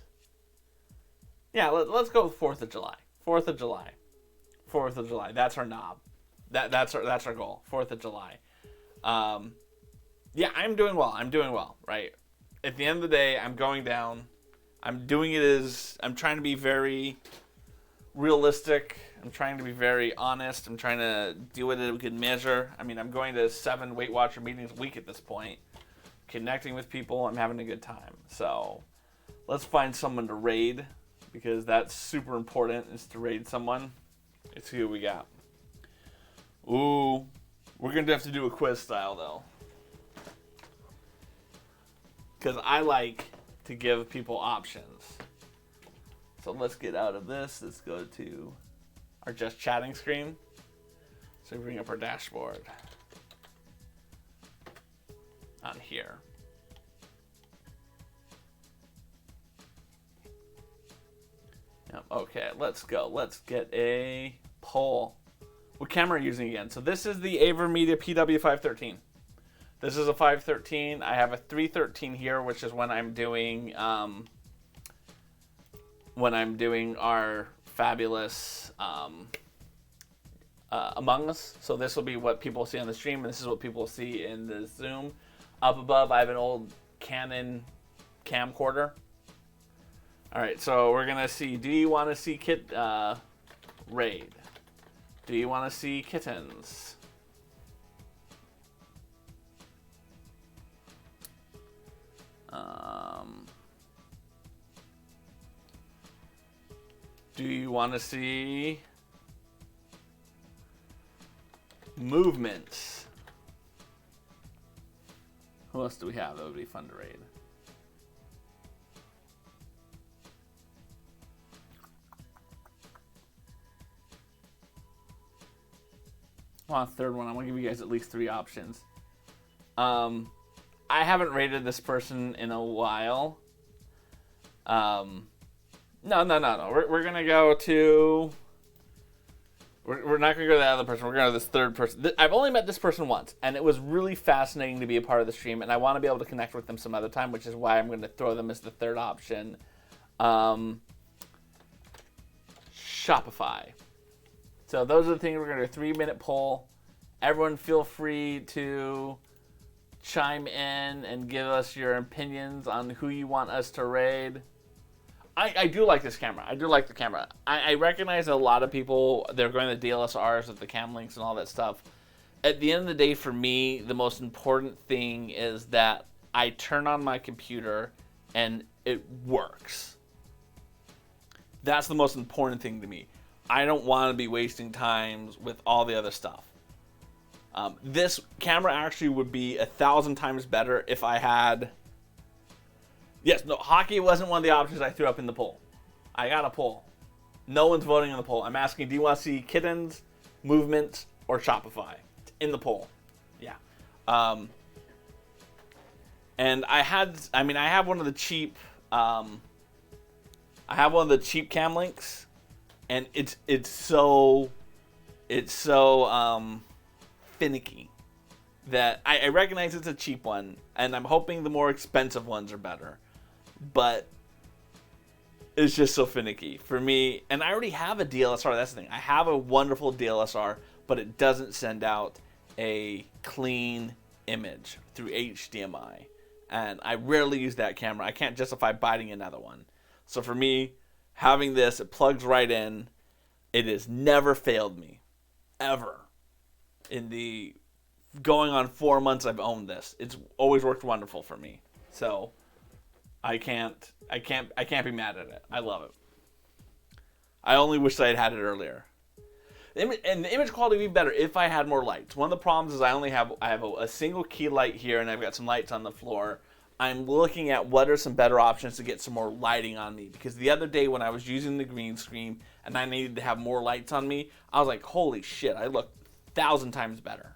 yeah, let's go with 4th of July. 4th of July. 4th of July. That's our knob. That's our goal. 4th of July. Yeah, I'm doing well, right? At the end of the day, I'm going down. I'm trying to be very realistic. I'm trying to be very honest. I'm trying to do it in a good measure. I mean, I'm going to 7 Weight Watcher meetings a week at this point. Connecting with people. I'm having a good time. So let's find someone to raid, because that's super important, is to raid someone. Let's see who we got. Ooh, we're going to have to do a quiz style, though. Because I like to give people options. So let's get out of this. Let's go to our just chatting screen. So we bring up our dashboard on here. Yep, okay, let's go. Let's get a poll. What camera are you using again? So this is the AverMedia PW513. This is a 513. I have a 313 here, which is when I'm doing our fabulous Among Us. So this will be what people see on the stream, and this is what people see in the Zoom. Up above, I have an old Canon camcorder. All right, so we're gonna see. Do you want to see raid? Do you want to see kittens? Do you want to see movements? Who else do we have that would be fun to raid? Well, a third one. I'm going to give you guys at least 3 options. I haven't rated this person in a while. No. We're going to go to... We're not going to go to that other person. We're going to go to this third person. I've only met this person once, and it was really fascinating to be a part of the stream, and I want to be able to connect with them some other time, which is why I'm going to throw them as the third option. Shopify. So those are the things. We're going to do a 3-minute poll. Everyone feel free to chime in and give us your opinions on who you want us to raid. I do like this camera. I do like the camera. I recognize that a lot of people, they're going to DLSRs with the cam links and all that stuff. At the end of the day, for me, the most important thing is that I turn on my computer and it works. That's the most important thing to me. I don't want to be wasting times with all the other stuff. This camera actually would be 1,000 times better if I had... Yes, no, hockey wasn't one of the options I threw up in the poll. I got a poll. No one's voting on the poll. I'm asking, do you want to see kittens, movements, or Shopify? It's in the poll. Yeah. And I have one of the cheap... I have one of the cheap cam links, and it's so finicky that I recognize it's a cheap one, and I'm hoping the more expensive ones are better. But it's just so finicky for me. And I already have a DLSR. That's the thing. I have a wonderful DLSR, but it doesn't send out a clean image through HDMI. And I rarely use that camera. I can't justify buying another one. So for me, having this, it plugs right in. It has never failed me. Ever. In the going on 4 months I've owned this. It's always worked wonderful for me. So I can't be mad at it. I love it. I only wish I had had it earlier. And the image quality would be better if I had more lights. One of the problems is I have a single key light here, and I've got some lights on the floor. I'm looking at what are some better options to get some more lighting on me. Because the other day when I was using the green screen and I needed to have more lights on me, I was like, holy shit, I look 1,000 times better.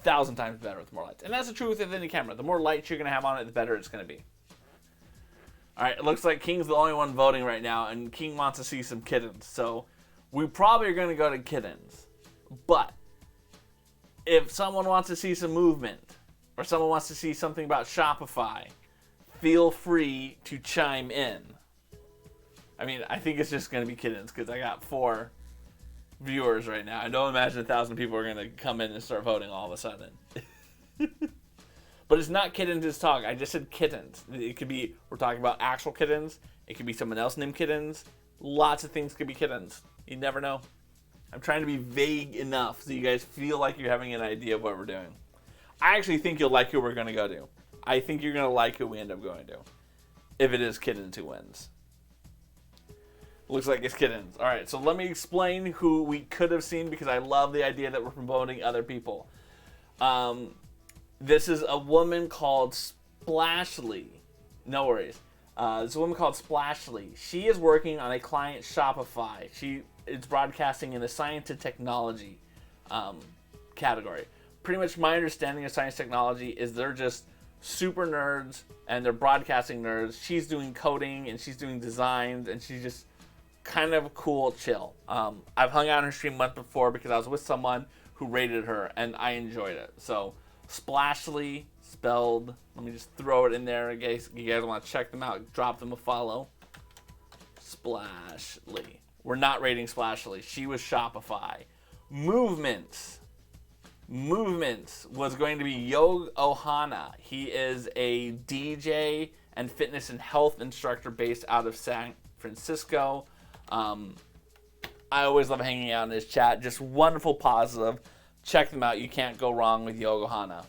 1,000 times better with more lights. And that's the truth with any camera. The more lights you're going to have on it, the better it's going to be. Alright, it looks like King's the only one voting right now, and King wants to see some kittens. So, we probably are going to go to kittens. But, if someone wants to see some movement, or someone wants to see something about Shopify, feel free to chime in. I mean, I think it's just going to be kittens, because I got 4 viewers right now. I don't imagine 1,000 people are going to come in and start voting all of a sudden. But it's not kittens' talk. I just said kittens. It could be, we're talking about actual kittens. It could be someone else named kittens. Lots of things could be kittens. You never know. I'm trying to be vague enough so you guys feel like you're having an idea of what we're doing. I actually think you'll like who we're going to go to. I think you're going to like who we end up going to. If it is kittens who wins. Looks like it's kittens. Alright, so let me explain who we could have seen because I love the idea that we're promoting other people. This is a woman called Splashly. No worries. This woman called Splashly. She is working on a client Shopify. She is broadcasting in the science and technology category. Pretty much my understanding of science technology is they're just super nerds and they're broadcasting nerds. She's doing coding and she's doing designs and she's just kind of cool, chill. I've hung out on her stream once before because I was with someone who rated her and I enjoyed it. So Splashly, spelled, let me just throw it in there in case you guys want to check them out. Drop them a follow. Splashly. We're not rating Splashly. She was Shopify. Movements was going to be Yog Ohana. He is a DJ and fitness and health instructor based out of San Francisco. I always love hanging out in his chat. Just wonderful, positive. Check them out. You can't go wrong with Yog Ohana.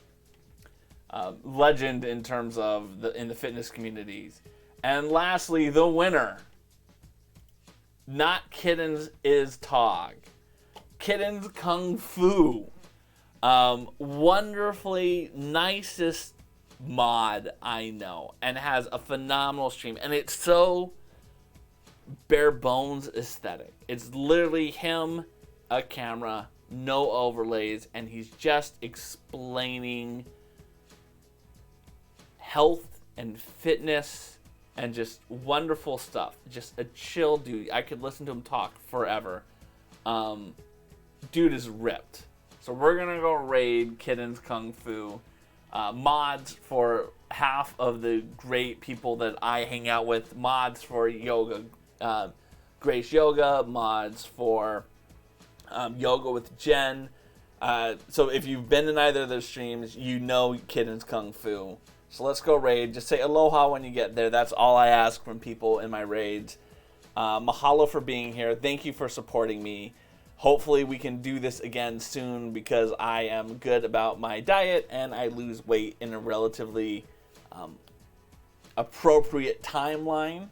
Legend in terms of in the fitness communities. And lastly, the winner. Not Kittens is Tog. Kittens Kung Fu. Wonderfully nicest mod I know. And has a phenomenal stream. And it's so bare bones aesthetic. It's literally him, a camera, no overlays, and he's just explaining health and fitness and just wonderful stuff. Just a chill dude. I could listen to him talk forever. Dude is ripped. So we're gonna go raid Kittens Kung Fu. Mods for half of the great people that I hang out with. Mods for yoga, Grace Yoga. Mods for Yoga with Jen. So if you've been in either of those streams, you know Kittens Kung Fu. So let's go raid. Just say aloha when you get there. That's all I ask from people in my raids. Mahalo for being here. Thank you for supporting me. Hopefully we can do this again soon because I am good about my diet and I lose weight in a relatively appropriate timeline.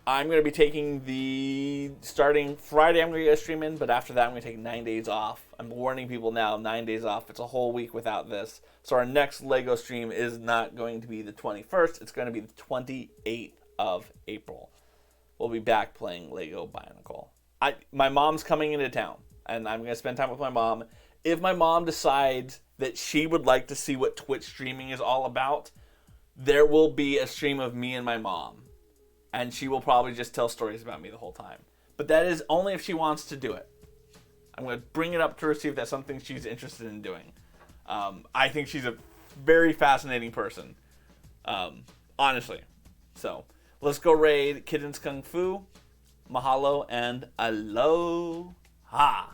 I'm going to be taking starting Friday, I'm going to get a stream in, but after that, I'm going to take 9 days off. I'm warning people now, 9 days off. It's a whole week without this. So our next LEGO stream is not going to be the 21st. It's going to be the 28th of April. We'll be back playing LEGO Bionicle. My mom's coming into town, and I'm going to spend time with my mom. If my mom decides that she would like to see what Twitch streaming is all about, there will be a stream of me and my mom. And she will probably just tell stories about me the whole time. But that is only if she wants to do it. I'm going to bring it up to her, see if that's something she's interested in doing. I think she's a very fascinating person. Honestly. So, let's go raid Kittens Kung Fu. Mahalo and aloha.